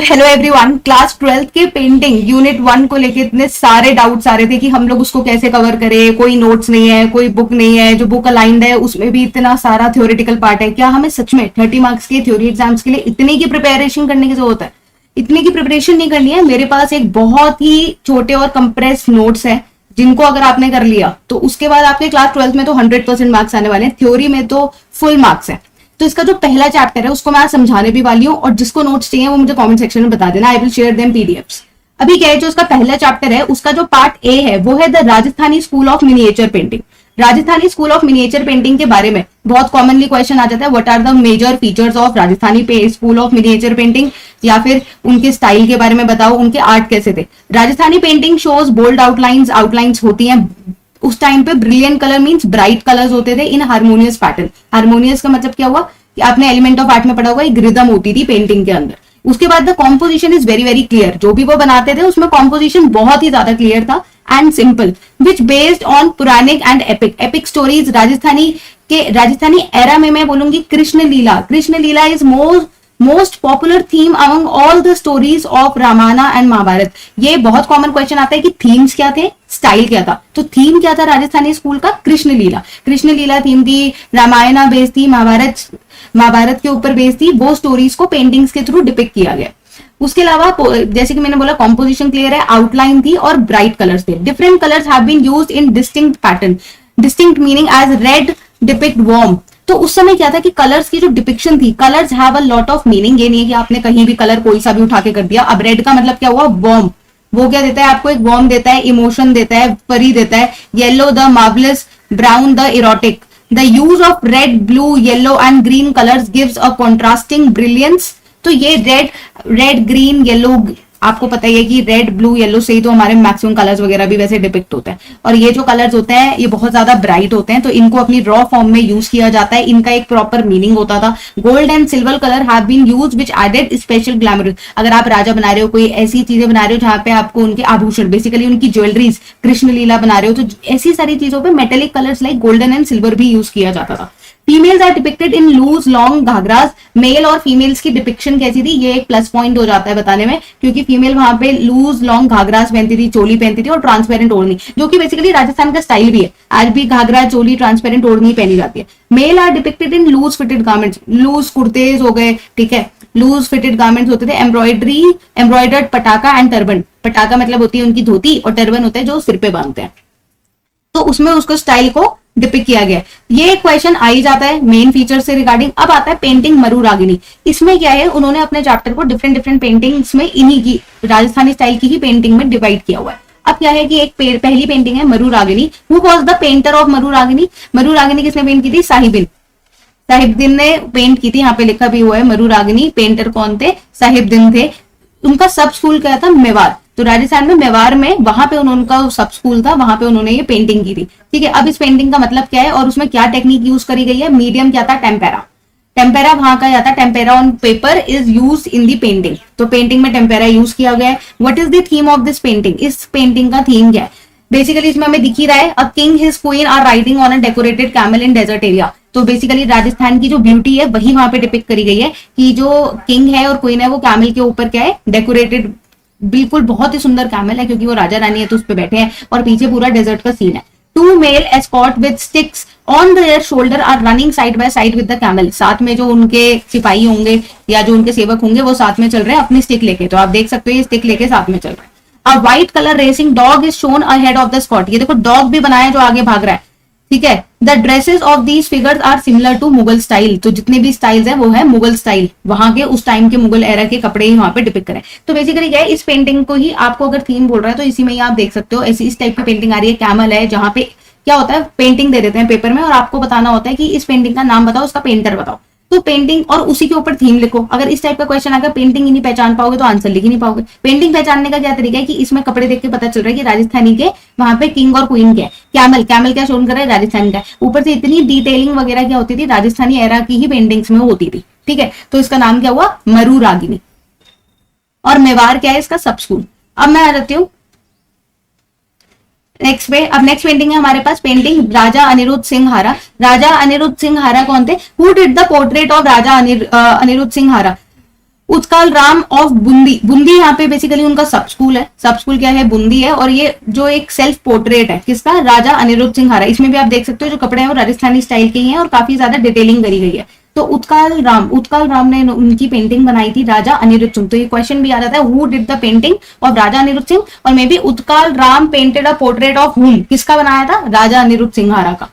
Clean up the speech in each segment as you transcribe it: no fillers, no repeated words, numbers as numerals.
Hello everyone, class 12th के painting unit 1 को लेके इतने सारे डाउट्स आ रहे थे कि हम लोग उसको कैसे कवर करें। कोई नोट्स नहीं है, कोई बुक नहीं है, जो बुक अलाइंड है उसमें भी इतना सारा थ्योरेटिकल पार्ट है। क्या हमें सच में 30 मार्क्स के थ्योरी एग्जाम्स के लिए इतनी की प्रिपरेशन करने की जरूरत है? इतनी की प्रिपरेशन नहीं करनी है। मेरे पास एक बहुत ही छोटे और कंप्रेस नोट्स है जिनको अगर आपने कर लिया तो उसके बाद आपके क्लास 12th में तो 100% मार्क्स आने वाले हैं, थ्योरी में तो फुल मार्क्स है। तो इसका जो पहला चैप्टर है उसको मैं आज समझाने भी वाली हूँ, और जिसको नोट्स चाहिए वो मुझे कमेंट सेक्शन में बता देना। आई विल शेयर देम पीडीएफ्स। अभी क्या है, जो उसका पहला चैप्टर है उसका जो पार्ट ए है वो है the Rajasthani school of miniature painting. Rajasthani school of miniature painting के बारे में बहुत कॉमनली क्वेश्चन आ जाता है, what are the major features of Rajasthani school of miniature painting, या फिर उनके स्टाइल के बारे में बताओ, उनके आर्ट कैसे थे। Rajasthani painting shows bold outlines, outlines होती हैं। उस टाइम पे brilliant colour means bright colours होते थे इन हार्मोनियस पैटर्न। हार्मोनियस का मतलब क्या हुआ कि आपने एलिमेंट ऑफ आर्ट में पढ़ा होगा, एक रिदम होती थी पेंटिंग के अंदर। उसके बाद the composition is very very clear. जो भी वो बनाते थे उसमें कॉम्पोजिशन बहुत ही ज्यादा क्लियर था and simple, which based on Puranic and epic. Epic stories Rajasthani era में मैं बोलूंगी Krishna Leela. Krishna Leela is most popular theme among all the stories of Ramayan and Mahabharat. ये बहुत कॉमन क्वेश्चन आता है कि थीम्स क्या थे, स्टाइल क्या था। तो थीम क्या था राजस्थानी स्कूल का? कृष्ण लीला। कृष्ण लीला थीम थी, रामायण बेस्ड थी, महाभारत के ऊपर बेस्ड थी। वो स्टोरीज को पेंटिंग्स के थ्रू डिपिक्ट किया गया। उसके अलावा जैसे कि मैंने बोला कॉम्पोजिशन क्लियर है, आउटलाइन थी और ब्राइट कलर्स थे। Different colours have been used in distinct pattern. Distinct meaning as red depict warm. तो उस समय क्या था कि कलर्स की जो डिपिक्शन थी, colours have a lot of meaning. ये नहीं है कि आपने कहीं भी कलर कोई सा भी उठा के कर दिया। अब रेड का मतलब क्या हुआ? वार्म। वो क्या देता है आपको? एक वार्म देता है, इमोशन देता है, परी देता है। Yellow the marvellous, brown the erotic. The use of red, blue, yellow and green colours gives a contrasting brilliance. तो ये रेड ग्रीन येलो, आपको पता ही है कि रेड ब्लू येलो से ही तो हमारे मैक्सिमम कलर्स वगैरह भी वैसे डिपिक्ट होते हैं। और ये जो कलर्स होते हैं ये बहुत ज्यादा ब्राइट होते हैं, तो इनको अपनी रॉ फॉर्म में यूज किया जाता है। इनका एक प्रॉपर मीनिंग होता था। Gold and silver colour have been used which added special glamour. अगर आप राजा बना रहे हो, कोई ऐसी चीजें बना रहे हो जहां पे आपको उनके आभूषण, बेसिकली उनकी ज्वेलरीज, कृष्ण लीला बना रहे हो, तो ऐसी सारी चीजों पे metallic colours like golden and silver भी यूज किया जाता था। Females are depicted in loose long ghagras. Male और फीमेल्स की डिपिक्शन कैसी थी, ये एक प्लस पॉइंट हो जाता है बताने में, क्योंकि फीमेल वहां पे लूज लॉन्ग घाघरास पहनती थी, चोली पहनती थी और ट्रांसपेरेंट ओढ़नी, जो कि बेसिकली राजस्थान का स्टाइल भी है। आज भी घाघरा, चोली, ट्रांसपेरेंट ओढ़नी पहनी जाती है। Male are depicted in loose fitted garments. Loose kurtas हो गए, ठीक है, लूज फिटेड गारमेंट्स होते थे। Embroidered pataka and turban. पटाका मतलब होती है उनकी धोती, और टर्बन होता है जो सिर पे बांधते हैं। तो उसमें उसको स्टाइल को डिपिक्ट किया गया। ये क्वेश्चन आ ही जाता है मेन फीचर से रिगार्डिंग। अब आता है पेंटिंग मरू रागिनी। इसमें क्या है, उन्होंने अपने चैप्टर को डिफरेंट पेंटिंग्स में इन्हीं की राजस्थानी स्टाइल की ही पेंटिंग में डिवाइड किया हुआ है। अब क्या है कि एक पहली पेंटिंग है मरू Ragini. Who was the painter of मरू रागिनी? मरू रागिनी किसने पेंट की थी? साहिबदीन ने पेंट की थी। यहाँ पे लिखा भी हुआ है मरू रागिनी। पेंटर कौन थे? साहिबदीन थे। उनका सब स्कूल क्या था? मेवाड़। तो राजस्थान में मेवाड़ में वहां पे उनका सब स्कूल था, वहां पे उन्होंने ये पेंटिंग की थी। ठीक है, अब इस पेंटिंग का मतलब क्या है और उसमें क्या टेक्निक यूज करी गई है? मीडियम क्या था? टेम्पेरा। टेम्पेरा वहां का जाता है, tempera on paper is use in the painting. तो पेंटिंग में टेम्पेरा यूज किया गया है। What is the theme of this painting? इस पेंटिंग का थीम क्या है? बेसिकली इसमें हमें दिख ही रहा है, a king his queen are riding on a decorated camel in desert area. तो बेसिकली राजस्थान की जो ब्यूटी है वही वहां पे डिपिक्ट करी गई है कि जो किंग है और क्वीन है वो कैमल के ऊपर क्या है? डेकोरेटेड, बिल्कुल बहुत ही सुंदर कैमल है क्योंकि वो राजा रानी है तो उस पर बैठे हैं, और पीछे पूरा डेजर्ट का सीन है। Two male escort with sticks on their shoulder are running side by side with the camel. साथ में जो उनके सिपाही होंगे या जो उनके सेवक होंगे वो साथ में चल रहे हैं अपनी स्टिक लेके। तो आप देख सकते हो ये स्टिक लेके साथ में चल रहे हैं। A white colour racing dog is shown ahead of the scot. ये देखो डॉग भी बनाया जो आगे भाग रहा है, ठीक है। The dresses of these figures are similar to Mughal style. तो जितने भी स्टाइल्स है वो है मुगल स्टाइल, वहां के उस टाइम के मुगल एरा के कपड़े ही वहां पे डिपिक्ट करें। तो बेसिकली क्या है, इस पेंटिंग को ही आपको अगर थीम बोल रहा है तो इसी में ही आप देख सकते हो। ऐसी इस टाइप की पेंटिंग आ रही है, कैमल है, जहां पे क्या होता है पेंटिंग दे देते हैं पेपर में और आपको बताना होता है कि इस पेंटिंग का नाम बताओ, उसका पेंटर बताओ। तो पेंटिंग और उसी के ऊपर थीम लिखो। अगर इस टाइप का क्वेश्चन आकर पेंटिंग ही नहीं पहचान पाओगे तो आंसर लिख ही नहीं पाओगे। पेंटिंग पहचानने का क्या तरीका है कि इसमें कपड़े देख के पता चल रहा है कि राजस्थानी के वहां पे किंग और क्वीन के। कैमल क्या शोन कर रहा है? राजस्थान का। ऊपर से इतनी डिटेलिंग वगैरह क्या होती थी, राजस्थानी एरा की ही पेंटिंग्स में होती थी, ठीक है। तो इसका नाम क्या हुआ? मरू रागिनी। और मेवाड़ क्या है? इसका सब स्कूल। अब मैं आ जाती हूँ नेक्स्ट पे। अब नेक्स्ट पेंटिंग है हमारे पास पेंटिंग राजा अनिरुद्ध सिंह हारा। राजा अनिरुद्ध सिंह हारा कौन थे? Who did the portrait of Raja Anirudh Singh Hara? Utkal Ram of Bundi, Bundi यहाँ पे बेसिकली उनका सब स्कूल है, सब स्कूल क्या है, बूंदी है। और ये जो एक सेल्फ पोर्ट्रेट है किसका, राजा अनिरुद्ध सिंह हारा। इसमें भी आप देख सकते हो जो कपड़े हैं वो राजस्थानी स्टाइल के ही हैं और काफी ज्यादा डिटेलिंग करी गई है। तो उत्कल राम ने उनकी पेंटिंग बनाई थी राजा अनिरुद्ध सिंह। तो ये क्वेश्चन भी आ रहा था, who did the painting of Raja Anirudh Singh, और maybe Utkal Ram painted a portrait of him, किसका बनाया था, राजा अनिरुद्ध सिंह हारा का।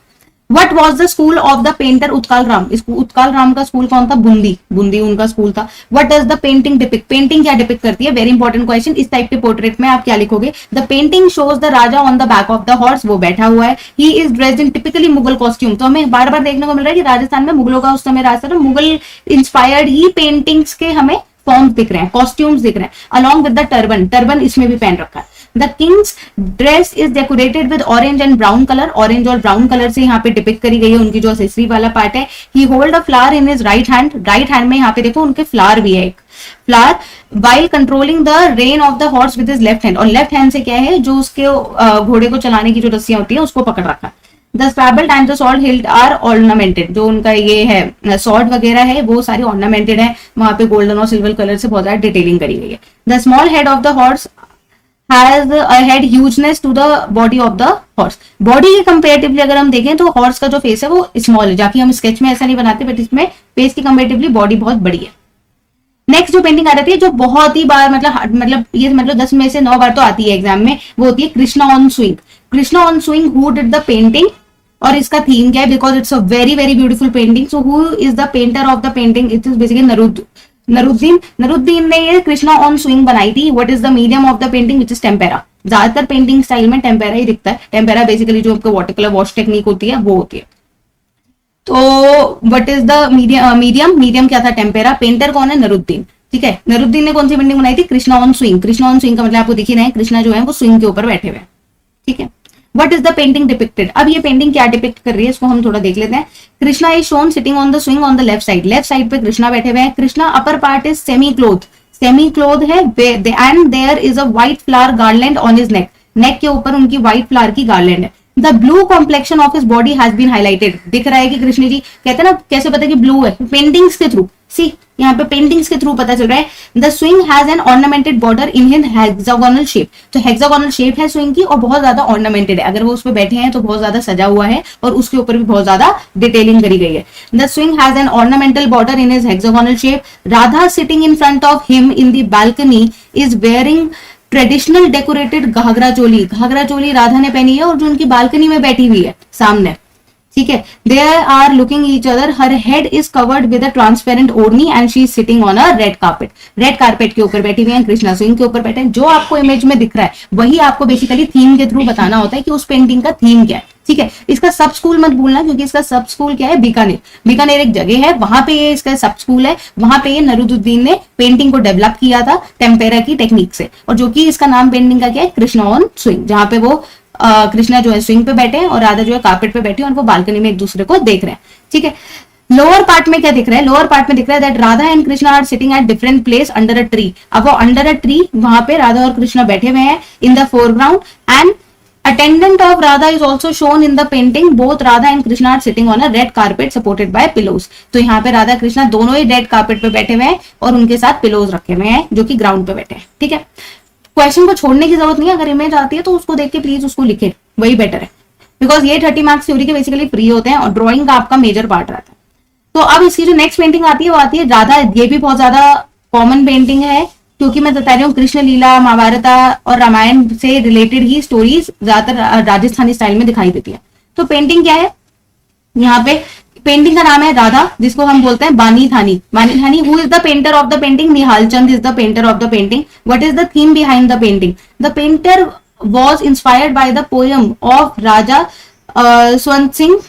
What was the school of the painter Utkal Ram, Utkal Ram का स्कूल कौन था, बूंदी, बूंदी उनका स्कूल था। What does the painting depict, painting क्या डिपिक्ट करती है, वेरी इंपॉर्टेंट क्वेश्चन। इस टाइप के पोर्ट्रेट में आप क्या लिखोगे, the painting shows the Raja on the back of the horse, वो बैठा हुआ है। He is dressed in typically Mughal costume. तो हमें बार बार देखने को मिल रहा है कि राजस्थान में मुगलों का उस समय राज था, मुगल इंस्पायर्ड ही पेंटिंग्स के हमें फॉर्म्स दिख रहे हैं, कॉस्ट्यूम्स दिख रहे हैं, along with the turban, turban इसमें भी पहन रखा है। The king's dress is decorated with orange and brown color, orange और ब्राउन कलर से यहाँ पे डिपिक्ट करी गई है उनकी जो एक्सेसरी वाला पार्ट है। He hold a flower in his right hand, right hand में यहाँ पे देखो उनके फ्लावर भी है, एक flower, while controlling the rein of the horse with his left hand, और लेफ्ट हैंड से क्या है, जो उसके घोड़े को चलाने की जो रस्सियां होती है उसको पकड़ रखा है। The scabbard and the sword hilt are ornamented, जो उनका ये है सॉर्ड वगैरह है वो सारी ऑर्नामेंटेड है, वहां पे गोल्डन और सिल्वर कलर से बहुत ज्यादा डिटेलिंग करी गई है। The small head of the horse has a head hugeness to the body of the horse, body के कंपेरेटिवली अगर हम देखें तो हॉर्स का जो फेस है वो स्मॉल है, जाकि हम स्केच में ऐसा नहीं बनाते, बट इसमें फेस की कंपेरेटिवली बॉडी बहुत बड़ी है। नेक्स्ट जो पेंटिंग आ जाती है जो बहुत ही बार मतलब 10 में से 9 बार तो आती है एग्जाम में, वो होती है Krishna on swing. Krishna on swing, who did the painting, और इसका थीम क्या है, because it's a very very beautiful painting. So who is the painter of the painting, it is basically Nuruddin ने ये कृष्णा ऑन स्विंग बनाई थी। What is the medium of the painting, which is tempera. ज्यादातर painting style में tempera ही दिखता है, tempera basically जो आपको वाटर कलर वॉश टेक्निक होती है वो होती है। तो व्हाट इज द मीडियम क्या था, टेम्पेरा। पेंटर कौन है, नरुद्दीन, ठीक है। नरुद्दीन ने कौन सी पेंटिंग बनाई थी, Krishna on swing. Krishna on swing का मतलब आपको दिख ही रहा है, कृष्णा जो है वो स्विंग के ऊपर बैठे हुए, ठीक है। What is the painting depicted, अब ये पेंटिंग क्या डिपिक्ट कर रही है इसको हम थोड़ा देख लेते हैं। Krishna is shown sitting on the swing on the left side पे कृष्णा बैठे हुए हैं। Krishna upper part is semi cloth है, and there is a white flower garland on his neck के ऊपर उनकी व्हाइट फ्लावर की गार्लैंड है। The blue complexion of his body has been highlighted, दिख रहा है कि कृष्ण जी, कहते हैं ना कैसे पता कि ब्लू है, पेंटिंग्स के थ्रू, सी यहाँ पे पेंटिंग्स के थ्रू पता चल रहा है। The swing has N ornamented border in his hexagonal shape, तो हेक्सागोनल शेप है स्विंग की और बहुत ज्यादा ऑर्नामेंटेड है, अगर वो उस पर बैठे हैं तो बहुत ज्यादा सजा हुआ है और उसके ऊपर भी बहुत ज्यादा डिटेलिंग करी गई है। The swing has an ornamental border in his hexagonal shape. Radha sitting in front of him in the balcony is wearing traditional decorated ghagra choli Radha ने पहनी है और जो उनकी बालकनी में बैठी हुई है सामने, ठीक है। They are looking each other, her head is covered with a transparent odhni and she is sitting on a red carpet के ऊपर बैठी हुई है, कृष्णा स्विंग के ऊपर बैठे हैं। जो आपको इमेज में दिख रहा है वही आपको बेसिकली थीम के थ्रू बताना होता है कि उस पेंटिंग का थीम क्या है, ठीक है। इसका सब स्कूल मत भूलना, क्योंकि इसका सब स्कूल क्या है, बीकानेर एक जगह है, वहां पे ये इसका सब स्कूल है, वहां पे ये नरुद्दीन ने पेंटिंग को डेवलप किया था टेम्पेरा की टेक्निक से, और जो कि इसका नाम पेंटिंग का क्या है, कृष्णा ऑन स्विंग, जहां पे वो कृष्णा जो है स्विंग पे बैठे हैं और राधा जो है कारपेट पे बैठी है और वो बालकनी में एक दूसरे को देख रहे हैं, ठीक है। लोअर पार्ट में क्या दिख रहा है, लोअर पार्ट में दिख रहा है that Radha and Krishna are sitting at different place under a tree. अब वो अंडर अ ट्री वहां पे राधा और कृष्णा बैठे हुए हैं in the foreground, and attendant of Radha is also shown in the painting. Both Radha and Krishna are sitting on a red carpet supported by pillows. तो यहाँ पे राधा कृष्णा दोनों ही रेड कार्पेट पे बैठे हुए हैं और उनके साथ पिलोज रखे हुए हैं जो कि ग्राउंड पे बैठे हैं, ठीक है। क्वेश्चन को छोड़ने की जरूरत नहीं है, अगर इमेज आती है तो उसको देख के प्लीज उसको लिखे, वही बेटर है, बिकॉज ये 30 मार्क्स थ्योरी के बेसिकली फ्री होते हैं और ड्रॉइंग का आपका मेजर पार्ट रहता है। तो अब इसकी जो नेक्स्ट पेंटिंग आती है वो आती है राधा। ये भी बहुत ज्यादा कॉमन पेंटिंग है, क्योंकि मैं बता रही हूँ कृष्ण लीला, महाभारत और रामायण से रिलेटेड ही स्टोरीज ज्यादातर राजस्थानी स्टाइल में दिखाई देती है। तो पेंटिंग क्या है, यहाँ पे पेंटिंग का नाम है राधा, जिसको हम बोलते हैं Bani Thani. Who is the painter of the painting, Nihal Chand is the painter of the painting. What is the theme behind the painting, the painter was inspired by the poem of Raja Sawant Singh,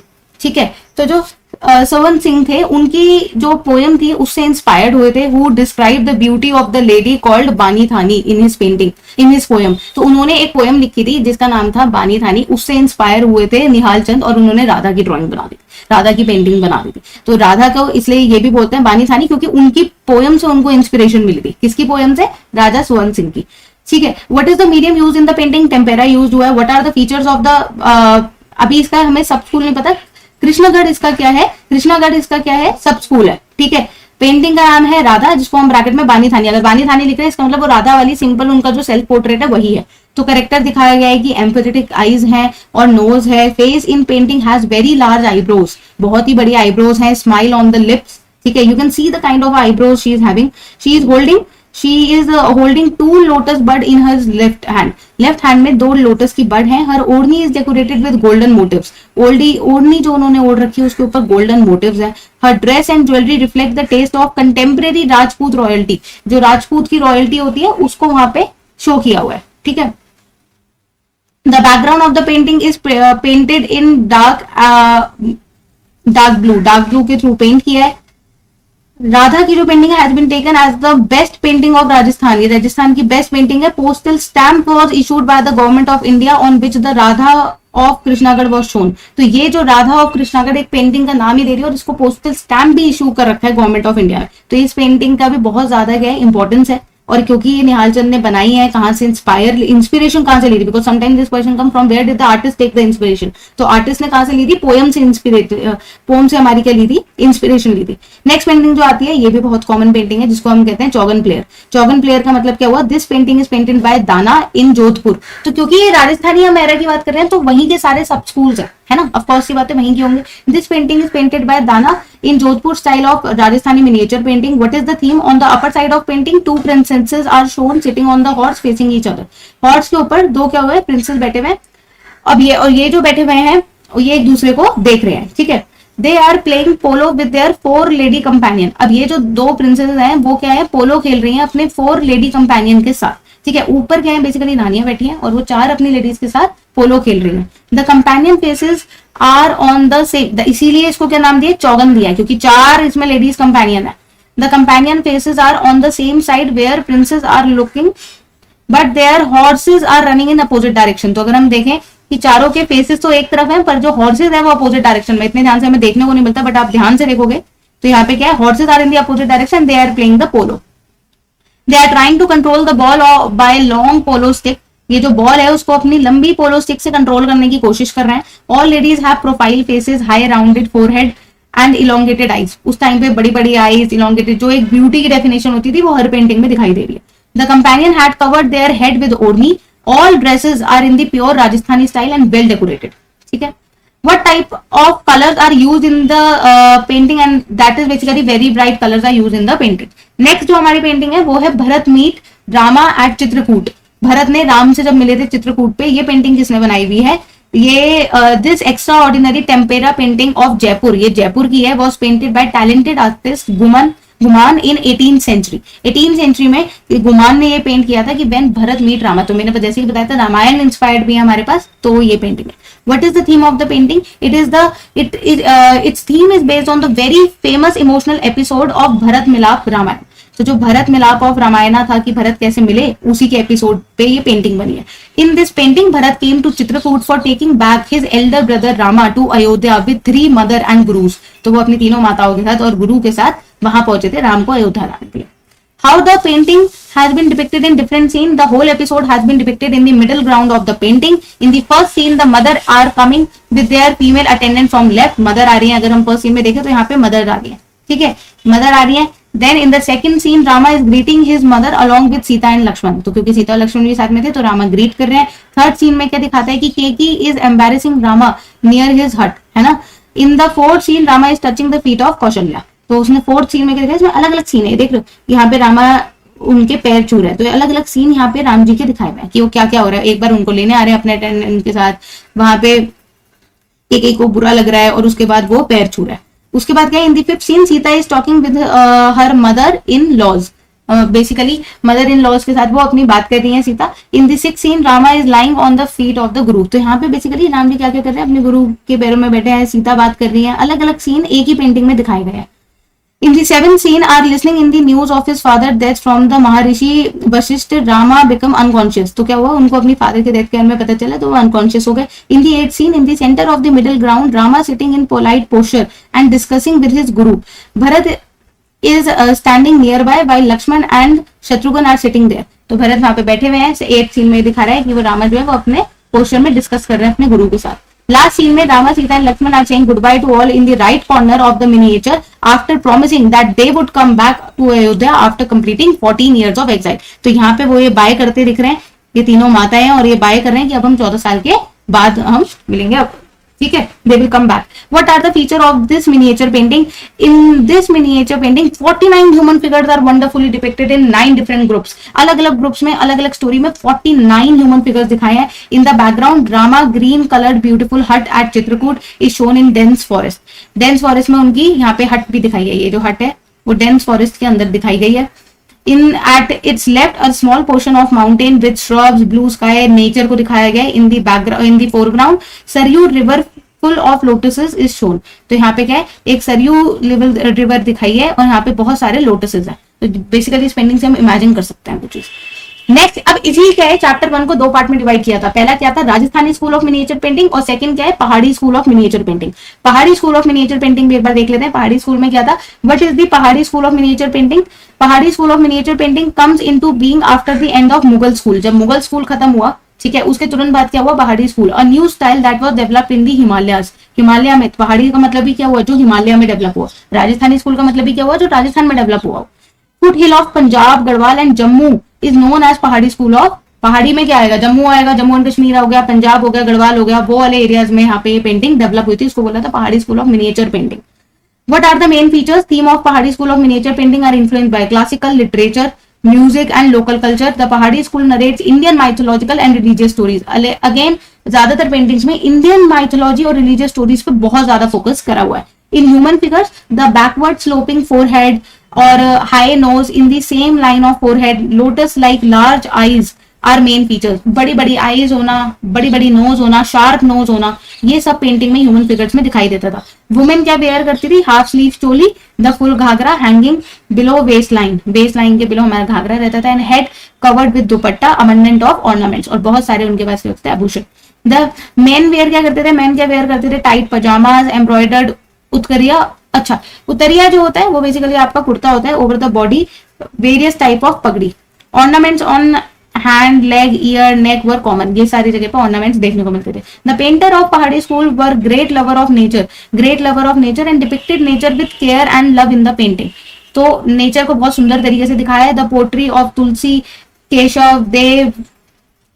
ठीक है। तो जो सवन सिंह थे उनकी जो पोयम थी उससे इंस्पायर्ड हुए थे, who describe the beauty of the lady called बानी थानी in his painting, in his poem. तो उन्होंने एक पोयम लिखी थी जिसका नाम था बानी थानी, उससे इंस्पायर हुए थे निहाल चंद और उन्होंने राधा की ड्राइंग बना दी, राधा की पेंटिंग बना दी थी। तो राधा को इसलिए ये भी बोलते हैं बानी थानी, क्योंकि उनकी पोयम से उनको इंस्पिरेशन मिली थी। किसकी पोयम से, राजा स्वंत सिंह की, ठीक है। What is the medium use in the painting, tempera use हुआ है। What are the features of the, अभी इसका हमें सब स्कूल नहीं पता, कृष्णगढ़ इसका क्या है, कृष्णगढ़ इसका क्या है, सब स्कूल है, ठीक है। पेंटिंग का नाम है राधा, जिसको हम ब्रैकेट में बानी थानी, अगर बानी थानी लिख रहे हैं इसका मतलब वो राधा वाली सिंपल उनका जो सेल्फ पोर्ट्रेट है वही है। तो करेक्टर दिखाया गया है कि एम्पैथेटिक आईज हैं और नोज है। Face in painting has very large eyebrows, बहुत ही बड़ी आईब्रोज हैं। स्माइल ऑन द लिप्स, ठीक है, you can see the kind of eyebrows she is having. She is holding 2 lotus bud in her left hand, left hand में 2 lotus की bud है। Her odhni is decorated with golden motifs, ओढ़नी जो उन्होंने ओढ़ रखी है उसके ऊपर गोल्डन मोटिव्स है। Her dress and jewellery reflect the taste of contemporary Rajput royalty, जो राजपूत की रॉयल्टी होती है उसको वहां पे शो किया हुआ है, ठीक है। The background of the painting is painted in dark blue के थ्रू पेंट किया है। राधा की जो पेंटिंग है has been taken as the best painting of Rajasthan, ये राजस्थान की बेस्ट पेंटिंग है। Postal stamp was issued by the government of India on which the Radha of Krishnagarh was shown. तो ये जो राधा ऑफ कृष्णागढ़ एक पेंटिंग का नाम ही दे रही है और इसको पोस्टल स्टैम्प भी इशू कर रखा है गवर्नमेंट ऑफ इंडिया में। तो इस पेंटिंग का भी बहुत ज्यादा क्या है इंपॉर्टेंस है। और क्योंकि ये निहाल चंद ने बनाई है, कहां से इंस्पिरेशन कहां से ली थी, because sometime this question come from where did the artist take the inspiration. तो आर्टिस्ट ने कहां से ली थी, पोएम से पोएम से हमारी क्या ली थी, इंस्पिरेशन ली थी। नेक्स्ट पेंटिंग जो आती है ये भी बहुत कॉमन पेंटिंग है जिसको हम कहते हैं चौगन प्लेयर। चौगन प्लेयर का मतलब क्या हुआ, this painting is painted bye दाना इन जोधपुर। तो क्योंकि ये राजस्थानी हम एरा की बात कर रहे हैं तो वहीं के सारे सब स्कूल्स है ना, ऑफकोर्स ये बातें वहीं की होंगे। This painting is painted bye दाना in Jodhpur style of Rajasthani miniature painting. What is the theme? On the upper side of painting, 2 princesses are shown sitting on the horse facing each other. Horse के ऊपर 2 क्या हुए, princess बैठे हुए हैं। अब ये और ये जो बैठे हुए हैं ये एक दूसरे को देख रहे हैं, ठीक है। They are playing polo with their 4 lady companion. अब ये जो 2 प्रिंसेस हैं वो क्या है, पोलो खेल रही हैं अपने 4 लेडी कंपेनियन के साथ, ठीक है। ऊपर क्या है, बेसिकली रानियां बैठी हैं और वो 4 अपनी लेडीज के साथ पोलो खेल रही हैं। The companion faces are on the same, इसीलिए इसको क्या नाम दिया, चौगन दिया है, क्योंकि 4 इसमें लेडीज कंपेनियन है। The companion faces are on the same side where princess are looking but their horses are running in opposite direction. तो अगर हम देखें कि चारों के फेसेस तो एक तरफ हैं पर जो हॉर्सेज है वो अपोजिट डायरेक्शन में, इतने ध्यान से हमें देखने को नहीं मिलता बट आप ध्यान से देखोगे तो यहाँ पे क्या है, horses are in the opposite direction, they are playing the polo. They are trying to control the ball by long polo stick, ये जो बॉल है उसको अपनी लंबी पोलो स्टिक से कंट्रोल करने की कोशिश कर रहे हैं। All ladies have profile faces, high rounded forehead and elongated eyes. उस टाइम पे बड़ी बड़ी आईज, इलोंगेटेड, जो एक ब्यूटी की डेफिनेशन होती थी वो हर पेंटिंग में दिखाई दे रही है। The companion had covered their head with odhni. All dresses are in the pure Rajasthani style and well decorated, ठीक है। What type of colors are used in the painting and that is basically very bright colors are used in the painting. Next जो हमारी painting है वो है Bharat meet Rama eight Chitrakoot. Bharat ने राम से जब मिले थे चित्रकूट पे, ये पेंटिंग किसने बनाई हुई है, ये this extraordinary tempera painting of Jaipur, ये जयपुर की है, was painted by talented artist Guman in 18th century. 18th century में गुमान ने ये पेंट किया था कि व्हेन भरत मीट रामा। तो मैंने जैसे कि बताया था रामायण इंस्पायर्ड भी है हमारे पास, तो ये पेंटिंग है। What is the theme of the painting? Its theme is based on the very famous emotional episode of Bharat Milap Ramayan. तो जो भरत मिलाप ऑफ रामायणा था कि भरत कैसे मिले, उसी के एपिसोड पे ये पेंटिंग बनी है। In this painting Bharat came to Chitrakoot for taking back his elder brother Rama to Ayodhya with 3 mother and gurus. तो वो अपनी तीनों माताओं के साथ और गुरु के साथ वहां पहुंचे थे राम को अयोध्या लाने के लिए। How the painting has been depicted in different scene. The whole episode has been depicted in the middle ground of the painting. In the first scene, the mother are coming with their female attendant from left. Mother आ रही है, अगर हम first scene में देखें तो यहाँ पे mother आ रही है, ठीक है, mother आ रही है। Then in the second scene, Rama is greeting his mother along with Sita and Lakshman. तो क्योंकि सीता और लक्ष्मण भी साथ में थे तो रामा ग्रीट कर रहे हैं। थर्ड सीन में क्या दिखाता है कि केकी is embarrassing Rama near his hut, है ना। In the fourth scene, Rama is touching the feet of Kaushalya. तो उसने फोर्थ सीन में क्या देखा, इसमें अलग अलग सीन है, देख लो यहाँ पे रामा उनके पैर छू रहे हैं। तो अलग अलग सीन यहाँ पे राम जी के दिखाए हुए हैं कि वो क्या क्या हो रहा है। एक बार उनको लेने आ रहे हैं अपने अटेंडेंट के साथ, वहां पे एक को बुरा लग रहा है और उसके बाद वो पैर छू रहा है। उसके बाद क्या, in the fifth scene Sita is talking with her mother in laws, basically mother in laws के साथ वो अपनी बात कर रही है Sita. In the sixth scene Rama is lying on the feet of the guru. तो यहाँ पे बेसिकली राम जी क्या क्या कर रहे हैं, अपने गुरु के पैरों में बैठे हैं, सीता बात कर रही है। अलग अलग सीन एक ही पेंटिंग में दिखाए गए हैं। In the seventh scene are listening in the news of his father death from the Maharishi Vasishtha. Rama become unconscious. तो क्या हुआ, उनको अपनी फादर के डेथ के बारे में पता चला तो वो अनकॉन्शियस हो गए। In the eighth scene, in the center of the middle ground, Rama sitting in polite posture and discussing with his guru. Bharat is standing nearby while Lakshman and Shatrughan are sitting there. तो भरत वहां पे बैठे हुए हैं। Eight scene में दिखा रहा है कि वो रामा जो है वो अपने पोस्चर में डिस्कस कर रहे हैं अपने गुरु के साथ। लास्ट सीन में Rama, Sita and Lakshman are saying good bye to all in the right corner of the miniature after promising that they would come back to Ayodhya after completing 14 years of exile. तो यहाँ पे वो ये बाय करते दिख रहे हैं, ये तीनों माताएं हैं, और ये बाय कर रहे हैं कि अब हम 14 साल के बाद हम मिलेंगे अब, ठीक है, they will come back. What are the feature of this miniature painting? In this miniature painting 49 human figures are wonderfully depicted in 9 different groups. अलग अलग ग्रुप्स में अलग अलग स्टोरी में 49 ह्यूमन फिगर्स दिखाए हैं। In the background Rama green coloured beautiful hut at Chitrakoot is shown in dense forest. Dense forest में उनकी यहाँ पे हट भी दिखाई गई है, ये जो हट है वो डेंस फॉरेस्ट के अंदर दिखाई गई है। In at its left a small portion of mountain with shrubs, blue sky, nature को दिखाया गया है। In the background, in the foreground, Saryu river full of lotuses is shown। तो यहाँ पे क्या है, एक सरयू रिवर दिखाई है और यहाँ पे बहुत सारे लोटसेस हैं। तो बेसिकली इस पेंटिंग से हम इमेजिन कर सकते हैं कुछ चीज। नेक्स्ट, अब इसी क्या है, चैप्टर 1 को 2 पार्ट में डिवाइड किया था। पहला क्या था, Rajasthani school of miniature painting, और सेकंड क्या है, पहाड़ी स्कूल ऑफ मिनिएचर पेंटिंग। पहाड़ी स्कूल ऑफ मिनिएचर पेंटिंग भी एक बार देख लेते हैं। पहाड़ी स्कूल में क्या था, व्हाट इज द पहाड़ी स्कूल ऑफ मिनिएचर पेंटिंग? पहाड़ी school of miniature painting comes into being after the end of Mughal school. जब मुगल स्कूल खत्म हुआ, ठीक है, उसके तुरंत बाद क्या हुआ, Pahari school, a new style that was developed in the Himalayas. Himalaya में, पहाड़ी का मतलब भी क्या हुआ, जो हिमालय में डेवलप हुआ। राजस्थानी स्कूल का मतलब भी क्या हुआ, जो राजस्थान में डेवलप हुआ। Foot hill of Punjab, Garhwal and Jammu is known as Pahari school of. Pahari में क्या आएगा, जम्मू आएगा, जम्मू एंड कश्मीर हो गया, पंजाब हो गया, गढ़वाल हो गया, वो वाले एरियाज में यहाँ पे पेंटिंग डेवलप हुई थी, उसको बोला था पहाड़ी school of miniature painting. What are the main features? Theme of Pahadi School of Miniature Painting are influenced by classical literature, music and local culture. The Pahadi School narrates Indian mythological and religious stories. Again, ज्यादातर paintings में Indian mythology और religious stories पे बहुत ज्यादा focus करा हुआ है। In human figures, the backward sloping forehead और high nose in the same line of forehead, lotus like large eyes are main features. बड़ी बड़ी आईज होना, बड़ी बड़ी नोज होना, शार्प नोज होना, ये सब पेंटिंग में ह्यूमन फिगर्स में दिखाई देता था। वुमेन क्या वेयर करती थी, half sleeve choli, the full ghaghra hanging below waist line, waist line के बिलो हमारा घाघरा रहता था, and head covered with dupatta, abundant of ornaments, और बहुत सारे उनके पास होते हैं आभूषण। द मेन वेयर क्या करते थे, मैन क्या वेयर करते थे, टाइट पजामाज, एम्ब्रॉयडर्ड उत्तरिया। अच्छा, उत्तरिया जो होता है वो बेसिकली आपका कुर्ता होता है over the body, various type of pagri. Ornaments on hand, leg, ear, neck were common, ये सारी जगह पे ऑर्नामेंट्स देखने को मिलते थे। The painter of Pahari school were great lover of nature, great lover of nature and depicted nature with care and love in the painting. तो nature को बहुत सुंदर तरीके से दिखाया है। The poetry of Tulsi, Keshav, Dev,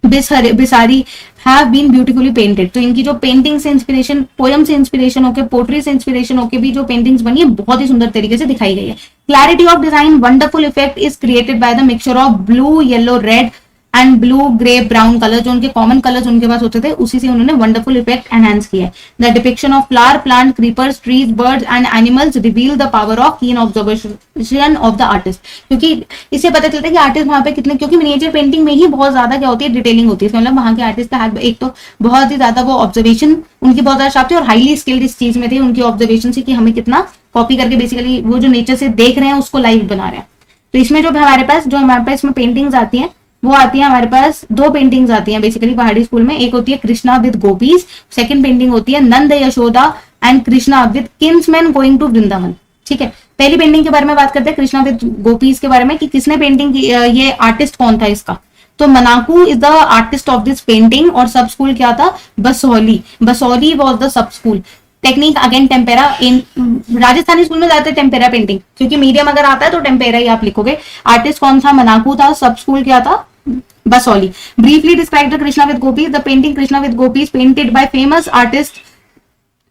Bisari have been beautifully painted. तो इनकी जो पेंटिंग से इंस्पिरेशन, पोयम से इंस्पिरेशन होके, पोट्री से इंस्पिरेशन होके भी जो पेंटिंग्स बनी है बहुत ही सुंदर तरीके से दिखाई गई है। Clarity of design, wonderful effect is created by the mixture of blue, yellow, red and blue, grey, brown colour, जो उनके कॉमन कलर्स उनके पास होते थे, उसी से उन्होंने वंडरफुल इफेक्ट एनहांस किया है। The depiction of flower, plant, creepers, trees, birds and animals reveal the power of कीन ऑब्जर्वेशन ऑफ द आर्टिस्ट। क्योंकि इससे पता चलता है कि आर्टिस्ट वहां पे कितने, क्योंकि मिनिएचर पेंटिंग में ही बहुत ज्यादा क्या होती है, डिटेलिंग होती है। मतलब वहां के आर्टिस्ट का हाथ, एक तो बहुत ही ज्यादा वो ऑब्जर्वेशन उनकी बहुत ज्यादा शार्प थी और हाईली स्किल्ड इस चीज में थे, उनकी ऑब्जर्वेशन से कि हमें कितना कॉपी करके बेसिकली वो जो नेचर से देख रहे हैं उसको लाइव बना रहे हैं। तो इसमें जो हमारे पास इसमें पेंटिंग्स आती हैं, वो आती है हमारे पास 2 पेंटिंग्स आती हैं बेसिकली पहाड़ी स्कूल में। एक होती है Krishna with gopis, second painting होती है Nand Yashoda and Krishna with kinsmen going to Vrindavan. ठीक है, पहली पेंटिंग के बारे में बात करते हैं, कृष्णा विद गोपीज के बारे में, कि किसने पेंटिंग की, ये आर्टिस्ट कौन था इसका। तो Manaku is the artist of this painting, और सब स्कूल क्या था, Basohli. Basohli was the sub school. Technique again tempera. In Rajasthani school में ज्यादा टेम्पेरा पेंटिंग, क्योंकि मीडियम अगर आता है तो टेम्पेरा ही आप लिखोगे। आर्टिस्ट कौन था, मनाकू था। सब स्कूल क्या था, Basohli. Briefly describe the Krishna with Gopis. The painting Krishna with Gopis painted by famous artist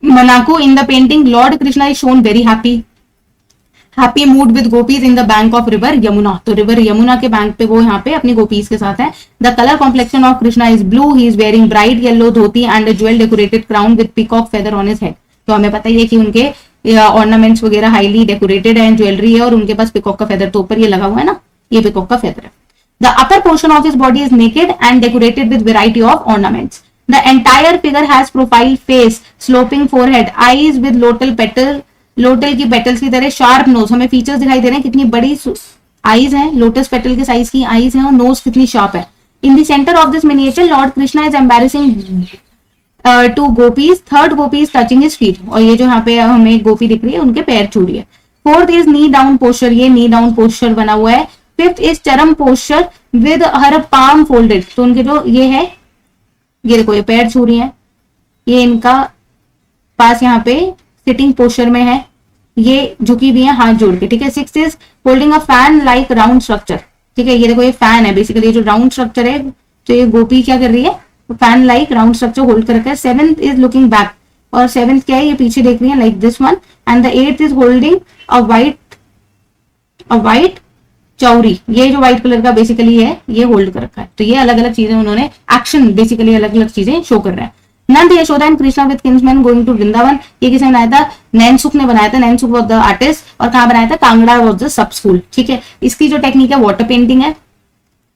Manako. In the painting, Lord Krishna is shown very happy mood with gopis in the bank of river Yamuna. तो river Yamuna के bank पे वो यहाँ पे अपनी gopis के साथ है। The color complexion of Krishna is blue. He is wearing bright yellow dhoti and a jewel decorated crown with peacock feather on his head. तो हमें पता ही है कि उनके ऑर्नामेंट्स वगैरह हाईली डेकोरेटेड है, ज्वेलरी है, और उनके पास पिकॉक का फेदर तो ऊपर ये लगा हुआ है ना, ये पिकॉक का फेदर है। The upper portion of his body is naked and decorated with variety of ornaments. The entire figure has profile face, sloping forehead, eyes with lotus की पेटल्स की तरह, sharp nose। हमें फीचर्स दिखाई दे रहे हैं, कितनी बड़ी आईज हैं, लोटस पेटल के साइज की आईज हैं, और नोज कितनी शार्प है। In the center of this miniature, Lord Krishna is embarrassing two gopis. Third gopi is touching his feet, और ये जो यहाँ पे हमें गोपी दिख रही है उनके पैर छू रही है। Fourth is knee down posture, ये knee down posture बना हुआ है। फिफ्थ इज चरम posture with her palm folded, तो उनके जो ये है, ये देखो ये पैर छू रही है, ये इनका पास यहाँ पे सिटिंग पोस्चर में है, ये झुकी भी है हाथ जोड़ के, ठीक है। 6 is holding a fan like round structure, ठीक है। ये देखो ये फैन है बेसिकली, ये जो राउंड स्ट्रक्चर है, तो ये गोपी क्या कर रही है, fan like round structure hold कर रखा है। 7th इज लुकिंग बैक, और 7th क्या है, ये पीछे देख रही है like this one. And the 8th is holding a white Chauri, ये जो व्हाइट कलर का बेसिकली है ये होल्ड कर रखा है। तो ये अलग अलग चीजें उन्होंने एक्शन बेसिकली अलग अलग चीजें शो कर रहे हैं। Nand Yashoda and Krishna with kinsmen going to Vrindavan, ये किसने बनाया था, नैनसुख ने बनाया था। नैनसुख वाज द आर्टिस्ट, और कहां बनाया था, Kangra was the sub school, ठीक है। इसकी जो टेक्निक है वाटर पेंटिंग है।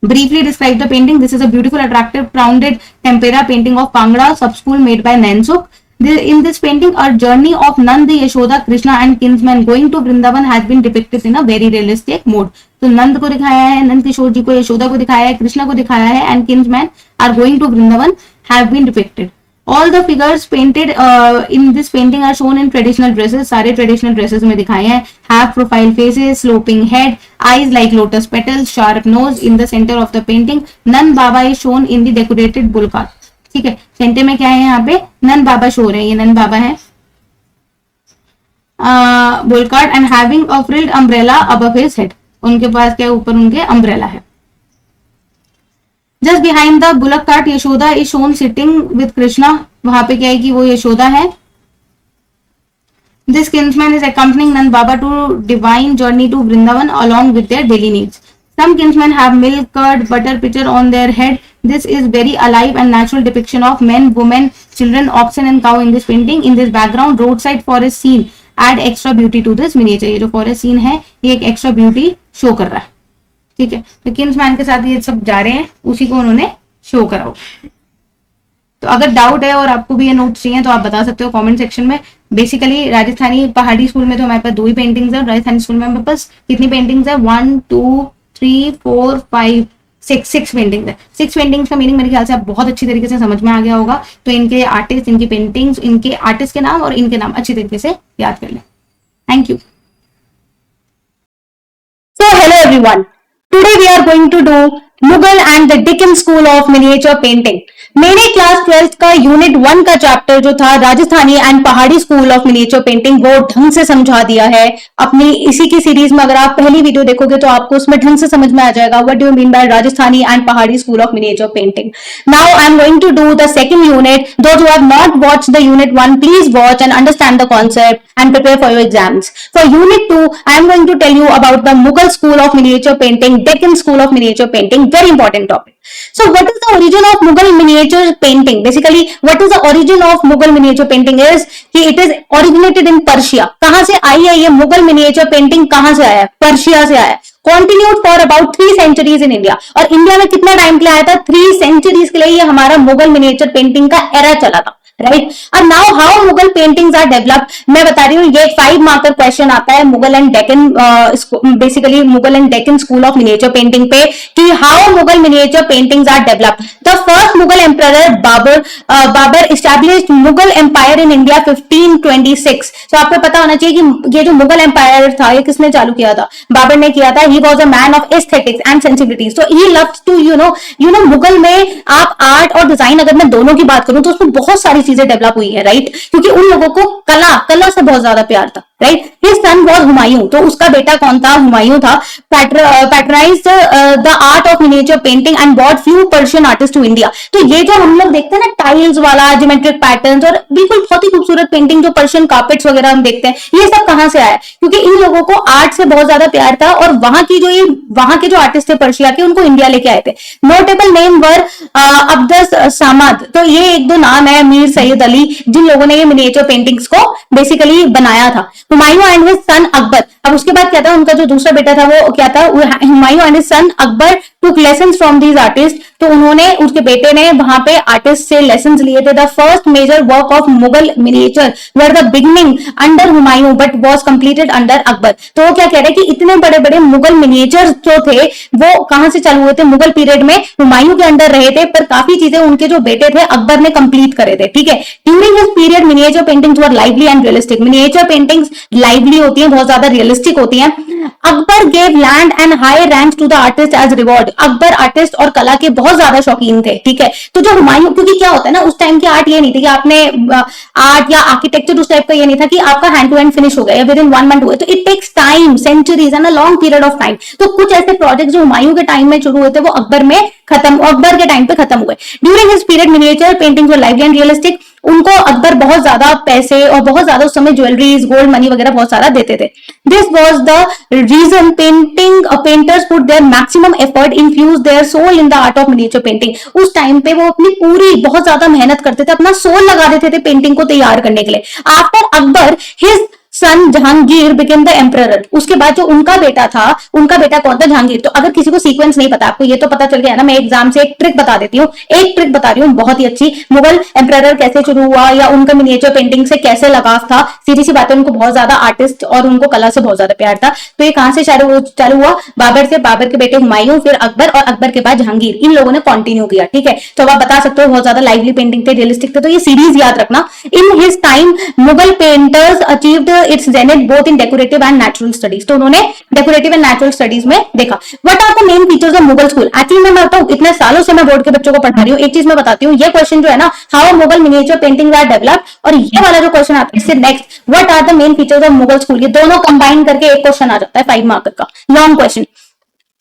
Briefly describe the painting. This is a beautiful, attractive, rounded tempera painting of Kangra sub-school made by Nansuk. In this painting, a journey of Nand, Yashoda, Krishna and kinsmen going to Vrindavan has been depicted in a very realistic mode. तो नंद को दिखाया है, नंद किशोर जी को, यशोदा को दिखाया है, कृष्णा को दिखाया है, and kinsmen are going to Vrindavan have been depicted. All the figures painted in this painting are shown in traditional dresses. सारे traditional dresses में दिखाए हैं। Have profile faces, sloping head, eyes like lotus petals, sharp nose. In the center of the painting, Nand Baba is shown in the decorated bull cart. ठीक है, centre में क्या है, यहाँ पे नंद बाबा शो रहे हैं, ये नंद बाबा है bull cart, and having a frilled umbrella above his head, उनके पास क्या ऊपर उनके अम्ब्रेला है। Just behind the bullock cart Yashoda is shown sitting with Krishna, वहां पे क्या है कि वो यशोदा है। This Kingsman is accompanying Nand Baba to divine journey to Vrindavan along with their daily needs. Some kinsmen have milk, curd, butter pitcher on their head. This is very alive and natural depiction of men, women, children, oxen and cow in this painting. In this background, roadside forest scene add extra beauty to this miniature. ये जो forest scene है ये एक extra beauty show कर रहा है, ठीक है। तो किंग्समैन के साथ ये सब जा रहे हैं, उसी को उन्होंने शो करा। तो अगर डाउट है और आपको भी ये नोट्स चाहिए तो आप बता सकते हो कमेंट सेक्शन में। बेसिकली राजस्थानी पहाड़ी स्कूल में तो हमारे पास 2 ही पेंटिंग्स है, राजस्थानी स्कूल में हमारे पास कितनी पेंटिंग्स है, 1 2 3 4 5 6 पेंटिंग्स है। 6 पेंटिंग्स का मीनिंग मेरे ख्याल से आप बहुत अच्छी तरीके से समझ में आ गया होगा। तो इनके आर्टिस्ट, इनकी पेंटिंग्स, इनके आर्टिस्ट के नाम और इनके नाम अच्छी तरीके से याद कर लें। Thank you. So hello everyone. Today we are going to do Mughal and the Deccan School of Miniature Painting. मैंने क्लास 12th का यूनिट 1 का चैप्टर जो था Rajasthani and Pahari school of miniature painting वो ढंग से समझा दिया है अपनी इसी की सीरीज में। अगर आप पहली वीडियो देखोगे तो आपको उसमें ढंग से समझ में आ जाएगा what do you mean by Rajasthani and Pahari school of miniature painting. Now I am going to do the second unit. Those who have not watched the unit 1 please watch and understand the concept and prepare for your exams. For unit 2, I am going to tell you about the Mughal school of miniature painting, Deccan school of miniature painting, very important topic. So what is the origin of Mughal miniature painting? Basically, what is the origin of Mughal miniature painting is कि it is originated in Persia. कहाँ से आई है ये Mughal miniature painting, कहाँ से आया है? Persia से आया है। Continued for about 3 centuries in India. और इंडिया में कितना टाइम के लिए आया था? 3 centuries के लिए ये हमारा Mughal miniature painting का एरा चला था। राइट, और now how Mughal paintings are developed मैं बता रही हूँ। ये 5 मार्कर क्वेश्चन आता है Mughal and Deccan, basically Mughal and Deccan school of miniature painting पे कि how Mughal miniature paintings are developed. The first Mughal emperor Babur established Mughal empire in India 1526। तो आपको पता होना चाहिए कि ये जो मुगल एम्पायर था ये किसने चालू किया था? बाबर ने किया था। He was a man of aesthetics and sensibilities. तो he loves to you know Mughal में आप आर्ट और डिजाइन अगर मैं दोनों की बात करूं तो उसमें बहुत सारी चीजें डेवलप हुई है, राइट, क्योंकि उन लोगों को कला से बहुत ज्यादा प्यार था, right. His son was Humayun, तो उसका बेटा कौन था? हुमायूं था। Patronised the art of miniature painting and bought few Persian artist to India. तो ये जो हम लोग देखते हैं ना टाइल्स वाला ज्योमेट्रिक पैटर्न्स और बिल्कुल बहुत ही खूबसूरत पेंटिंग जो पर्शियन कार्पेट्स वगैरह हम देखते हैं, ये सब कहां से आया? क्योंकि इन लोगों को आर्ट से बहुत ज्यादा प्यार था और वहां के जो आर्टिस्ट थे पर्शिया के उनको इंडिया लेके आए थे। Notable name were Abdus Samad. तो ये 1-2 नाम है, मीर सैयद अली, जिन लोगों ने ये मिनिएचर पेंटिंग्स को बेसिकली बनाया था। Humayun and his son Akbar. अब उसके बाद क्या था? उनका जो दूसरा बेटा था वो क्या था? Humayun and his son Akbar took lessons from these artists. तो उन्होंने उसके बेटे ने वहां पे आर्टिस्ट से लेसन्स लिए थे। The first major work of Mughal miniature were the beginning under Humayun but was completed under Akbar. तो वो क्या कह रहे हैं कि इतने बड़े बड़े मुगल मिनिएचर जो थे वो कहां से चालू हुए थे? मुगल पीरियड में हुमायूं के अंडर रहे थे, पर काफी चीजें उनके जो बेटे थे अकबर ने कंप्लीट करे थे, ठीक है। During this period miniature paintings were lively and realistic. Miniature paintings lively होती हैं, बहुत ज्यादा रियलिस्टिक होती हैं। Akbar gave land and high ranks to the artist as reward. Akbar artist और कला के बहुत ज्यादा शौकीन थे, ठीक है। तो जो हुमायूं, क्योंकि क्या होता है ना, उस टाइम की आर्ट ये नहीं थी कि आपने आर्ट या आर्किटेक्चर उस टाइप का ये नहीं था कि आपका हैंड टू हैंड फिनिश हो गया या विद इन 1 मंथ हुए, तो it takes time, centuries and a long period of time. तो कुछ ऐसे प्रोजेक्ट जो हुमायूं के टाइम में शुरू हुए थे वो अकबर के टाइम पे खत्म हुए। During his period miniature paintings were lively and realistic. उनको अकबर बहुत ज्यादा पैसे और बहुत ज्यादा उस समय ज्वेलरीज, गोल्ड मनी वगैरह बहुत सारा देते थे। This was the reason painters put their maximum effort, infuse their soul in the art of miniature painting. उस टाइम पे वो अपनी पूरी बहुत ज्यादा मेहनत करते थे, अपना सोल लगा देते थे पेंटिंग को तैयार करने के लिए। After Akbar his son Jahangir became the emperor. उसके बाद जो उनका बेटा था, उनका बेटा कौन था? जहांगीर। तो अगर किसी को सीक्वेंस नहीं पता, आपको ये तो पता चल गया ना, मैं एग्जाम से एक ट्रिक बता देती हूँ, एक ट्रिक बता रही हूँ बहुत ही अच्छी। मुगल एम्परर कैसे शुरू हुआ या उनका मिनिएचर पेंटिंग से कैसे लगाव था? सीधी सी बात है, उनको बहुत ज्यादा आर्टिस्ट और उनको कला से बहुत ज्यादा प्यार था। तो ये कहां से चालू हुआ? बाबर से, बाबर के बेटे हुमायूं, फिर अकबर और अकबर के बाद जहांगीर, इन लोगों ने कंटिन्यू किया, ठीक है। तो आप बता सकते हो बहुत ज्यादा लाइवली पेंटिंग थे, रियलिस्टिक थे। तो ये सीरीज याद रखना। In his time Mughal painters achieved its zenith both in decorative and natural studies. तो उन्होंने डेकोरेटिव एंड नेचुरल स्टडीज में देखा। What are the main features of Mughal school? Actually मैं बताऊं, इतने सालों से मैं बोर्ड के बच्चों को पढ़ा रही हूँ, एक चीज मैं बताती हूँ, ये क्वेश्चन जो है ना, how Mughal miniature paintings are developed, और ये वाला जो क्वेश्चन आता है इससे next, what are the main features of Mughal school, ये दोनों कंबाइन करके एक क्वेश्चन आ जाता है 5 मार्कर का, long question.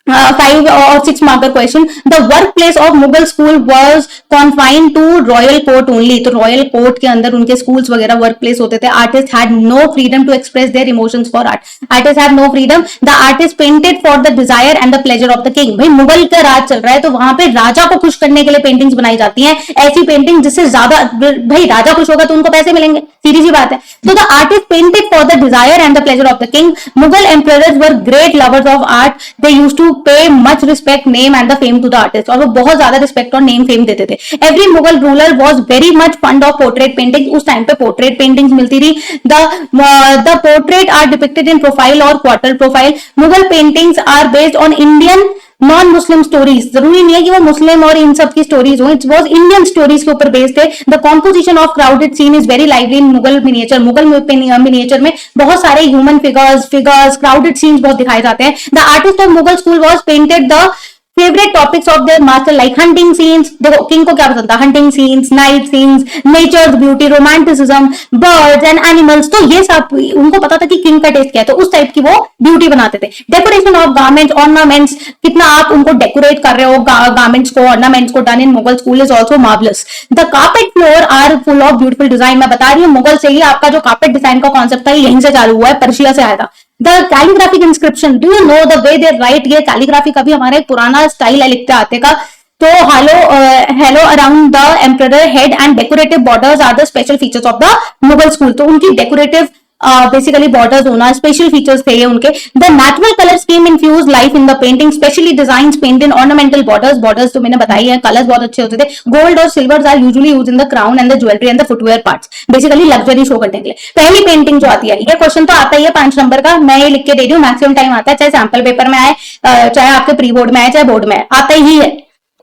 5 or 6 marker question. The workplace of Mughal school was confined to royal court only. तो royal court के अंदर उनके schools वगैरह workplace होते थे. Artists had no freedom to express their emotions for art. Artists had no freedom. The artist painted for the desire and the pleasure of the king. भाई मुगल का राज चल रहा है तो वहां पे राजा को खुश करने के लिए पेंटिंग्स बनाई जाती हैं, ऐसी पेंटिंग जिससे ज्यादा, भाई राजा खुश होगा तो उनको पैसे मिलेंगे, सीधी सी बात है। तो the artist painted for the desire and the pleasure of the king. Mughal emperors were great lovers of art. They used to pay much respect, name and the fame to the artist, और वो बहुत ज्यादा respect और name fame देते थे। Every Mughal ruler was very much fond of portrait painting. उस time पे portrait paintings मिलती थी। The portrait are depicted in profile or quarter profile. Mughal paintings are based on Indian non Muslim stories. जरूरी नहीं है कि वो मुस्लिम और इन सब की स्टोरीज हो, इट वाज इंडियन स्टोरीज के ऊपर बेस्ड है। The composition of crowded scene is very lively in Mughal miniature. Mughal miniature में बहुत सारे ह्यूमन फिगर्स क्राउडेड सीन्स बहुत दिखाए जाते हैं। The artist of Mughal school was painted the favourite topics of their master like hunting scenes. देखो king को क्या पसंद था? Hunting scenes, night scenes, nature beauty, romanticism, birds and animals. तो ये सब उनको पता था कि किंग का टेस्ट क्या है, तो उस टाइप की वो ब्यूटी बनाते थे। डेकोरेशन ऑफ गारमेंट्स, ऑर्नामेंट्स, कितना आप उनको डेकोरेट कर रहे हो गारमेंट्स को, ऑर्नामेंट्स को, done in Mughal school is also marvellous. The carpet floor are full of beautiful design. मैं बता रही हूँ मुगल से ही आपका जो कार्पेट डिजाइन का कॉन्सेप्ट था यहीं से चालू हुआ है, पर्शिया से आया था। The calligraphic inscription, do you know the way they right? ये कैलीग्राफी का भी हमारा एक पुराना स्टाइल है लिखते आते का। तो halo around the emperor head and decorative borders are the special features of the Mughal school. तो उनकी डेकोरेटिव बेसिकली बॉर्डर्स होना स्पेशल फीचर्स थे ये उनके। The natural colour scheme infuse life in the painting, specially designs painted in ornamental borders तो मैंने बताई है, कलर्स बहुत अच्छे होते थे। गोल्ड और silver are usually used in the crown and the jewellery and the footwear parts, basically luxury show करने के लिए। पहली पेंटिंग जो आती है, ये क्वेश्चन तो आता ही है 5 नंबर का, मैं ये लिख के दे रही हूँ, मैक्सिमम टाइम आता है, चाहे सैंपल पेपर में आए, चाहे आपके प्री बोर्ड में आए, चाहे बोर्ड में आए, आता ही है।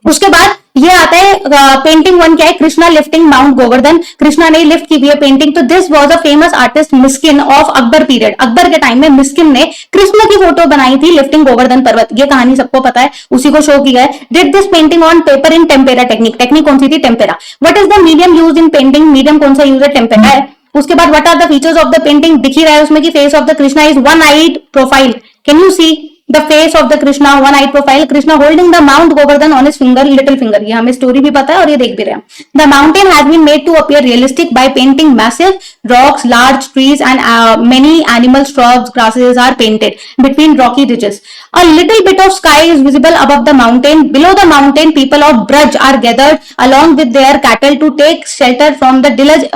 उसके बाद ये आता है पेंटिंग 1 क्या है? Krishna lifting mount Govardhan. कृष्णा ने लिफ्ट की हुई है पेंटिंग। तो this was a famous artist Miskin of Akbar period. Akbar के टाइम में मिस्किन ने कृष्ण की फोटो बनाई थी लिफ्टिंग गोवर्धन पर्वत। ये कहानी सबको पता है, उसी को शो किया है। Did this painting on paper in tempera technique. Technique कौन सी थी? Tempera. What is the medium used in painting? Medium कौन सा यूज है? टेम्पेरा है। उसके बाद what are the features of the painting? दिख ही रहा है उसमें कि face of the Krishna is one eyed profile. Can you see the face of the Krishna, one eyed profile, Krishna holding the Mount Govardhan on his finger, little finger। ये हमें story भी पता है और ये देख भी रहे हैं। The mountain has been made to appear realistic by painting massive rocks, large trees and many animal shrubs, grasses are painted between rocky ridges. A little bit of sky is visible above the mountain. Below the mountain, people of Braj are gathered along with their cattle to take shelter from the deluge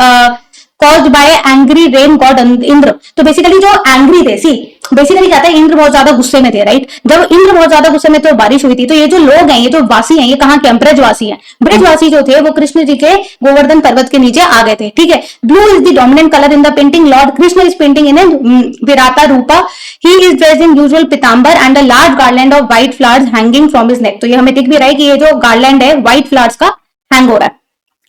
caused by angry rain god Indra. तो basically जो angry थे, see basically क्या था, इंद्र बहुत ज्यादा गुस्से में थे, राइट? जब इंद्र बहुत ज्यादा गुस्से में थे, बारिश हुई थी, तो ये जो लोग हैं, ये जो वासी हैं, ये कहाँ के? ब्रजवासी हैं। ब्रजवासी जो थे वो कृष्ण जी के गोवर्धन पर्वत के नीचे आ गए थे, ठीक है। Blue is the dominant colour in the painting. Lord Krishna is painting in Virata Rupa. He is dressed in usual pitambar and a large garland of white flowers hanging from his neck. तो ये हमें दिख भी रहा है कि ये जो गार्लैंड है व्हाइट फ्लावर्स का हैंग हो रहा है।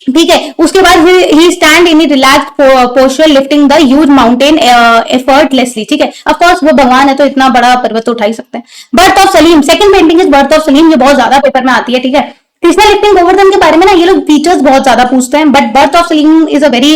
ठीक है। उसके बाद he stand in relax posture lifting the huge mountain effortlessly, ठीक है। ऑफ कोर्स वो भगवान है तो इतना बड़ा पर्वत तो उठा ही सकते हैं। Birth of Salim, second painting is birth of Salim, ये बहुत ज्यादा पेपर में आती है, ठीक है। कृष्णा लिफ्टिंग गोवर्धन के बारे में ना ये लोग फीचर्स बहुत ज्यादा पूछते हैं, but birth of Salim is a very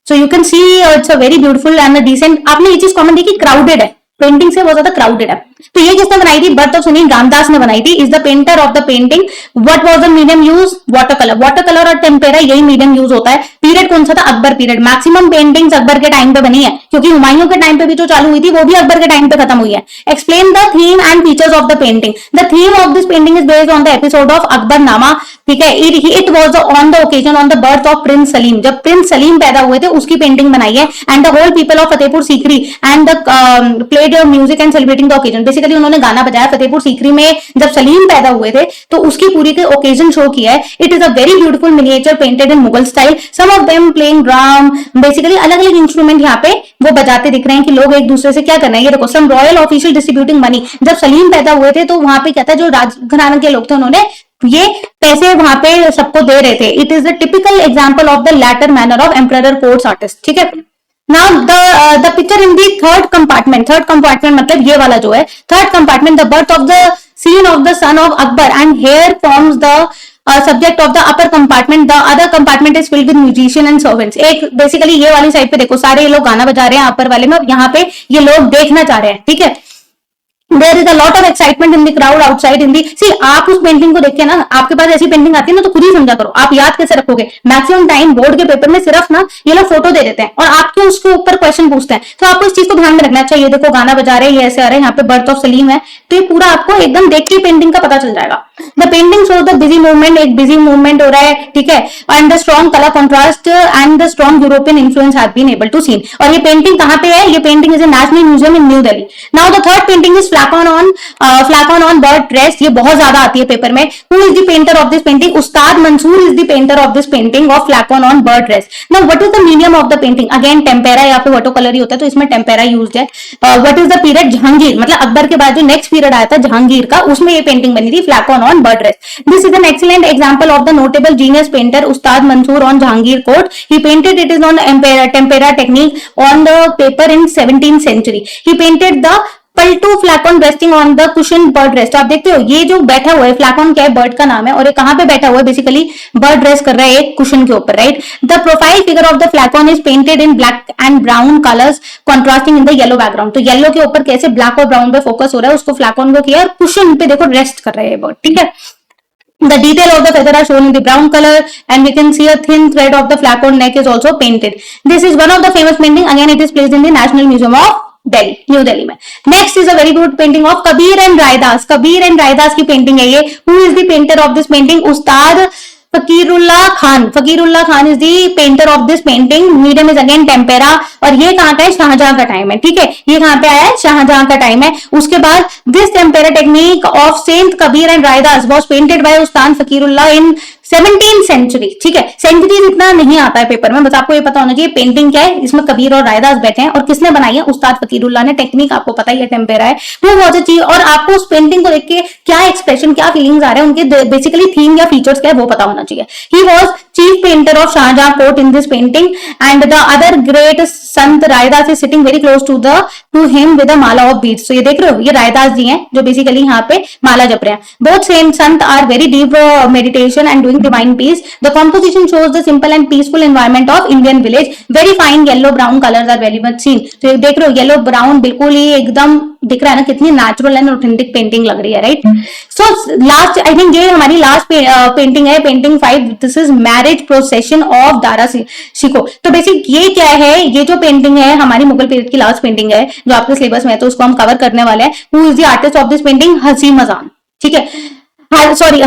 so you can see it's a very beautiful and decent. आपने ये चीज कॉमन देखी, क्राउडेड है, पेंटिंग से बहुत ज्यादा क्राउडेड है। तो ये किसने बनाई थी, बर्थ ऑफ सुनील रामदास ने बनाई थी। Is the painter of the painting. What was the medium use, water colour, water colour और टेम्पेरा यही मीडियम यूज होता है। पीरियड कौन सा था, Akbar period. Maximum paintings Akbar के टाइम पे बनी है, क्योंकि हुमायूं के टाइम पे भी जो चालू हुई थी वो भी अकबर के टाइम पे खत्म हुई है। Explain the theme and features of the painting. The theme of this painting is based on the episode of Akbarnama, ठीक है। It was on the occasion on the birth of Prince Salim, जब प्रिंस सलीम पैदा हुए थे उसकी पेंटिंग बनाई है। And the whole people of Fatehpur Sikri and the played music and celebrating the occasion. Basically उन्होंने गाना बजाया फतेहपुर सीकरी में जब सलीम पैदा हुए थे, तो उसकी पूरी के ओकेजन शो किया है। It is a very beautiful miniature painted in Mughal style, some of them playing drum. Basically अलग अलग इंस्ट्रूमेंट यहाँ पे वो बजाते दिख रहे हैं कि लोग एक दूसरे से क्या करना है। ये देखो, सम रॉयल ऑफिशियल डिस्ट्रीब्यूटिंग मनी। जब सलीम पैदा हुए थे तो वहां पे क्या था, जो राजघराने के लोग थे उन्होंने ये पैसे वहां पे सबको दे रहे थे। It is the typical example of the latter manner of emperor courts artist, ठीक है। Now the picture in the third compartment मतलब ये वाला जो है third compartment, the birth of the scene of the son of Akbar, and here forms the subject of the upper compartment. The other compartment is filled with musician and servants. एक basically ये वाली side पे देखो, सारे ये लोग गाना बजा रहे हैं अपर वाले में, और यहाँ पे ये लोग देखना चाह रहे हैं, ठीक है। There is a lot of excitement in the crowd outside in the see। आप उस पेंटिंग को देख के ना, आपके पास ऐसी पेंटिंग आती है ना तो खुद ही समझा करो, आप याद कैसे रखोगे। मैक्सिमम टाइम बोर्ड के पेपर में सिर्फ ना ये लोग फोटो दे देते हैं और आपके उसके ऊपर क्वेश्चन पूछते हैं, तो आपको इस चीज को ध्यान में रखना चाहिए। देखो गाना बजा रहे हैं, ये ऐसे आ रहे हैं, यहाँ पे बर्थ ऑफ सलीम है, तो ये पूरा आपको एकदम देख के पेंटिंग का पता चल जाएगा। The painting shows the busy movement, एक बिजी मूवमेंट हो रहा है, ठीक है। And the strong colour contrast and the strong European influence have been able to seen. और ये पेंटिंग कहाँ पे है, ये painting is a national museum in New Delhi. Now the third painting is falcon on bird dress. ये बहुत ज्यादा आती है पेपर में। Who is the painter of this painting, Ustad Mansur is the painter of this painting of falcon on bird dress. Now what is the medium of the painting, again tempera, यहाँ पे water colour ही होता है तो इसमें tempera used है। What is the period, Jahangir, मतलब अकबर के बाद जो नेक्स्ट पीरियड आया था जहांगीर का, उसमें ये पेंटिंग बनी थी falcon on bird dress. This is an excellent example of the notable genius painter Ustad Mansur on Jahangir court. He painted it is on tempera technique on the paper in 17th century। He painted the पल्टू falcon resting on the cushion bird rest. आप देखते हो ये जो बैठा हुआ है, फ्लैकन क्या है, बर्ड का नाम है, और ये कहां पे बैठा हुआ है, बेसिकली बर्ड रेस्ट कर रहा है एक कुशन के ऊपर, right. The profile figure of the falcon is painted in black and brown colours contrasting in the yellow background. तो येलो के ऊपर कैसे ब्लैक और ब्राउन पे फोकस हो रहा है, उसको फ्लैकन को किया और कुशन पे देखो रेस्ट कर रहा है बर्ड, ठीक है। The detail of the feather are shown in the brown color, and we can see a thin thread of the flacon neck is also painted. This is one of the famous painting. Again, it is placed in the National Museum of Delhi, New Delhi में। Next is a very good painting of Kabir and Raidas। Kabir and Raidas की painting है ये। Who is the painter of this painting? Ustad Fakirullah Khan. Fakirullah Khan is the painter of this painting. Medium is again tempera, और ये कहाँ का है, शाहजहां का time है, ठीक है। ये कहाँ पे आया है, शाहजहां का टाइम है। उसके बाद this tempera technique of saint Kabir and Raidas was painted by Ustad Fakirullah in 17th century, ठीक है। सेंचुरीज इतना नहीं आता है पेपर में, बस आपको ये पता होना चाहिए पेंटिंग क्या है। इसमें कबीर और रायदास बैठे हैं, और किसने बनाई है, उस्ताद फकीरुल्लाह ने। टेक्निक आपको पता ही है, टेम्पेरा है, वो बहुत अच्छी। और आपको उस पेंटिंग को देख के क्या एक्सप्रेशन, क्या फीलिंग्स आ रहे हैं, उनके बेसिकली थीम या फीचर्स क्या है वो पता होना चाहिए। He was chief painter of Shahjahan court in this painting, and the other great Sant Raidas is sitting very close to him with a mala of beads. तो ये देख रहे हो, ये रायदास जी हैं जो बेसिकली यहाँ पे माला जप रहे हैं। Both same sant are very deep meditation and doing divine peace. The composition shows the simple and peaceful environment of Indian village. Very fine yellow brown colors are very much seen. तो ये देख रहे हो, येलो ब्राउन बिल्कुल ही एकदम दिख रहा है ना, कितनी नेचुरल एंड ऑथेंटिक पेंटिंग लग रही है, right. So last, I think ये हमारी लास्ट पेंटिंग है, painting 5। This is marriage procession of Dara Shikoh. तो बेसिक ये क्या है, ये जो पेंटिंग है हमारी मुगल पीरियड की लास्ट पेंटिंग है जो आपके सिलेबस में है, तो उसको हम कवर करने वाले हैं। Who is the artist of this painting, हसी मजान, ठीक है। Sorry,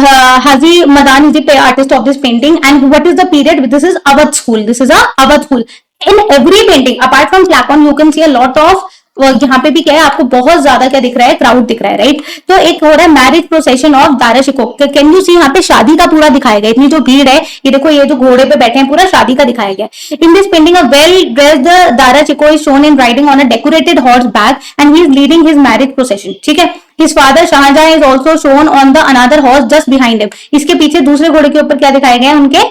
Hazi Madan is the artist of this painting. And what is the period? This is Awadh school. This is a Awadh school. In every painting, apart from Flacon, you can see a lot of यहाँ पे भी क्या है, आपको बहुत ज्यादा क्या दिख रहा है, क्राउड दिख रहा है, राइट। तो एक हो रहा है marriage procession of Dara Shikoh. Can you see, यहाँ पे शादी का पूरा दिखाया गया। इतनी जो भीड़ है, ये देखो, ये जो घोड़े पे बैठे हैं, पूरा शादी का दिखाया गया। In this painting a well dressed Dara Shikoh is shown in riding on a decorated horse back, and he is leading his marriage procession, ठीक है। His father Shahjahan is also shown on the another horse just behind him. इसके पीछे दूसरे घोड़े के ऊपर क्या दिखाया गया है, उनके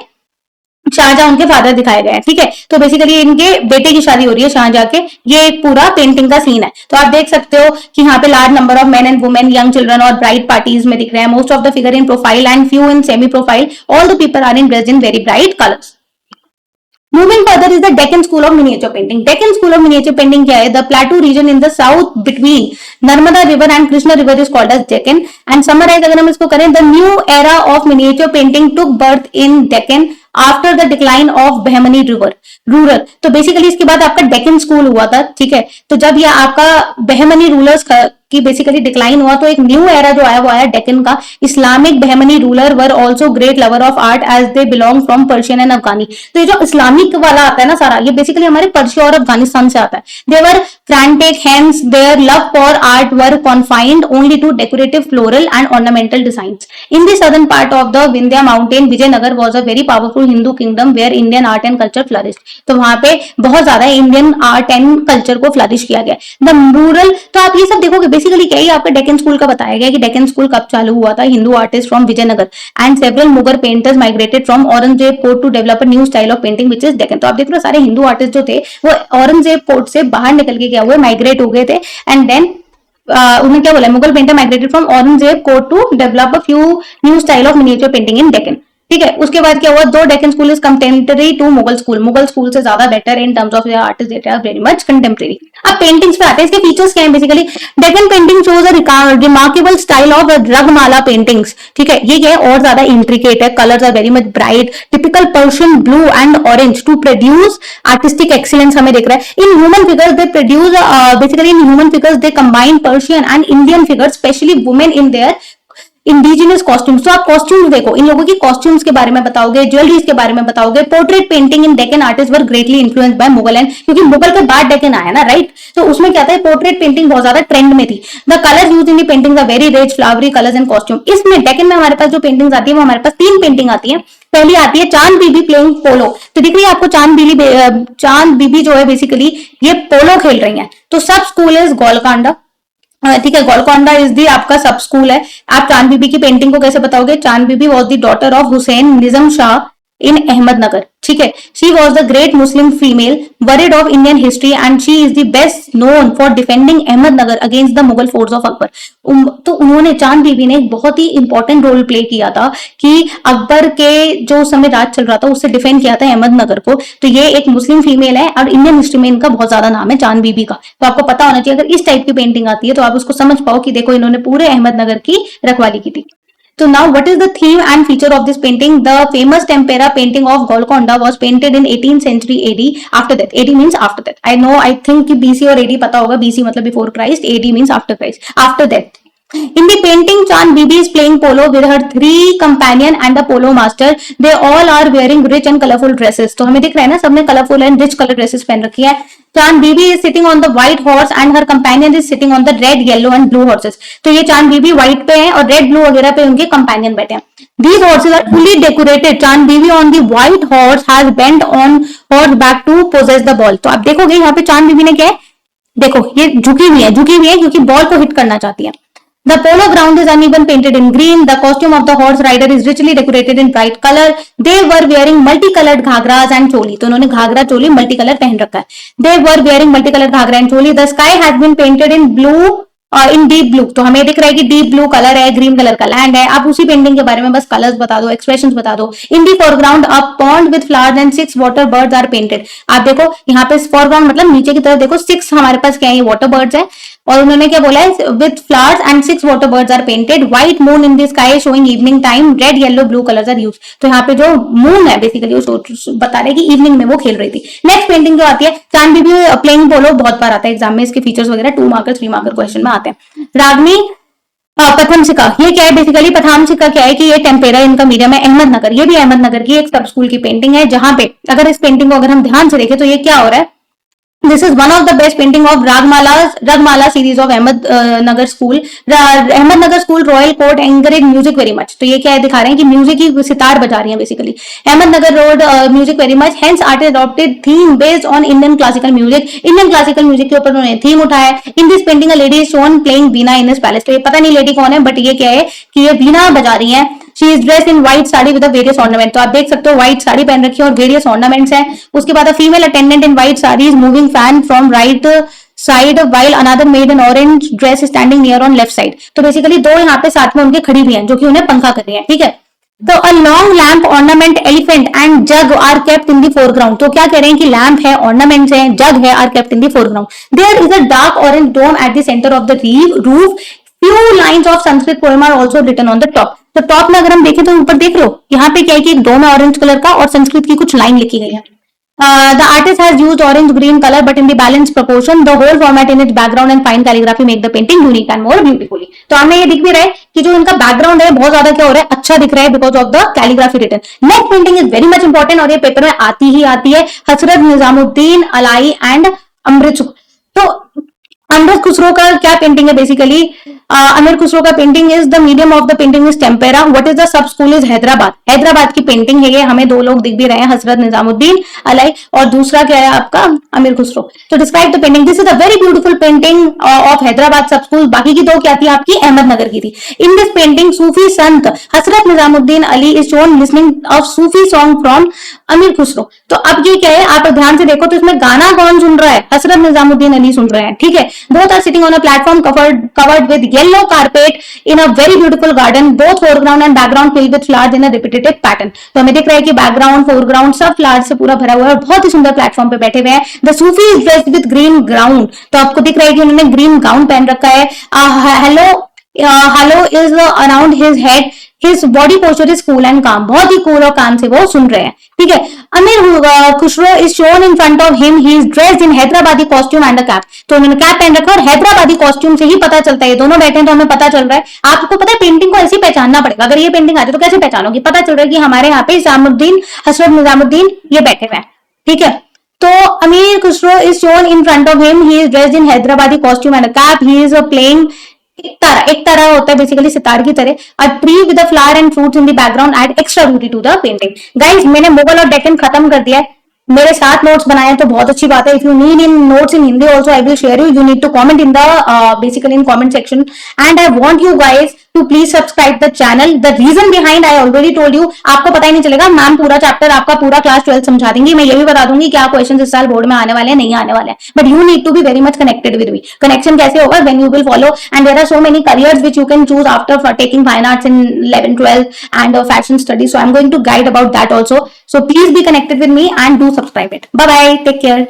शाहजहां उनके फादर दिखाए गए हैं, ठीक है। तो बेसिकली इनके बेटे की शादी हो रही है शाहजहां के, ये एक पूरा पेंटिंग का सीन है। तो आप देख सकते हो कि यहाँ पे large number of men and women, young children और ब्राइट पार्टीज में दिख रहे हैं। Most of the figure in profile and few in semi profile, all the people are in dressed in very bright colours. Moving further is the Deccan School of Miniature Painting. Deccan School of Miniature Painting क्या है? The plateau region in the south between Narmada River and Krishna River is called as Deccan. And summarize अगर हम इसको करें, the new era of miniature painting took birth in Deccan after the decline of Bahmani River. Rural, तो basically इसके बाद आपका Deccan school हुआ था, ठीक है। तो जब ये आपका बहमनी रूलर्स की बेसिकली डिक्लाइन हुआ, तो एक न्यू एरा जो आया वो आया डेक्कन का। Islamic Bahmani ruler were also great lover of art as they belong from Persian and Afghani. तो ये जो इस्लामिक वाला आता है ना सारा, ये बेसिकली हमारे पर्शिया और अफगानिस्तान से आता है। They were frantic, hence their love for art were confined only to decorative floral and ornamental designs. In the southern part of the Vindhya mountain, Vijayanagar was a very powerful Hindu kingdom where Indian art and culture flourished. तो वहां पे बहुत ज्यादा Indian art and culture को flourish किया गया। The rural, तो आप ये सब देखोगे बेसिकली क्या ही आपका डेक्कन स्कूल का बताया गया कि डेक्कन स्कूल कब चालू हुआ था। Hindu artist from Vijayanagar and several Mughal painters migrated from Aurangzeb fort to develop a new style of painting which is Deccan. तो आप देख रहे हो सारे हिंदू आर्टिस्ट जो थे वो औरंगजेब फोर्ट से बाहर निकल के क्या हुए, माइग्रेट हो गए थे। एंड देन उन्होंने क्या बोला, Mughal painter migrated from Aurangzeb court to develop a few new style of miniature painting in Deccan, ठीक है। उसके बाद क्या हुआ, though Deccan school is contemporary to Mughal school, Mughal school से ज्यादा better in terms of artist, they are very much contemporary. अब paintings पे आते हैं, इसके फीचर्स क्या है basically. Deccan painting shows a remarkable style of Ragamala paintings, ठीक है। ये क्या है, और ज्यादा इंट्रिकेट है, colours are very much bright, typical Persian blue and orange to produce artistic excellence हमें दिख रहा है। In human figures they produce basically in human figures they combine Persian and Indian figures, specially women in their indigenous costumes. तो आप costumes देखो, इन लोगों की costumes के बारे में बताओगे, ज्वेलरीज के बारे में बताओगे। Portrait painting in Deccan artist were greatly influenced by Mughal and, क्योंकि मुगल के बाद डेक्कन आया ना, राइट। तो उसमें क्या था, पोर्ट्रेट पेंटिंग बहुत ज्यादा ट्रेंड में थी। The colours used in the paintings are very rich flowery colours and costume. इसमें डेक्कन में हमारे पास जो पेंटिंग्स आती है वो हमारे पास तीन पेंटिंग आती है। पहली आती है चांद बीबी प्लेइंग पोलो। तो दिख रही है आपको चांद बीबी जो है बेसिकली ये पोलो खेल रही है। तो सब स्कूल इज गोलकांडा, ठीक है। गोलकोंडा इज दी आपका सब स्कूल है। आप चांद बीबी की पेंटिंग को कैसे बताओगे, Chand Bibi was the daughter of Hussain Nizam Shah in Ahmednagar, ठीक है। She was the great Muslim female warrior of Indian history and she is the best known for defending Ahmednagar against the Mughal force of Akbar. तो उन्होंने, चांद बीबी ने एक बहुत ही इंपॉर्टेंट रोल प्ले किया था कि अकबर के जो समय राज चल रहा था उससे डिफेंड किया था अहमदनगर को। तो ये एक मुस्लिम फीमेल है और इंडियन हिस्ट्री में इनका बहुत ज्यादा नाम है चांद बीबी का। तो आपको पता होना चाहिए, अगर इस टाइप की पेंटिंग आती है तो आप उसको समझ पाओ कि देखो इन्होंने पूरे अहमदनगर की रखवाली की थी। So now what is the theme and feature of this painting? The famous tempera painting of Golconda was painted in 18th century AD. After that, AD means after that. I think कि BC और AD पता होगा, BC मतलब before Christ, AD means after Christ. After that. In the painting, Chand Bibi is playing polo with her three companion and the polo master. They all are wearing rich and colorful dresses. तो हमें दिख रहा है ना, सबने colorful and rich color dresses पहन रखी है। चांद बीबी is sitting on the white horse and her companion is sitting on the red, yellow and blue horses. तो ये चांद बीबी white पे है और red, blue वगैरह पे उनके companion बैठे हैं। These horses are fully decorated. चांद बीबी on the white horse has bent on horseback to possess the ball. तो आप देखोगे यहाँ पे चांद बीबी ने क्या है, देखो ये झुकी हुई है क्योंकि बॉल को हिट करना चाहती है। The polo ground is uneven painted in green. The costume of the horse rider is richly decorated in bright color. They were wearing multicolored ghagras and चोली. तो उन्होंने घाघरा चोली मल्टीकलर पहन रखा है। They were wearing multicolored Ghaghara and choli. The sky has been painted in blue और इन deep blue. तो हमें दिख रहा है कि डीप ब्लू कलर है, ग्रीन कलर का लैंड है। आप उसी पेंटिंग के बारे में बस कलर्स बता दो, एक्सप्रेशंस बता दो। In the foreground a pond with flowers and 6 water birds are painted. आप देखो यहाँ पे फोरग्राउंड मतलब नीचे की तरफ देखो 6 हमारे पास क्या है, ये वाटर बर्ड्स है और उन्होंने क्या बोला है, with flowers and 6 water birds are painted. White moon in the sky showing evening time, red yellow blue colours are used. तो यहाँ पे जो मून है बेसिकली वो बता रहे कि इवनिंग में वो खेल रही थी। नेक्स्ट पेंटिंग जो आती है चांद बीबी प्लेइंग पोलो, बहुत बार आता है एग्जाम में, इसके फीचर्स वगैरह 2 मार्कर 3 मार्कर क्वेश्चन में आते हैं। रागनी पथम सिक्का, ये क्या है बेसिकली, पथाम सिक्का क्या है कि ये टेम्पेरा इनका मीडियम है अहमदनगर। ये भी अहमदनगर की एक सब स्कूल की पेंटिंग है, जहां पे अगर इस पेंटिंग को अगर हम ध्यान से देखें तो ये क्या हो रहा है, this is one of the best painting of Ragamala series of Ahmednagar school. Ahmednagar school royal court encourage music very much. तो ये क्या है दिखा रहे हैं कि म्यूजिक की सितार बजा रही है basically. Ahmednagar road music very much, hence artist adopted theme based on Indian classical music. Indian classical music के ऊपर उन्होंने थीम उठाया है। In this painting a lady is shown playing Veena in his palace. तो ये पता नहीं लेडी कौन है, बट ये क्या है कि ये वीणा बजा रही है she is dressed in white sari with various ornament. तो आप देख सकते हो व्हाइट साड़ी पहन रखी है और वेरियस ऑर्नामेंट्स हैं। उसके बाद female attendant in white sari is moving fan from right side while another maid in orange dress is standing near on left side। तो बेसिकली दो यहाँ पे साथ में उनके खड़ी हुई हैं जो कि उन्हें पंखा कर रही हैं, ठीक है। तो a long lamp ornament elephant and jug are kept in the foreground. तो क्या कह रहे हैं कि लैम्प है, ऑर्नामेंट्स है, जग है, are kept in the foreground. There is a dark orange dome at the centre of the roof. Few lines of Sanskrit poem are also written on the top. तो टॉप में अगर हम देखें तो ऊपर देख लो यहाँ पे क्या है कि एक डोम है ऑरेंज कलर का और संस्कृत की कुछ लाइन लिखी गई है। The artist has used orange green color but in the balanced proportion. The whole format in its background and fine calligraphy make the painting unique and more beautifully। तो हमें ये दिख भी रहा है कि जो इनका बैकग्राउंड है बहुत ज्यादा क्या हो रहा है, अच्छा दिख रहा है because of the calligraphy written. Next painting is very much important और ये पेपर में आती ही आती है। हजरत निजामुद्दीन अलाई एंड अमृत। तो अमृत खुसरो का क्या पेंटिंग है बेसिकली, अमृत खुसरो का painting is the medium of the painting is tempera. What is the sub school is Hyderabad. Hyderabad की पेंटिंग है ये, हमें दो लोग दिख भी रहे हैं, हजरत निजामुद्दीन अलाई और दूसरा क्या है आपका अमीर खुसरो। तो describe the painting. This is a very beautiful painting of Hyderabad सब स्कूल। बाकी की दो क्या थी आपकी, अहमदनगर की थी। इन this painting Sufi Sant Hazrat Nizamuddin Ali is shown listening of Sufi song from अमीर खुसरो। तो अब ये क्या है, आप ध्यान से देखो तो इसमें गाना कौन सुन रहा है, हजरत निजामुद्दीन अली सुन रहे हैं, ठीक है। Both are sitting on a platform covered with yellow carpet in a very beautiful garden. Both foreground and background filled with flowers in a repetitive pattern. तो हमें दिख रहा है कि बैकग्राउंड फोरग्राउंड सब फ्लावर्स से पूरा भरा हुआ है और बहुत ही सुंदर प्लेटफॉर्म पे बैठे हुए हैं। The Sufi is dressed with green gown. तो आपको दिख रहा है कि उन्होंने ग्रीन गाउन पहन रखा है। Hello is around his head. His body posture is cool and काम। बहुत ही कूल और काम से वो सुन रहे हैं, ठीक है। अमीर Khusro is shown in front of him. He is dressed in Hyderabadi costume and a cap. तो उन्होंने कैप पहन रखा है और हैदराबादी कॉस्ट्यूम से ही पता चलता है, ये दोनों बैठे हैं तो हमें पता चल रहा है। आपको पता है पेंटिंग को ऐसे पहचानना पड़ेगा। अगर ये पेंटिंग आती है तो कैसे पहचानोगे, पता चल रहा है कि हमारे यहाँ पे निजामुद्दीन हजरत निजामुद्दीन ये बैठे हुए हैं, ठीक है। तो Amir Khusro is shown in front of him. He is dressed in Hyderabadi costume and a cap. He is playing एक तरह होता है बेसिकली सितार की तरह। A tree with a flower and fruits in the background add extra beauty to the painting. Guys मैंने मुगल और डेक्कन खत्म कर दिया है। मेरे साथ नोट्स बनाए तो बहुत अच्छी बात है। If you need in notes in Hindi also I will share you need to comment in the basically in comment section and I want you guys to please subscribe the channel. The reason behind I already told you. आपको पता ही नहीं चलेगा, ma'am पूरा chapter आपका पूरा class 12 समझा देंगी। मैं ये भी बता दूंगी क्या क्वेश्चन इस साल बोर्ड में आने वाले हैं, नहीं आने वाले हैं। But you need to be very much connected with me. Connection कैसे होगा, when you will follow and there are so many careers which you can choose after taking fine arts in 11 12 and fashion studies. So I am going to guide about that also. So please be connected with me and do subscribe it. Bye bye, take care.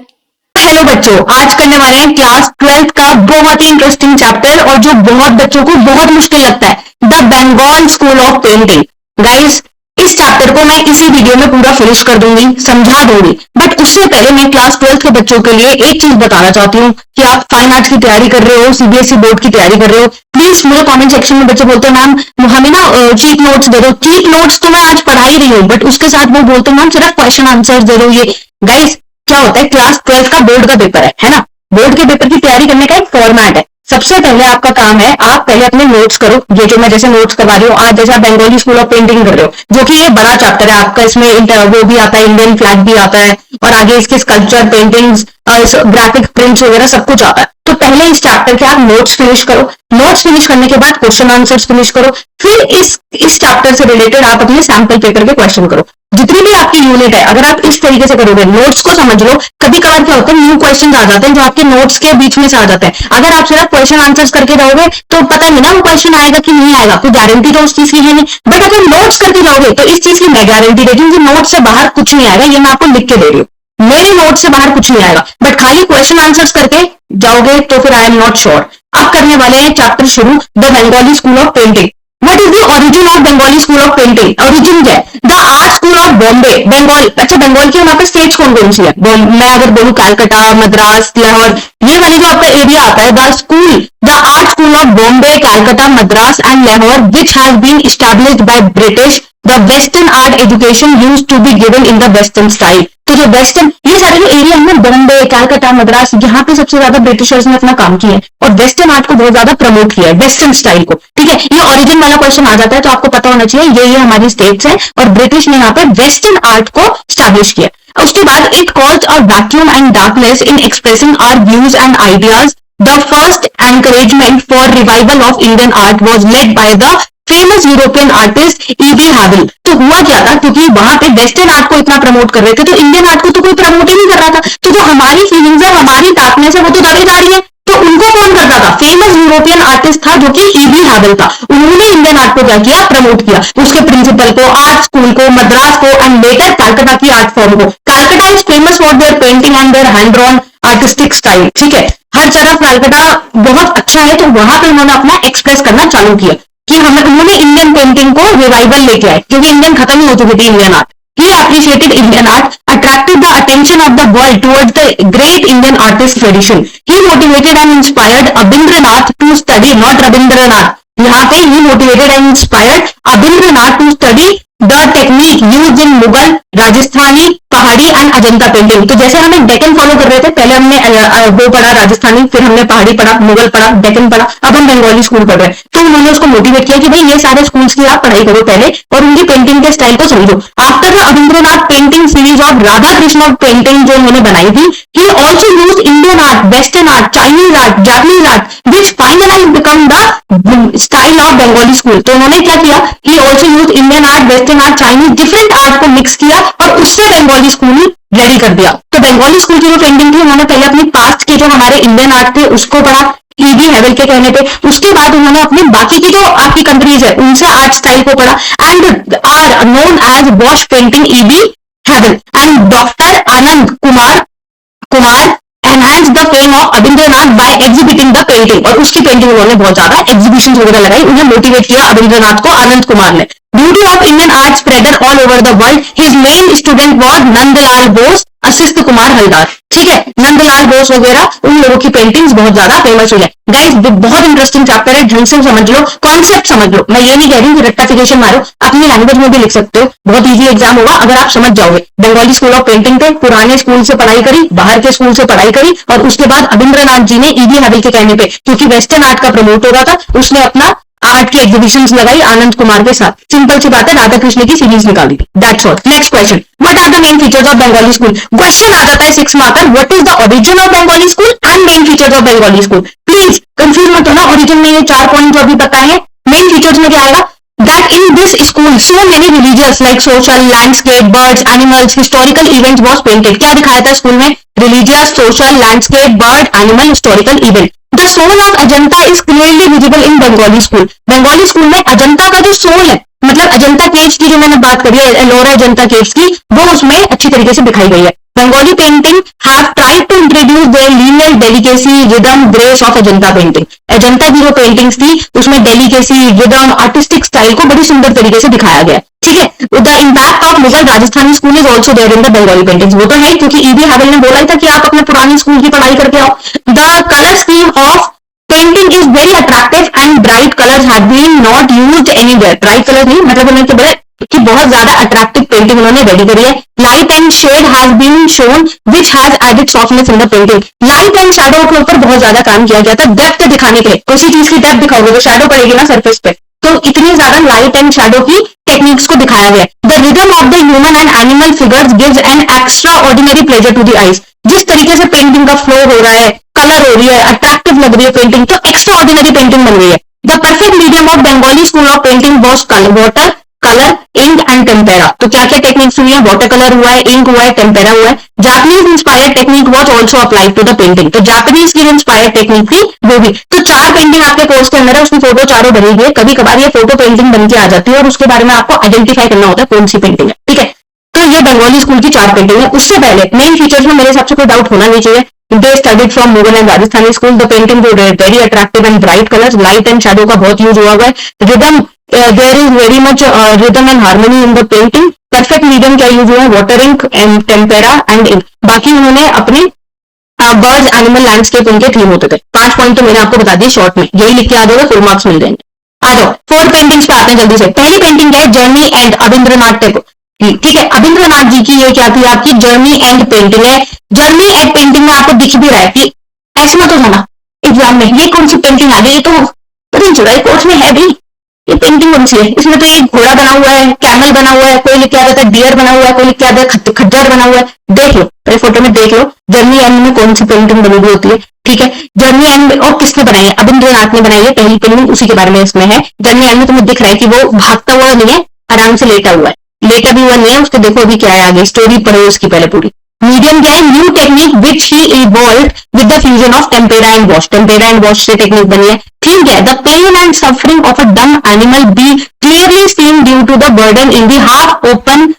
Hello बच्चों, आज करने वाले हैं class 12 का बहुत ही interesting chapter और जो बहुत बच्चों को बहुत मुश्किल लगता है, the Bengal school of painting. Guys इस चैप्टर को मैं इसी वीडियो में पूरा फिनिश कर दूंगी, समझा दूंगी। बट उससे पहले मैं क्लास 12 के बच्चों के लिए एक चीज बताना चाहती हूँ कि आप फाइन आर्ट्स की तैयारी कर रहे हो, सीबीएसई बोर्ड की तैयारी कर रहे हो, प्लीज मुझे कमेंट सेक्शन में बच्चे बोलते हैं मैम हमें ना चीट नोट्स दे दो। चीट नोट्स तो मैं आज पढ़ा ही रही हूँ, बट उसके साथ वो बोलते हैं मैम सिर्फ क्वेश्चन आंसर दे दो। ये गाइस क्या होता है, क्लास 12 का बोर्ड का पेपर है ना। बोर्ड के पेपर की तैयारी करने का एक फॉर्मेट है। सबसे पहले आपका काम है, आप पहले अपने नोट्स करो। ये जो मैं जैसे नोट्स करवा रही हूँ आज, जैसे आप बंगाली स्कूल ऑफ पेंटिंग कर रहे हो, जो कि ये बड़ा चैप्टर है आपका, इसमें वो भी आता है, इंडियन फ्लैग भी आता है और आगे इसके स्कल्पचर, पेंटिंग्स, ग्राफिक प्रिंट्स वगैरह सब कुछ आता है। तो पहले इस चैप्टर के आप नोट्स फिनिश करो। नोट्स फिनिश करने के बाद क्वेश्चन आंसर्स फिनिश करो। फिर इस चैप्टर से रिलेटेड आप अपने सैंपल पेपर के क्वेश्चन करो। जितनी भी आपकी यूनिट है, अगर आप इस तरीके से करोगे, नोट्स को समझ लो। कभी कभार क्या होता है, न्यू क्वेश्चन आ जाते हैं जो आपके नोट्स के बीच में से आ जाते हैं। अगर आप सिर्फ क्वेश्चन आंसर्स करके जाओगे तो पता नहीं ना वो क्वेश्चन आएगा कि नहीं आएगा, कोई गारंटी तो उस चीज की है नहीं। बट अगर नोट्स करके जाओगे तो इस चीज की मैं गारंटी देती हूँ कि नोट्स से बाहर कुछ नहीं आएगा। ये मैं आपको लिख के दे रही हूँ, मेरे नोट से बाहर कुछ नहीं आएगा। बट खाली क्वेश्चन आंसर्स करके जाओगे तो फिर आई एम नॉट श्योर। अब करने वाले हैं चैप्टर शुरू, the Bengali school of painting. What is the origin of Bengali school of painting? Origin क्या है? The art school of Bombay, Bengal. अच्छा बंगाल की वहां पे स्टेट्स कौन कौन सी है? मैं अगर बोलूं कलकत्ता, मद्रास, लाहौर, ये वाली जो आपका एरिया आता है, the art school of Bombay, Calcutta, Madras and Lahore, which has been established by British, the western art education used to be given in the western style। तो जो वेस्टर्न, ये सारे जो एरिया है ना, बॉम्बे, कलकत्ता, मद्रास, यहाँ पे सबसे ज्यादा ब्रिटिशर्स ने अपना काम किया है और वेस्टर्न आर्ट को बहुत ज्यादा प्रमोट किया है, वेस्टर्न स्टाइल को। ठीक है, ये ओरिजिन वाला क्वेश्चन आ जाता है तो आपको पता होना चाहिए ये हमारी स्टेट्स है और ब्रिटिश ने यहाँ पे वेस्टर्न आर्ट को स्टैब्लिश किया। उसके बाद it calls a vacuum and darkness in expressing our views and ideas. The first encouragement for revival of Indian art was led by the famous European artist E B Havell. तो हुआ क्या था, क्योंकि वहां पे वेस्टर्न आर्ट को इतना promote कर रहे थे, तो इंडियन आर्ट को तो कोई प्रमोट ही नहीं कर रहा था। तो जो हमारी फीलिंग्स है, हमारी डार्कनेस है, वो तो दबी जा रही है। तो उनको कौन करता था? फेमस यूरोपियन आर्टिस्ट था जो कि ईवी हैविल था। उन्होंने इंडियन आर्ट को क्या किया? प्रमोट किया। उसके प्रिंसिपल को, आर्ट स्कूल को, मद्रास को एंड लेटर कलकत्ता की आर्ट फॉर्म को। Calcutta is famous for their painting and their hand drawn artistic style. ठीक है, हर तरफ कलकत्ता बहुत अच्छा है, तो वहां पे उन्होंने अपना एक्सप्रेस करना चालू किया कि हमें, उन्होंने इंडियन पेंटिंग को रिवाइवल लेके आए, क्योंकि इंडियन खत्म ही हो चुकी थी Indian art. He appreciated Indian art, attracted the attention of the world towards the great Indian artist tradition. He motivated and inspired Abindranath to study, not Rabindranath. यहाँ पे he motivated and inspired Abindranath to study the technique used in Mughal, Rajasthani, पहाड़ी and Ajanta painting. तो जैसे हमें Deccan follow कर रहे थे, पहले हमने वो पढ़ा राजस्थानी, फिर हमने पहाड़ी पढ़ा, मुगल पढ़ा, डेकन पढ़ा, अब हम बंगाली स्कूल पढ़ रहे हैं। तो उन्होंने उसको मोटिवेट किया कि भाई ये सारे स्कूल्स की आप पढ़ाई करो पहले और उनकी पेंटिंग के स्टाइल को समझो। After the Rabindranath painting series of Radha Krishna painting जो उन्होंने बनाई थी, he also use Indian art, western art, Chinese art, Japanese art, which finally become the style of Bengali school. तो उन्होंने क्या किया? He also use Indian art, western art, Chinese, different art को mix किया और उससे बंगाली स्कूल रेडी कर दिया। तो बंगाली स्कूल की जो पेंटिंग थी, उन्होंने पहले अपनी पास्ट के जो हमारे इंडियन आर्ट थे उसको पढ़ा, ईवी हैविल के कहने पे। उसके बाद उन्होंने अपने बाकी की जो आपकी कंट्रीज है उनसे आर्ट स्टाइल को पढ़ा and are known as wash painting E B Havell. And doctor Anand Kumar enhance the fame of Abanindranath by exhibiting the painting. और उसकी पेंटिंग उन्होंने बहुत ज्यादा एग्जीबिशन वगैरह लगाई, उन्हें मोटिवेट किया अबिंद्रनाथ को आनंद कुमार ने। Beauty of Indian art spreader all over the world. His main student was Nandlal Bose, Asit Kumar Haldar. ठीक है, नंदलाल बोस वगैरह उन लोगों की पेंटिंग्स बहुत ज्यादा फेमस हुई है। गाइस बहुत इंटरेस्टिंग चैप्टर है, ढंग से समझ लो, कॉन्सेप्ट समझ लो। मैं ये नहीं कह रही हूँ कि रेक्टिफिकेशन मारो, अपनी लैंग्वेज में भी लिख सकते हो, बहुत इजी एग्जाम होगा अगर आप समझ जाओगे। बंगाली स्कूल ऑफ पेंटिंग थे, पुराने स्कूल से पढ़ाई करी, बाहर के स्कूल से पढ़ाई करी, और उसके बाद अबिंद्रनाथ जी ने ईवी हैविल के कहने पे, क्योंकि वेस्टर्न आर्ट का प्रमोट हो रहा था, उसने अपना आर्ट की एग्जीबिशंस लगाई आनंद कुमार के साथ। सिंपल सी बात है, राधा कृष्ण की सीरीज निकाली थी। That's all. Next question, what are the main features of Bengali school? Question आ जाता है 6 marker, what is the origin of Bengali school and main features of Bengali school. Please confuse मत होना, ओरिजिन में ये 4 पॉइंट जो अभी बताए हैं, मेन फीचर्स में क्या आएगा? That in this school so many religious like social, landscape, birds, animals, historical events was painted. क्या दिखाया था स्कूल में? Religious, social, landscape, bird, animal, historical event. The soul of Ajanta is clearly visible in Bengali school. Bengali school में अजंता का जो soul है, मतलब Ajanta caves की जो मैंने बात करी है, एलोरा अजंता केव्स की, वो उसमें अच्छी तरीके से दिखाई गई है। Bengali painting have tried to introduce their linear delicacy, rhythm, grace of Ajanta painting. Ajanta की जो पेंटिंग्स थी उसमें डेलिकेसी, रिदम, आर्टिस्टिक स्टाइल को बड़ी सुंदर तरीके से दिखाया गया। ठीक है, the impact of Mughal Rajasthani school is also there in the Bengali paintings. वो तो है, क्योंकि ईवी हैविल ने बोला ही था कि आप अपने पुरानी स्कूल की पढ़ाई करके आओ। The colour scheme of painting is very attractive and bright colours have been not used anywhere. Bright colour नहीं, मतलब उन्होंने बोला कि बहुत ज्यादा अट्रैक्टिव पेंटिंग उन्होंने रेडी करी है। Light and shade has been shown which has added softness in the painting. Light and shadow के ऊपर बहुत ज्यादा काम किया गया था, डेप्थ दिखाने के लिए। उसी चीज की डेप्थ दिखाओगे तो शैडो पड़ेगी ना सरफेस पे, तो इतनी ज्यादा लाइट एंड शैडो की टेक्निक्स को दिखाया गया। The rhythm of the human and animal figures gives an extraordinary pleasure to the eyes. जिस तरीके से पेंटिंग का फ्लो हो रहा है, कलर हो रही है, अट्रैक्टिव लग रही है पेंटिंग, तो एक्स्ट्रा ऑर्डिनरी पेंटिंग बन गई है। The perfect medium of Bengali school of painting was water colour, ink and tempera. तो क्या क्या टेक्निक्स हुई है? वाटर कलर हुआ है, इंक हुआ है, टेम्पेरा हुआ है। Japanese inspired technique was also applied to the painting. तो जापानीज की इंस्पायर्ड टेक्निक थी वो भी। तो 4 पेंटिंग आपके कोर्स के अंदर है, उसकी फोटो चारों बनी हुई है। कभी कभार ये फोटो पेंटिंग बन के आ जाती है और उसके बारे में आपको आइडेंटिफाई करना होता है कौन सी पेंटिंग है। ठीक है, तो ये बंगाली स्कूल की 4 पेंटिंग है। उससे पहले मेन फीचर्स में मेरे हिसाब से कोई डाउट होना नहीं चाहिए। They studied from Mughal and Rajasthani school. The painting were very attractive and bright colors. Light and shadow का बहुत यूज हुआ है। Rhythm, there is very much rhythm and harmony in the painting. Perfect medium क्या use हुआ है? Water ink and tempera and ink. बाकी उन्होंने अपने बर्ड्स, एनिमल, लैंडस्केप उनके थीम होते थे। 5 पॉइंट तो मैंने आपको बता दिए शॉर्ट में, यही लिख के आ जाओगे, फुल मार्क्स मिल जाएंगे। आ जाओ 4 पेंटिंग्स पे आते हैं जल्दी से। पहली पेंटिंग है जर्नी एंड अबिंद्रनाथ टैगोर। ठीक है, अबिंद्रनाथ जी की ये क्या थी? आपकी जर्नी एंड पेंटिंग है। जर्नी एंड पेंटिंग में आपको दिख भी रहा है कि ऐसे मत हो जाना एग्जाम में, ये कौन सी पेंटिंग आ गई, ये तो पता नहीं चला कोर्स में है भी, ये पेंटिंग कौन सी है? इसमें तो ये घोड़ा बना हुआ है, कैमल बना हुआ है, कोई लिख के आ जाता है डियर बना हुआ है, कोई लिख के आता है खच्चर बना हुआ है। देख लो पहले फोटो में देख लो जर्नी एंड में कौन सी पेंटिंग बनी हुई होती है, ठीक है। जर्नी एंड में और किसने बनाई है, अबिंद्रनाथ ने बनाई है पहली पेंटिंग, उसी के बारे में इसमें है। जर्नी एंड में तुम्हें दिख रहा है कि वो भागता हुआ नहीं है, आराम से लेटा हुआ है, लेटा भी हुआ नहीं है, उसके देखो अभी क्या है आगे, स्टोरी पढ़ो उसकी पहले पूरी। मीडियम क्या है, new technique which he evolved with the fusion of tempera and wash, tempera and wash से टेक्निक बनी है। थीम क्या है, the pain and suffering of a dumb animal be clearly seen due to the burden in the half open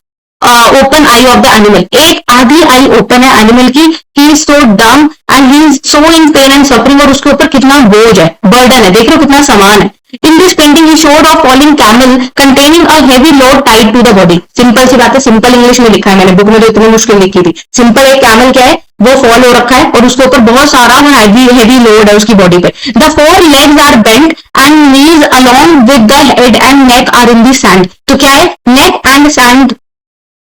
eye of the animal, एक आधी I open है animal की, he is so डम and he is so in pen and suffering, और उसके ऊपर कितना बोझ है, बर्डन है, देख लो कितना सामान है। In this painting, he showed a falling camel containing a heavy load tied to the body. Simple सी बात है, सिंपल इंग्लिश में लिखा है मैंने, बुक में जो इतनी मुश्किल लिखी थी। सिंपल एक कैमल क्या है, वो फॉल हो रखा है और उसके ऊपर बहुत सारा हेवी लोड है उसकी बॉडी पे। The 4 legs are bent and knees along with the head and neck are in the sand. तो क्या है, नेक एंड सैंड,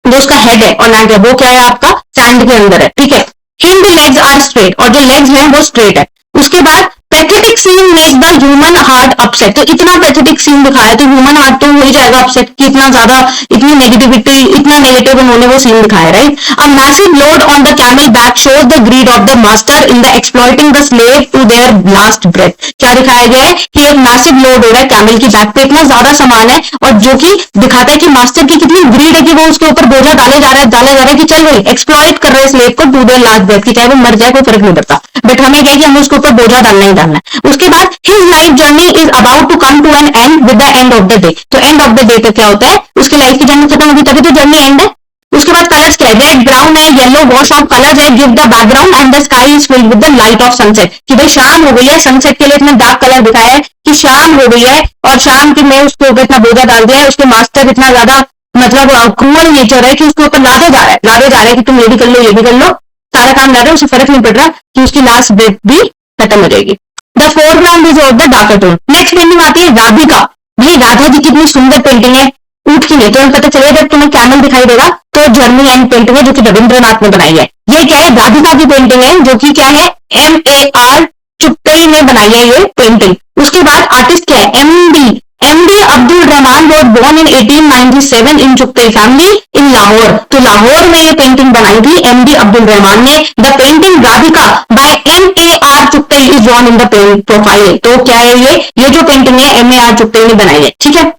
जो उसका हेड है और नेक है वो क्या है आपका सैंड के अंदर है, ठीक है। हिंड लेग्स आर स्ट्रेट, और जो लेग्स हैं वो स्ट्रेट है। उसके बाद pathetic scene make the human heart upset, तो इतना पैथेटिक सीन दिखाया तो ह्यूमन हार्ट तो हो ही जाएगा अपसेट कि इतना ज्यादा, इतनी नेगेटिविटी, इतना नेगेटिव उन्होंने वो सीन दिखाया, right. A massive load on the camel back shows the greed of the master in the exploiting the slave to their last breath. क्या दिखाया गया है कि एक मैसिव लोड हो रहा है कैमल की बैक पे, इतना ज्यादा सामान है, और जो कि दिखाता है कि मास्टर की कितनी ग्रीड है कि वो उसके ऊपर बोझा डाले जा रहा है कि चल भाई एक्सप्लॉइट कर रहे हैं स्लेव को टू देयर लास्ट ब्रेथ, कि चाहे वो मर जाए कोई फर्क नहीं पड़ता, बट हमें क्या है कि हमें उसके ऊपर बोझा डालना ही डालना है। उसके बाद his life journey is about to come to an end with the end of the day, तो एंड ऑफ द डे पे क्या होता है, उसकी लाइफ की जर्नी खत्म होगी, तभी तो जर्नी एंड है। उसके बाद कलर्स क्या है, रेड ब्राउन है, येलो वॉश ऑफ कलर्स है, give the background and the sky is filled with the light of sunset, कि भाई शाम हो गई है, सनसेट के लिए इतना डार्क कलर दिखाया है कि शाम हो गई है और शाम के में उसके ऊपर इतना बोझा डाल दिया है, उसके मास्टर इतना ज्यादा मतलब क्रूअल नेचर है कि उसके ऊपर लादे जा रहा है कि तुम ये भी कर लो ये भी कर लो, सारा काम ला रहे हो, उसे फर्क नहीं पड़ रहा कि उसकी लास्ट ब्रेथ भी खत्म हो जाएगी। The foreground is of the darker tone. Next painting आती है राधिका, भाई राधा जी कितनी सुंदर पेंटिंग है, ऊँट की नहीं, तो पता चलेगा जब तुम्हें कैमल दिखाई देगा तो जर्नी एंड पेंटिंग है जो कि रविंद्रनाथ ने बनाई है। ये क्या है, राधिका की पेंटिंग है जो कि क्या है, MAR चुप्पई ने बनाई है ये पेंटिंग। उसके बाद आर्टिस्ट क्या है, MD Abdul Rahman was born इन 1897 in Chughtai family in Lahore, तो लाहौर में ये पेंटिंग बनाई थी MD अब्दुल रहमान ने। The painting Radhika by MAR Chughtai is drawn in the profile, तो क्या है ये जो पेंटिंग है MAR चुप्पई ने बनाई है, ठीक है।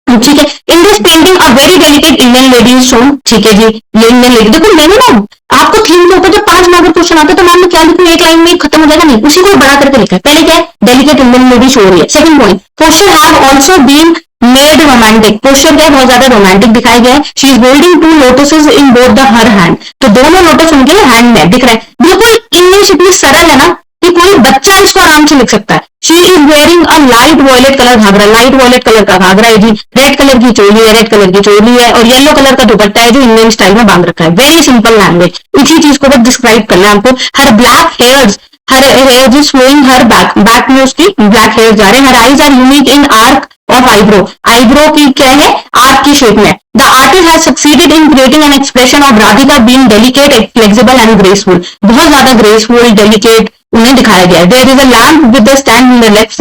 In this painting a very delicate Indian lady is shown, ठीक है जी, ये इंडियन लेडी, देखो मैंने ना आपको थीम के ऊपर जब 5 मार्क का क्वेश्चन आता है तो मैम क्या लिखूं, एक लाइन में खत्म हो जाएगा, नहीं, उसी को बड़ा करके लिखा है। पहले क्या है, डेलिकेट इंडियन लेडी शो हो रही है। Second point, poster have also been made romantic, poster क्या बहुत ज्यादा रोमांटिक दिखाया गया है। She is holding 2 lotuses in both the her hand, तो दोनों लोटस उनके हैंड में दिख रहा है। बिल्कुल इंग्लिश इतनी सरल है ना कि कोई बच्चा इसको आराम से लिख सकता है। She is wearing a light violet colour ghagra, light violet colour का घाघरा है जी, रेड कलर की चोली है, रेड कलर की चोली है, और येलो कलर का दुपट्टा है जो इंडियन स्टाइल में बांध रखा है। वेरी सिंपल लैंग्वेज, इसी चीज को बस डिस्क्राइब करना है आपको। Her black hairs, her hair is flowing her back में उसकी ब्लैक हेयर जा रहे हैं। Her eyes are unique in arc of eyebrow, eyebrow की क्या है, आर्क की शेप में। The artist has succeeded in creating an expression of Radhika being delicate, flexible and graceful, बहुत ज्यादा ग्रेसफुल डेलिकेट उन्हें दिखाया गया है। There is a lamp with the stand in the left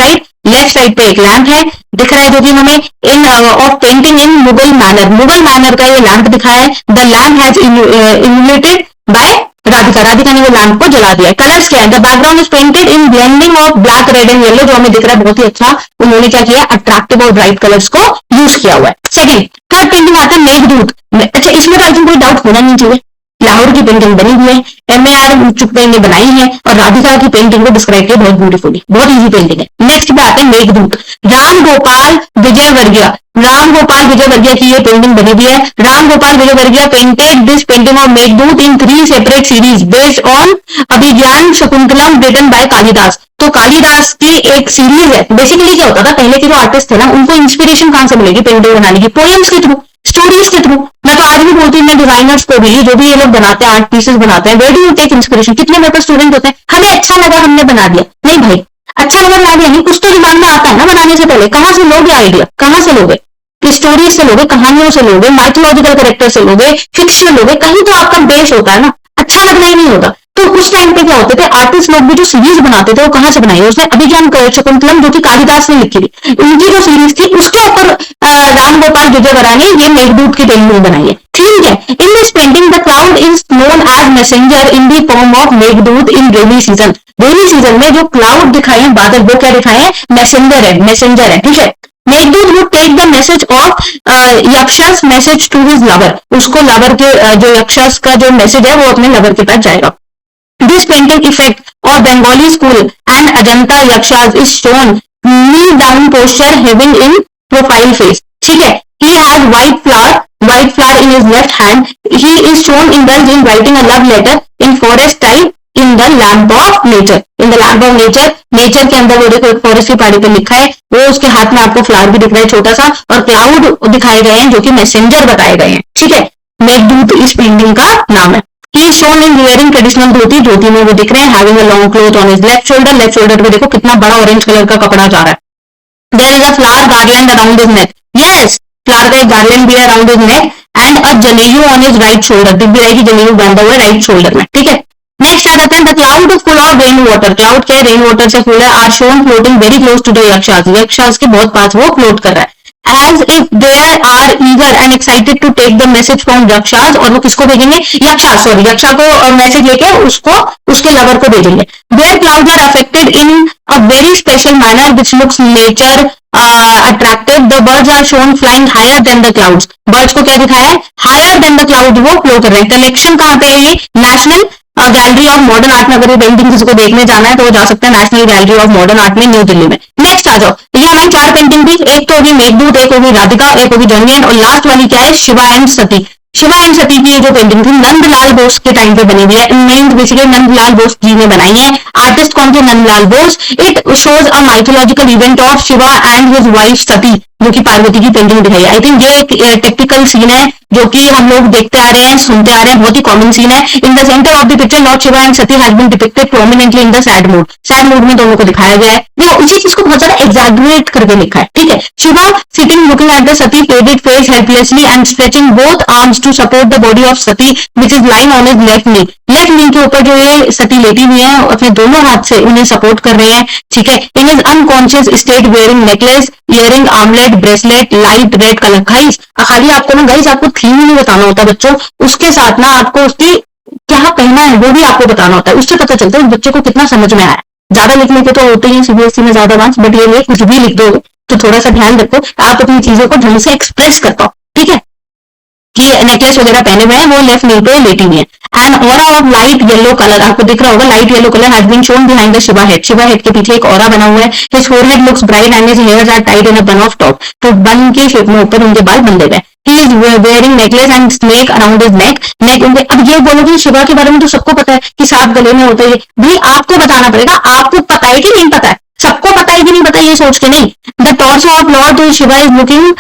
side पे एक लैम्प है दिख रहा है जो कि हमें in of painting in Mughal manner का ये लैम्प दिखाया है। The lamp has illuminated by Radhika ने वो लैम्प को जला दिया है। कलर्स क्या है, the background is painted in blending of black, red and yellow, जो हमें दिख रहा है बहुत ही अच्छा उन्होंने क्या किया, अट्रैक्टिव और ब्राइट कलर्स को यूज किया हुआ है। सेकंड, थर्ड पेंटिंग आता है मेघदूत। अच्छा, इसमें तो आई थिंक कोई डाउट होना नहीं चाहिए, लाहौर की पेंटिंग बनी हुई है, MAR चुप्पई ने बनाई है, और राधिका की पेंटिंग को डिस्क्राइब किया बहुत ब्यूटीफुली, बहुत इजी पेंटिंग है। नेक्स्ट पे आते हैं मेघदूत। राम गोपाल विजय वर्गीय की ये पेंटिंग बनी हुई है। Ram Gopal Vijayvargiya painted this painting of Meghdoot in 3 separate series based on Abhijnana Shakuntalam written by Kalidas, तो कालिदास की एक सीरीज है। बेसिकली क्या होता था, पहले के जो आर्टिस्ट थे ना उनको इंस्पिरेशन कहां से मिलेगी पेंटिंग बनाने की, पोएम्स के थ्रू, स्टोरीज के थ्रू। मैं तो आज भी बोलती हूँ, मैं डिजाइनर्स को भी, जो भी ये लोग बनाते हैं, आर्ट पीसेस बनाते हैं, where do you take inspiration. कितने मेरे पास स्टूडेंट होते हैं, हमें अच्छा लगा हमने बना दिया, नहीं भाई अच्छा लगा बना दिया नहीं, कुछ तो दिमाग में आता है ना बनाने से पहले। कहां से लोगे आइडिया, कहां से लोगे, स्टोरीज से लोगे, कहानियों से लोगे, माइथोलॉजिकल कैरेक्टर से लोगे, फिक्शन लोगे, कहीं तो आपका बेस होता है ना, अच्छा लगना ही नहीं होता। तो उस टाइम पे क्या होते थे, आर्टिस्ट लोग भी जो सीरीज बनाते थे वो कहां से बनाई, उसने अभिज्ञान शकुंतलम जो कि कालिदास ने लिखी थी, उनकी जो सीरीज थी उसके ऊपर राम गोपाल विजयवरा ने ये मेघदूत की पेंटिंग बनाई है। ठीक है. In this painting, the cloud is known as messenger in the form of Meghdoot in rainy season. Rainy season में जो क्लाउड दिखाए हैं, बादल, वो क्या दिखाए हैं? मैसेंजर है. ठीक है. Meghdoot would take the message of Yakshas message to his lover. उसको लवर के जो यक्षस का जो मैसेज है वो अपने लवर के पास जाएगा. This painting effect of Bengali school and Ajanta yakshas is shown knee down posture having in profile face. ठीक है. He has white flower in his left hand. He is shown indulged in writing a love letter in forest style in the lamp of nature. In the lamp of nature, nature के अंदर वो देखो forest की पहाड़ी पे लिखा है, वो उसके हाथ में आपको फ्लावर भी दिख रहा है छोटा सा, और क्लाउड दिखाए गए हैं जो कि मैसेंजर बताए गए हैं. ठीक है. मेघदूत इस पेंटिंग का नाम है. He is shown in wearing traditional धोती में वो दिख रहे हैं, having a long cloth on his left shoulder पे देखो कितना बड़ा ऑरेंज कलर का कपड़ा जा रहा है. There is a flower garland around his neck. Yes, flower का एक गार्लैंड भी है around his neck, and a janeu on his right shoulder. दिख भी रहेगी जनेयू बांधा हुआ है राइट शोल्डर में. ठीक है. नेक्स्ट आ जाते हैं the cloud full of rain water. Cloud क्या है? रेन वाटर से फुल है. Are shown floating very close to the Yakshas के बहुत पास वो फ्लोट कर रहा है. As if they are eager and excited to take the message from Yakshas. और वो किसको भेजेंगे? यक्षा को मैसेज लेके उसको उसके लवर को भेजेंगे. Their clouds are affected in a very special manner which looks nature attractive. The birds are shown flying higher than the clouds. Birds को क्या दिखाया है? Higher than the clouds वो फ्लो कर रहे हैं. कलेक्शन कहाँ पे है? ये national gallery of modern art में. अगर ये पेंटिंग किसी को देखने जाना है तो वो जा सकता है national gallery of modern art में न्यू दिल्ली में. नेक्स्ट आ जाओ. ये हमारी 4 पेंटिंग थी. एक तो होगी मेघदूत, एक होगी राधिका, एक होगी जंगियन, और लास्ट वाली क्या है? शिवा एंड सती. शिवा एंड सती की ये जो पेंटिंग थी नंदलाल बोस के टाइम पे बनी हुई है. नेम्ड बेसिकली नंदलाल बोस जी ने बनाई है. आर्टिस्ट कौन थे? Nandlal Bose. It shows a mythological event of Shiva and his wife Sati, जो कि पार्वती की पेंटिंग दिखाई है. आई थिंक ये एक टिपिकल सीन है जो कि हम लोग देखते आ रहे हैं, सुनते आ रहे हैं, बहुत ही कॉमन सीन है. In the centre of the picture lord Shiva and Sati has been depicted prominently in the sad mood. Sad mood में दोनों को दिखाया गया है. देखो उसी चीज को बहुत ज्यादा एग्जैगरेट करके लिखा है. ठीक है. Shiva sitting looking at the Sati faded face helplessly and stretching both arms to support the body of Sati which is lying on his left knee. Left knee के ऊपर जो ये सती लेटी हुई है अपने दोनों हाथ से उन्हें सपोर्ट कर रहे हैं. ठीक है. In his unconscious state wearing necklace, earring, armlet, bracelet, light red colour. खाली आपको ना गाइस आपको थीम नहीं बताना होता बच्चों, उसके साथ ना आपको उसकी क्या कहना है वो भी आपको बताना होता है. उससे पता चलता है बच्चे को कितना समझ में आया. ज्यादा लिखने के तो होते ही सीबीएसई में ज्यादा मार्क्स, बट ये कुछ भी लिख दो तो थोड़ा सा ध्यान रखो आप अपनी चीजों को ढंग से एक्सप्रेस कर पाओ. ठीक है. कि नेकलेस वगैरह पहने हुए हैं, वो लेफ्ट नी पे लेटी हुई है. And aura of light yellow colour, आपको दिख रहा होगा light yellow colour has been shone behind the Shiva head. Shiva head के पीछे एक ऑरा बना हुआ है. His forehead looks bright and his hairs are tied in a bun of top. तो बन के शेप में ऊपर उनके बाल बंधे हुए. He is wearing necklace and snake around his neck. अब ये बोलोगे शिवा के बारे में तो सबको पता है कि सांप गले में होता है. भाई आपको बताना पड़ेगा, आपको पता है कि नहीं पता है, सबको पता है कि नहीं पता, ये सोच के नहीं. The torso of lord Shiva is looking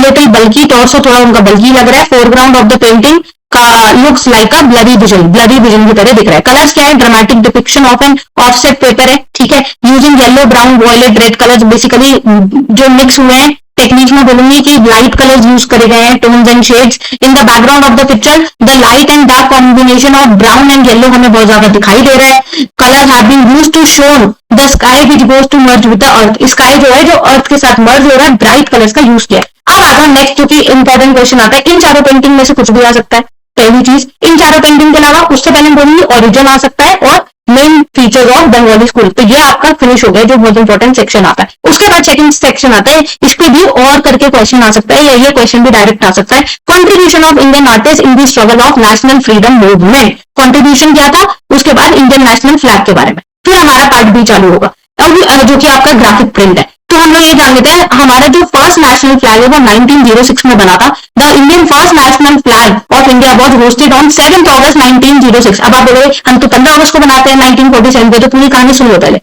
little bulky. Torso थोड़ा उनका बल्की लग रहा है. फोरग्राउंड ऑफ द पेंटिंग का looks like a bloody vision की तरह दिख रहा है. कलर्स क्या है? Dramatic depiction of an offset paper है. ठीक है. Using yellow, brown, violet, red colours basically जो मिक्स हुए हैं. टेक्निक में बोलूंगी कि लाइट कलर्स यूज करे गए हैं, tones and shades. In the background of the picture the light and dark combination of brown and yellow हमें बहुत ज्यादा दिखाई दे रहा है. Colours have been used to shown the sky which goes to merge with the earth. Sky जो है जो अर्थ के साथ मर्ज हो रहा है, ब्राइट कलर्स का यूज किया है. अब आता है नेक्स्ट, क्योंकि इंपॉर्टेंट क्वेश्चन आता है. इन चारों पेंटिंग में से कुछ भी आ सकता है. पहली चीज, इन चारों पेंटिंग के अलावा उससे पहले बोलूंगी ओरिजिन आ सकता है और main features of Bengali school. तो ये आपका फिनिश हो गया जो बहुत इंपॉर्टेंट सेक्शन आता है. उसके बाद सेकंड सेक्शन आता है, इस पे भी और करके क्वेश्चन आ सकता है या ये क्वेश्चन भी डायरेक्ट आ सकता है. Contribution of Indian artist in the struggle of national freedom movement. Contribution क्या था? उसके बाद इंडियन नेशनल फ्लैग के बारे में. फिर हमारा पार्ट भी चालू होगा जो कि आपका ग्राफिक प्रिंट है. तो हम लोग ये जान लेते हैं हमारा जो फर्स्ट नेशनल फ्लैग है वो 1906 में बना था. The Indian first national flag of India was hosted on 7 अगस्त 1906. अब आप बोलोगे हम तो 15 अगस्त को बनाते हैं 1947 पे, तो पूरी कहानी सुन लो पहले.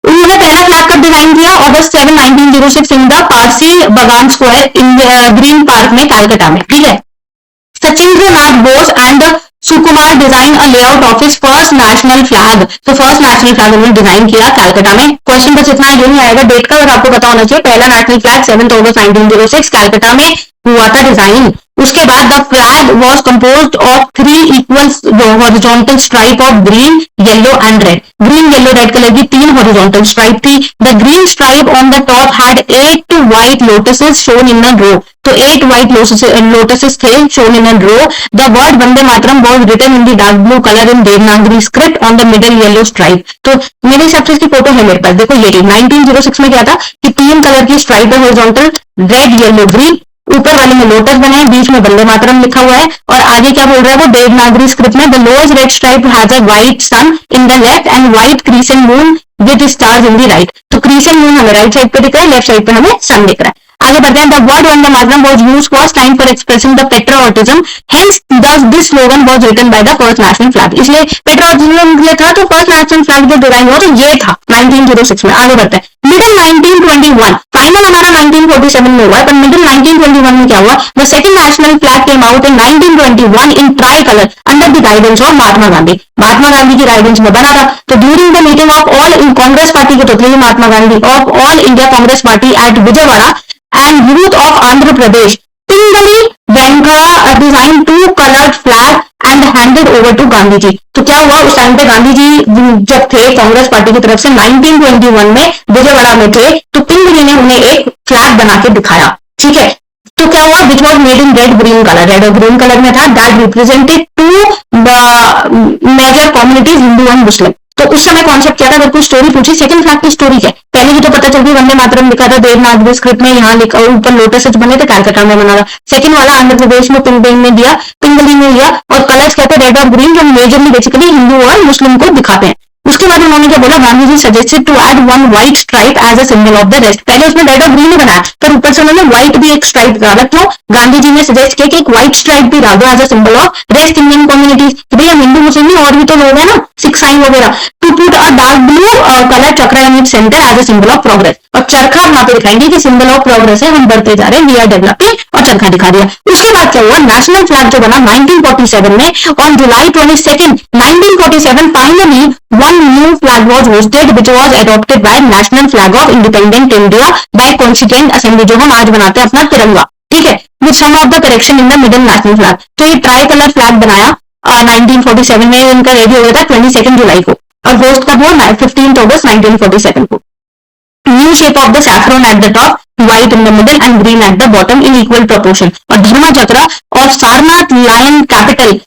उन्होंने पहला फ्लैग कब डिजाइन किया? अगस्त 7, 1906 इन द पारसी बगान स्क्वायर इन ग्रीन पार्क में कलकत्ता में. ठीक है. Sachindranath Bose and Sukumar design a layout of his first national flag. तो फर्स्ट नेशनल फ्लैग उन्होंने डिजाइन किया कलकत्ता में. क्वेश्चन बस इतना ये नहीं आएगा डेट का, और आपको पता होना चाहिए पहला नेशनल फ्लैग 7 अगस्त 1906 कलकत्ता में हुआ था डिजाइन। उसके बाद the flag was compose of 3 equal horizontal stripe of green yellow and red. Green yellow red colour की 3 हॉरिजॉन्टल स्ट्राइप थी। The green stripe on the top had 8 white lotuses shone in a row. तो 8 white lotuses थे shone in a row. The word Vande Mataram was written in the dark blue colour in Devanagari script on the middle yellow stripe. तो मेरे हिसाब से इसकी photo है मेरे पास, देखो ये 1906 में क्या था कि 3 कलर की स्ट्राइप है हॉरिजॉन्टल, रेड येलो ग्रीन, ऊपर वाले में लोटस बने हैं, बीच में वंदे मातरम लिखा हुआ है, और आगे क्या बोल रहा है वो देवनागरी स्क्रिप्ट में, the lowest red stripe has a white sun in the left and white crescent moon with stars in the right. तो क्रीसेंट मून हमें राइट साइड पे दिख रहा है, लेफ्ट साइड पे हमें सन दिख रहा है। आगे बढ़ते हैं। The word Vande Mataram was used first time for expressing the patriotism, hence thus this slogan was written by the first national flag। इसलिए पेट्रियोटिज्म के लिए था, तो फर्स्ट नेशनल फ्लैग जो डिजाइन हुआ तो ये था 1906 में। आगे बढ़ते हैं। मिडिल 1921, फाइनल हमारा 1947 में हुआ है, पर मिडिल 1921 में क्या हुआ, the second national flag came out in 1921 in tricolour under the guidance of Mahatma Gandhi. Mahatma Gandhi की गाइडेंस में बना था। तो during the meeting of all in Congress party के तो थे Mahatma Gandhi, of all India Congress party at Vijayawada and youth of Andhra Pradesh, Pingali Venka designed 2 colored flag and handed over to Gandhi ji. तो क्या हुआ, उस टाइम पे गांधी जी जब थे कांग्रेस पार्टी की तरफ से 1921 में विजयवाड़ा में थे, तो पिंगली ने उन्हें एक फ्लैग बना के दिखाया, ठीक है। तो क्या हुआ, which was made in red green colour, red और ग्रीन कलर में था, that represented 2 major communities, Hindu and Muslim. तो उस समय कॉन्सेप्ट क्या था, अगर कोई स्टोरी पूछी सेकंड फ्लैग की स्टोरी क्या, पहले की तो पता चल गई वंदे मातरम लिखा था देवनागरी स्क्रिप्ट में, यहाँ लिखा ऊपर लोटस बने थे, कैलकाटा में बना था। सेकंड वाला आंध्र प्रदेश में पिंगली में दिया, पिंगली में दिया, और कलर्स क्या थे, रेड और ग्रीन, जो मेजरली बेसिकली हिंदू और मुस्लिम को दिखाते हैं। उसके बाद उन्होंने क्या बोला, Gandhi ji suggested to add 1 white stripe as a symbol of the rest. पहले उसमें रेड और ग्रीन ही बनाया, पर ऊपर से उन्होंने व्हाइट भी एक स्ट्राइप डाला। क्यों, गांधी जी ने सजेस्ट किया कि एक व्हाइट स्ट्राइप भी डाल दो as a symbol of rest Indian communities, कि भाई हम हिंदू मुस्लिम और भी तो लोग हैं ना, सिख साइन वगैरह। To put a dark blue colour chakra in its centre as a symbol of progress, और चरखा वहां पे दिखाएंगे कि सिंबल ऑफ प्रोग्रेस है, हम बढ़ते जा रहे हैं, वी आर डेवलपिंग, और चरखा दिखा दिया। उसके बाद क्या हुआ, नेशनल फ्लैग जो बना 1947 में, on July 22 1947 finally 1 new flag was hosted which was adopted by national flag of independent India by constituent assembly, जो हम आज बनाते हैं अपना तिरंगा, ठीक है, with some of the correction in the middle national flag। तो ये ट्राई कलर फ्लैग बनाया 1947 में, इनका रेडी हो गया था 22 जुलाई को, और होस्ट कब हुआ 15 अगस्त 1947 को। New shape of the saffron at the top, white in the middle and green at the bottom in equal proportion, और धर्मा चक्र और Sarnath lion capital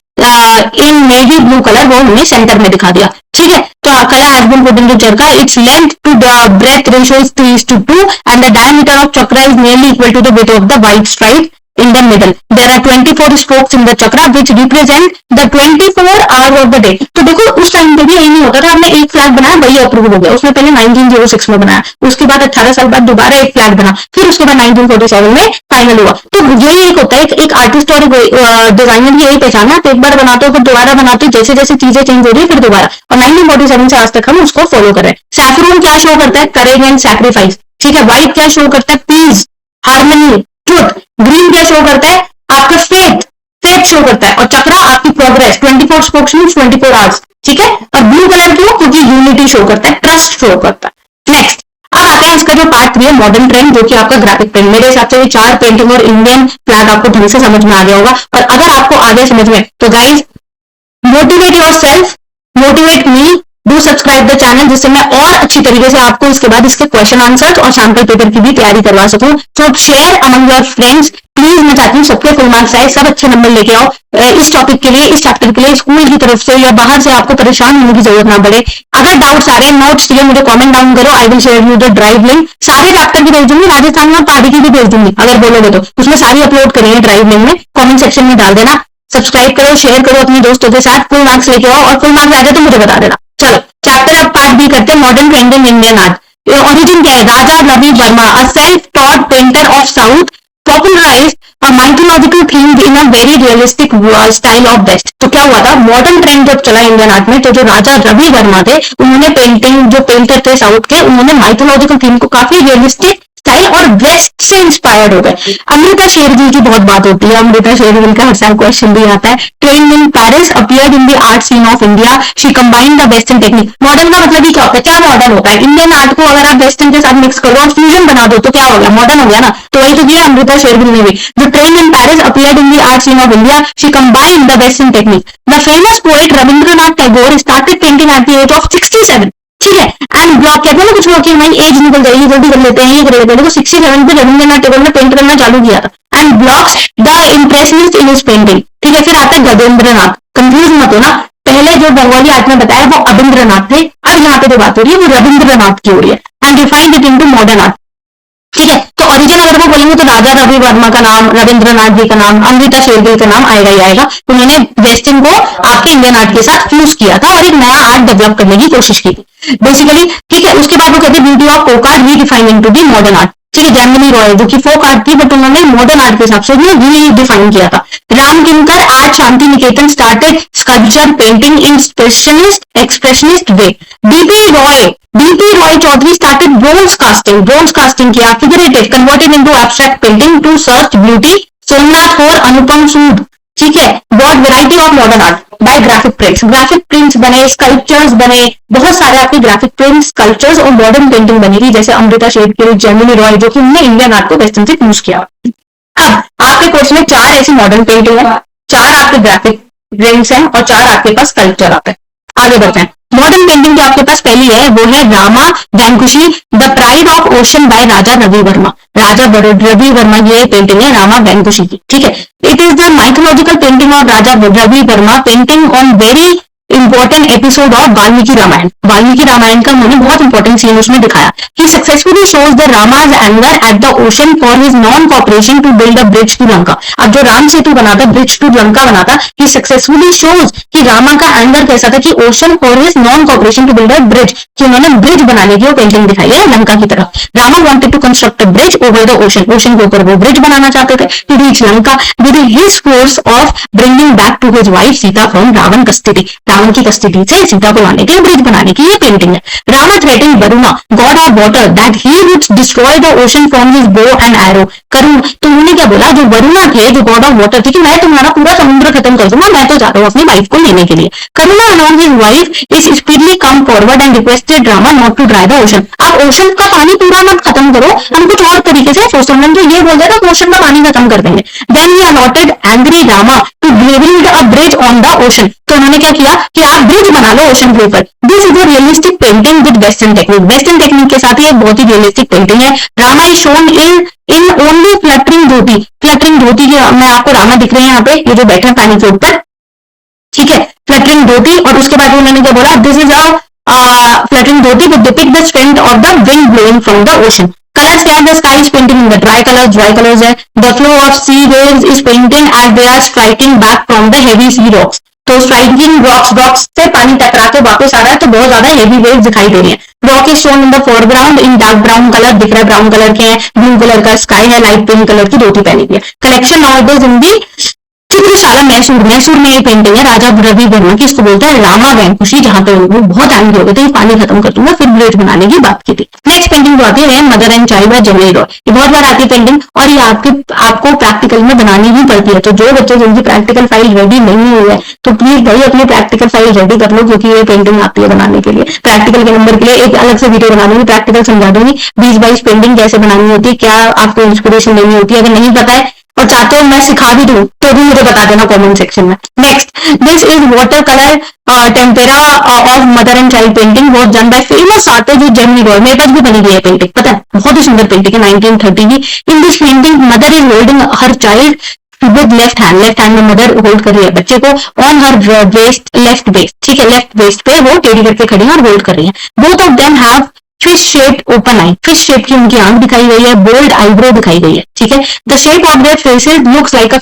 in navy blue colour वो हमने सेंटर में दिखा दिया, ठीक है। तो colour has been put into chakra, its length to the breadth ratio is 3:2 and the diameter of chakra is nearly equal to the width of the white stripe in the middle. There are 24 spokes in the chakra which represent the 24 hours of the day। तो देखो उस time पे भी यही नहीं होता था, हमने एक फ्लैग बनाया वही अप्रूव हो गया, उसमें पहले 1906 में बनाया, उसके बाद 18 साल बाद दोबारा एक फ्लैग बना, फिर उसके बाद 1947 में फाइनल हुआ। तो यही एक होता है, एक आर्टिस्ट और डिजाइनर की यही पहचान है, एक बार बनाते हो फिर दोबारा बनाते हो, जैसे जैसे चीजें चेंज हो रही है फिर दोबारा, और 1947 से आज तक हम उसको फॉलो कर रहे हैं। सैफ्रॉन क्या शो करता है, करेज एंड सैक्रिफाइस, ठीक है। व्हाइट क्या शो करता है, पीस, हार्मनी, ट्रुथ। ग्रीन क्या शो करता है, आपका फेथ शो करता है, और चक्रा आपकी प्रोग्रेस, 24 स्पोक्स मींस 24 आवर्स, ठीक है। और ब्लू कलर क्यों, क्योंकि यूनिटी शो करता है, ट्रस्ट शो करता है। नेक्स्ट अब आते हैं इसका जो पार्ट 3 है मॉडर्न ट्रेंड, जो कि आपका ग्राफिक ट्रेंड। मेरे हिसाब से ये 4 पेंटिंग और इंडियन फ्लैग आपको ढंग से समझ में आ गया होगा, और अगर आपको आ गया समझ में तो guys motivate yourself, motivate me, do subscribe the channel, जिससे मैं और अच्छी तरीके से आपको इसके बाद इसके क्वेश्चन आंसर्स और सैंपल पेपर की भी तैयारी करवा सकूं। सो share among your friends please, मैं चाहती हूँ सबके फुल मार्क्स आए, सब अच्छे नंबर लेके आओ इस टॉपिक के लिए, इस चैप्टर के लिए, स्कूल की तरफ से या बाहर से आपको परेशान होने की जरूरत ना पड़े। अगर डाउट्स आ रहे हैं, नोट्स चाहिए, मुझे कमेंट डाउन करो, आई will share you the drive link. सारे चैप्टर की भेज दूंगी, राजस्थान और पहाड़ी की भी भेज दूंगी, अगर बोलोगे तो उसमें सारी अपलोड करेंगे ड्राइव लिंक में, कॉमेंट सेक्शन में डाल देना। सब्सक्राइब करो, शेयर करो अपने दोस्तों के साथ, फुल मार्क्स लेके आओ, और फुल मार्क्स आ जाए तो मुझे बता देना। चलो चैप्टर अब पार्ट बी करते हैं, modern trend in Indian art. Origin क्या है, Raja Ravi Varma, a self taught painter of south, popularized a mythological theme in a very realistic style of West। तो क्या हुआ था, मॉडर्न ट्रेंड जब चला इंडियन आर्ट में, तो जो राजा रवि वर्मा थे उन्होंने पेंटिंग, जो पेंटर थे साउथ के, उन्होंने माइथोलॉजिकल थीम को काफी रियलिस्टिक स्टाइल और वेस्ट से इंस्पायर्ड हो गए। अमृता शेरगिल की बहुत बात होती है, अमृता शेरगिल का हर साल क्वेश्चन भी आता है। Trained in Paris, appeared in the art scene of India, she combined the western technique. Modern का मतलब ही क्या होता है, क्या मॉडर्न होता है? इंडियन आर्ट को अगर आप वेस्टर्न के साथ मिक्स करो और फ्यूजन बना दो तो क्या हो गया, मॉडर्न हो गया ना। तो वही तो किया अमृता शेरगिल ने भी। जो trained in Paris, appeared in the art scene of India, she combined the western technique. The famous poet Rabindranath Tagore started painting at the age of 67, ठीक है। एंड ब्लॉक कहते हैं ना कुछ लोग कि हमारी एज निकल जाएगी, जल्दी कर लेते हैं, ये कर लेते हैं। देखो 67 पे रविंद्रनाथ टैगोर ने पेंट करना चालू किया था। And blocks the impressionist in his painting, ठीक है। फिर आता है गजेंद्रनाथ, कंफ्यूज मत हो ना, पहले जो बंगाली आर्ट में बताया वो अबिंद्रनाथ थे, अब यहाँ पे जो बात हो रही है वो रविंद्रनाथ की हो रही है। And refined it into modern art, ठीक है। तो ओरिजिन अगर वो बोलेंगे तो राजा रवि वर्मा का नाम, रविंद्रनाथ जी का नाम, अमृता शेरगिल का नाम आएगा ही आएगा। उन्होंने वेस्टर्न को आपके इंडियन आर्ट के साथ फ्यूज किया था और एक नया आर्ट डेवलप करने की कोशिश की थी बेसिकली, ठीक है। उसके बाद वो कहते हैं beauty of folk art redefined into the modern art, ठीक है। जेमिनी रॉय जो कि फोक आर्ट थी बट उन्होंने मॉडर्न आर्ट के हिसाब से रीडिफाइन किया था। Ram Kinkar art Shanti Niketan started sculpture painting in expressionist way. D P Roy Chowdhury started bronze casting किया, figurative converted into abstract painting to search beauty. Somnath Kaur, Anupam Sood, ठीक है। बहुत variety of modern art bye graphic prints बने, स्कल्पचर्स बने, बहुत सारे आपके ग्राफिक प्रिंट्स, स्कल्पचर्स और मॉडर्न पेंटिंग बनी थी, जैसे अमृता शेरगिल, जेमिनी रॉय, जो कि उन्होंने इंडियन आर्ट को वेस्टर्न से फ्यूज किया। अब आपके कोर्स में 4 ऐसी मॉडर्न पेंटिंग है, 4 आपके ग्राफिक प्रिंट्स हैं और 4 आपके पास स्कल्पचर आते हैं। आगे बढ़ते हैं। मॉडर्न पेंटिंग जो आपके पास पहली है वो है Rama vanquishing the pride of ocean by Raja Ravi Varma. Raja Ravi Varma की ये पेंटिंग है रामा वैंकुशी की, ठीक है। It is the mythological painting of Raja Ravi Varma, painting on very important episode of Valmiki Ramayana. Valmiki Ramayana का उन्होंने बहुत इंपॉर्टेंट सीन उसमें दिखाया। He successfully shows the Rama's anger at the ocean for his non cooperation to build a bridge to Lanka. अब जो राम सेतु बना था, bridge to Lanka बना था, ही सक्सेसफुली शोज कि रामा का एंगर कैसा था कि ocean for his non cooperation to build a bridge, कि उन्होंने ब्रिज बनाने की वो पेंटिंग दिखाई है लंका की तरफ। Rama wanted to construct a bridge over the ocean, ocean के ऊपर वो ब्रिज बनाना चाहते थे to reach Lanka with his course of bringing back to his wife Sita from Ravana custody. Ravana की कस्टडी से सीता को लाने के लिए ब्रिज बनाने की ये पेंटिंग है। Rama threatened Varuna god of water that he would destroy the ocean from his bow and arrow. करुण, तो उन्होंने क्या बोला, जो वरुणा थे, जो गॉड ऑफ वाटर थे, कि मैं तुम्हारा पूरा समुद्र खत्म कर दूंगा, मैं तो जा रहा हूँ अपनी वाइफ को लेने के लिए। करुणा along his wife is speedily come forward and requested Rama not to dry the ocean। आप ओशन का पानी पूरा मत खत्म करो, हम कुछ और तरीके से सोचते तो ये बोल देगा कि ओशन का पानी खत्म कर देंगे। Then he allotted angry Rama to build a bridge on the ocean। तो उन्होंने क्या किया कि आप ब्रिज बना लो ओशन के ऊपर। This is a realistic painting with western technique. Western technique के साथ ये बहुत ही रियलिस्टिक पेंटिंग है। Rama is shown in only fluttering dhoti. Fluttering dhoti के मैं आपको रामा दिख रहे हैं यहाँ पे, ये जो बैठे हैं पानी के ऊपर, ठीक है, फ्लटरिंग धोती। और उसके बाद उन्होंने क्या बोला, this is a fluttering dhoti with depict the strength of the wind blowing from the ocean. Colours क्या है, the sky is painting in the dry colours है। The flow of sea waves is painting as they are striking back from the heavy sea rocks. तो striking rocks से पानी टकरा के वापस आ रहा है, तो बहुत ज्यादा हेवी वेव्स दिखाई दे रही है। Rock is shown in the foreground in dark brown colour, दिख रहा है ब्राउन कलर के हैं, ब्लू कलर का स्काई है, लाइट पिंक कलर की धोती पहनी हुई है। कलेक्शन नाउअडेज इन दी चित्रशाला मैसूर में ये पेंटिंग है राजा रवि वर्मा की, इसको बोलते हैं रामा वैंकुशी, जहां पे वो बहुत एंग्री हो गए थे, पानी खत्म कर दूंगा, फिर ब्रिज बनाने की बात की थी। नेक्स्ट पेंटिंग जो आती है mother and child by Jamini Roy. ये बहुत बार आती है पेंटिंग और ये आपको प्रैक्टिकल में बनानी ही पड़ती है। तो जो बच्चे जिनकी प्रैक्टिकल फाइल रेडी नहीं हुई है तो प्लीज भाई अपनी प्रैक्टिकल फाइल रेडी कर लो, क्योंकि ये पेंटिंग आती है बनाने के लिए। प्रैक्टिकल के नंबर के लिए एक अलग से वीडियो बना दूंगी, प्रैक्टिकल समझा दूंगी 20-22 पेंटिंग कैसे बनानी होती है, क्या आपको इंस्पिरेशन लेनी होती है। अगर नहीं पता है और चाहते हो मैं सिखा भी दूं तो भी मुझे बता देना कमेंट सेक्शन में। Next, this is water colour tempera of mother and child painting was done by famous artist Gemini Roy. मेरे पास भी बनी हुई है पेंटिंग, पता है, बहुत ही सुंदर पेंटिंग है 1930 की। In this painting mother is holding her child with left hand में मदर होल्ड कर रही है बच्चे को on her waist, left waist, ठीक है, लेफ्ट वेस्ट पे वो टेढ़ी करके खड़ी है और होल्ड कर रही है। Both of them have fish shape open I, fish shape की उनकी आंख दिखाई गई है, बोल्ड आईब्रो दिखाई गई है, ठीक है। The shape of their faces looks like a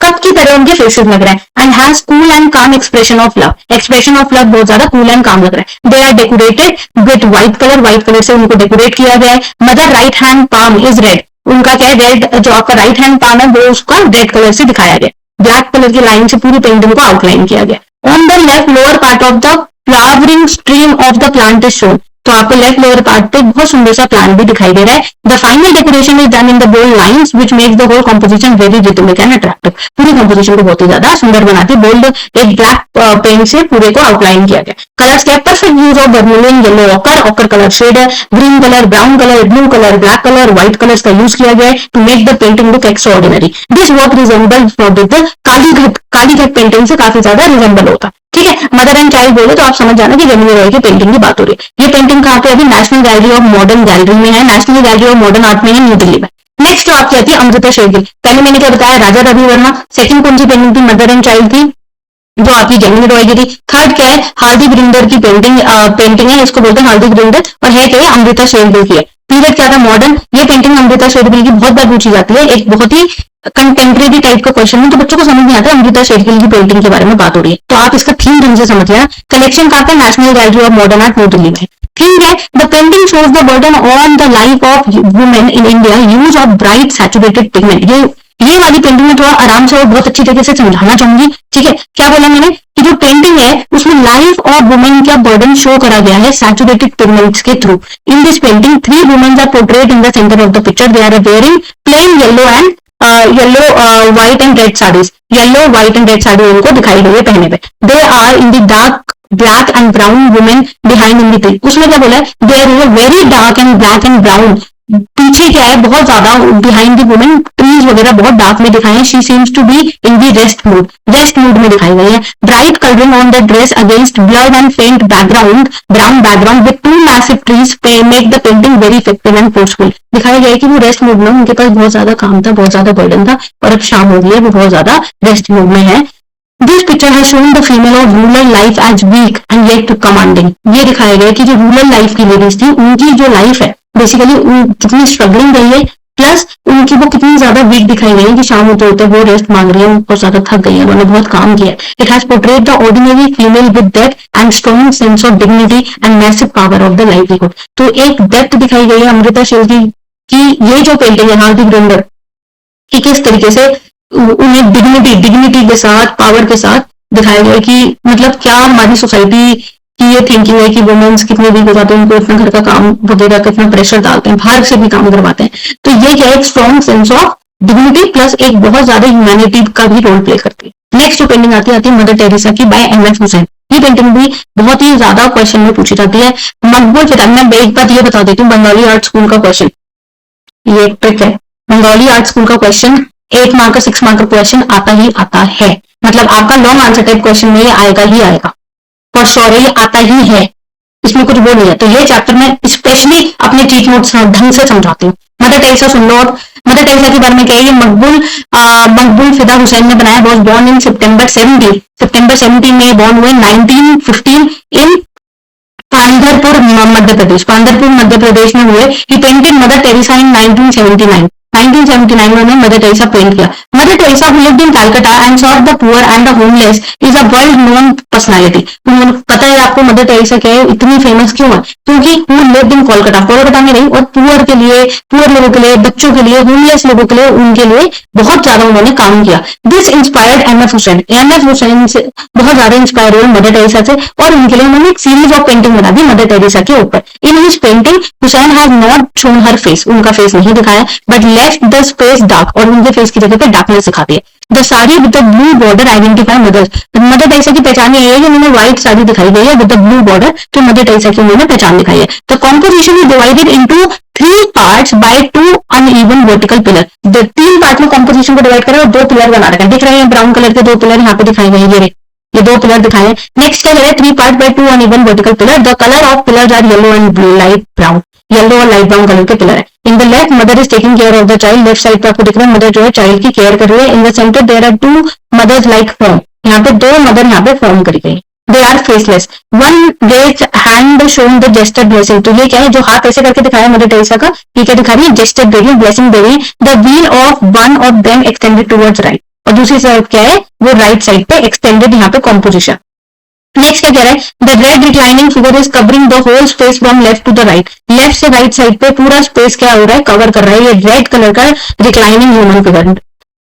cup की तरह उनके फेसेस लग रहे हैं। And has cool and calm expression of love, expression of love बहुत ज्यादा कूल एंड काम लग रहा है। They are decorated with white colour से उनको डेकोरेट किया गया है। Mother right hand palm is red, उनका क्या है, रेड, जो आपका राइट हैंड पाम है वो उसका रेड कलर से दिखाया गया। ब्लैक कलर की लाइन से पूरी पेंटिंग को आउटलाइन किया गया। On the left lower part of the flowering stream of the plant is shown, तो आपको लेफ्ट लोअर पार्ट पे बहुत सुंदर सा प्लान भी दिखाई दे रहा है. The final decoration is done in the bold lines which makes the whole composition very rhythmic and attractive. पूरी कॉम्पोजिशन को बहुत ही ज्यादा सुंदर बनाती है. बोल्ड एक ब्लैक पेन से पूरे को आउटलाइन किया गया. कलर्स क्या, perfect use of vermilion yellow ochre colour shade है, green colour, brown colour, blue colour, black colour, white colours का यूज किया गया है to make the painting look extraordinary. This work resemble with Kalighat painting से काफी ज्यादा resemble होता. ठीक है, मदर एंड चाइल्ड बोले तो आप समझ जाना कि जेमिनी रॉय की पेंटिंग की बात हो रही है. ये पेंटिंग कहाँ पे, अभी national gallery of modern gallery में है, national gallery of modern art में है, न्यू दिल्ली में. नेक्स्ट जो आपकी आती है अमृता शेरगिल. पहले मैंने क्या बताया, राजा रवि वर्मा. सेकंड कौन सी पेंटिंग थी, मदर एंड चाइल्ड थी जो आपकी जेमिनी रॉय की थी. थर्ड क्या है, हार्दिक रिंडर की पेंटिंग है, इसको बोलते हैं हार्दिक रिंडर. और है क्या, अमृता शेरगिल की है. पीरियड क्या था, मॉडर्न. ये पेंटिंग अमृता शेरगिल की बहुत बार पूछी जाती है, एक बहुत ही कंटेम्प्रेरी टाइप का क्वेश्चन है, तो बच्चों को समझ नहीं आता अमृता शेरगिल की पेंटिंग के बारे में बात हो रही है. तो आप इसका थीम ढंग से समझ लेना. कलेक्शन कहाँ पे, national gallery of modern art new Delhi में. थीम है, the painting shows the burden on the life of women in India, use of bright saturated pigment. ये वाली पेंटिंग में थोड़ा आराम से और बहुत अच्छी तरीके से समझाना चाहूंगी. ठीक है, क्या बोला मैंने कि जो पेंटिंग है उसमें लाइफ ऑफ वुमेन का बर्डन शो करा गया है सैचुरेटेड पिगमेंट्स के through. In this painting 3 women are portrait in the centre of the picture. They are wearing plain yellow white and red saris. Yellow white and red sari उनको दिखाई गई है पहने पे. They are in the dark black and brown women behind in the tree. उसमें क्या बोला है, there is a very dark and black and brown. पीछे क्या है, बहुत ज्यादा बिहाइंड द वुमेन ट्रीज वगैरह बहुत डार्क में दिखाए हैं. She seems to be in the rest mood में दिखाई गई है. Bright colouring on the dress against blood and faint background, brown background with 2 massive trees make the painting very effective and forceful. दिखाया गया है कि वो रेस्ट मूड में, उनके पास बहुत ज्यादा काम था, बहुत ज्यादा बर्डन था, और अब शाम हो गई है, वो बहुत ज्यादा रेस्ट मूड में है. दिस पिक्चर है showing the female of rural life as weak and yet commanding. ये दिखाया गया कि जो रूरल लाइफ की लेडीज थी, उनकी जो लाइफ है बेसिकली कितनी स्ट्रगलिंग रही है, प्लस उनकी वो कितनी ज्यादा वीक दिखाई गई है कि शाम होते होते वो रेस्ट मांग रही है, बहुत ज्यादा थक गई है, उन्होंने बहुत काम किया. It has portrait the ordinary female with depth and strong sense of dignity and massive power of the livelihood. तो एक डेप्थ दिखाई गई है अमृता शेरगिल की ये जो पेंटिंग है हार्दिक रिंडर कि किस तरीके से उन्हें डिग्निटी के साथ, पावर के साथ दिखाया गया कि मतलब क्या हमारी सोसाइटी की ये थिंकिंग है कि वुमेन्स कितने वीक हो जाते हैं, उनको इतना घर का काम वगैरह का इतना प्रेशर डालते हैं, बाहर से भी काम करवाते हैं. तो ये क्या है, एक strong sense of dignity plus एक बहुत ज्यादा ह्यूमैनिटी का भी रोल प्ले करती है. नेक्स्ट जो पेंटिंग आती है मदर टेरेसा की बाय एमएफ हुसैन. ये पेंटिंग भी बहुत ही ज्यादा क्वेश्चन में पूछी जाती है. मकबूल फिदा, मैं एक बात ये बता देती हूँ, बंगाली आर्ट स्कूल का क्वेश्चन, ये एक ट्रिक है. बंगाली आर्ट स्कूल का क्वेश्चन 8 मार्क का 6 मार्क का क्वेश्चन आता ही आता है. मतलब आपका लॉन्ग आंसर टाइप क्वेश्चन में ये आएगा ही आएगा, फॉर श्योर ये आता ही है, इसमें कुछ वो नहीं है. तो ये चैप्टर में स्पेशली अपने चीट नोट्स ढंग से समझाती हूँ. मदर टेरेसा सुन लो. और मदर टेरेसा के बारे में क्या है, ये मकबूल फिदा हुसैन ने बनाया. वॉज बॉर्न इन सितंबर 17 में बॉर्न हुए 1915 इन पांधरपुर मध्य प्रदेश में हुए. He painted mother Teresa in 1979 में उन्होंने मदर टेरेसा पेंट किया. Mother Teresa who lived in Calcutta and sought the poor and the homeless is a world known personality. पता है आपको मदर टेरेसा क्या है, इतनी फेमस क्यों है, क्योंकि हु लिव्ड इन कोलकाता में रही और पुअर लोगों के लिए, बच्चों के लिए, होमलेस लोगों के लिए, उनके लिए बहुत ज्यादा उन्होंने काम किया. दिस इंस्पायर्ड एमएफ हुसैन से बहुत ज्यादा इंस्पायर हुए मदर टेरेसा से, और उनके लिए उन्होंने एक सीरीज ऑफ पेंटिंग बना दी मदर टेरेसा के ऊपर. In his painting Hussain has not shown her face, उनका फेस नहीं दिखाया, but left the space dark, और उनके फेस की जगह पे डार्कनेस दिखाती है. The sari with the blue border identify mother Teresa की पहचान ये है कि उन्होंने व्हाइट साड़ी दिखाई गई है विद द ब्लू बॉर्डर, तो मदर टेरेसा की उन्होंने पहचान दिखाई है. The composition is divided into 3 parts bye 2 uneven vertical pillar. 3 part में कॉम्पोजिशन को डिवाइड करा और 2 पिलर बना रखे हैं. दिख रहे हैं ब्राउन कलर के 2 पिलर यहाँ पे दिखाए गए, ये 2 पिलर दिखाए. नेक्स्ट क्या है, 3 part by 2 uneven vertical pillar. The colour of pillars are yellow and blue, light brown, yellow और लाइट ब्राउन कलर के पिलर है. In the left mother is taking care of the child. Left side पे आपको दिख रहा है mother जो है चाइल्ड की केयर कर रही है. In the centre there are 2 mothers like form, यहाँ पे 2 मदर यहाँ पे फॉर्म करी गई. They are faceless. One raise hand showing the gestured blessing. तो ये क्या है, जो हाथ ऐसे करके दिखाया मदर टेरेसा का, ये क्या दिखा रही है, जेस्टर्ड दे रही है, ब्लेसिंग दे रही है. The wheel of one of them extended towards right, और दूसरी साइड क्या है, वो राइट साइड पे एक्सटेंडेड यहाँ पे कॉम्पोजिशन. नेक्स्ट क्या कह रहा है, the red reclining figure is covering the whole space from left to the right. Left से राइट साइड पे पूरा स्पेस क्या हो रहा है, कवर कर रहा है. ये रेड कलर का reclining human figure.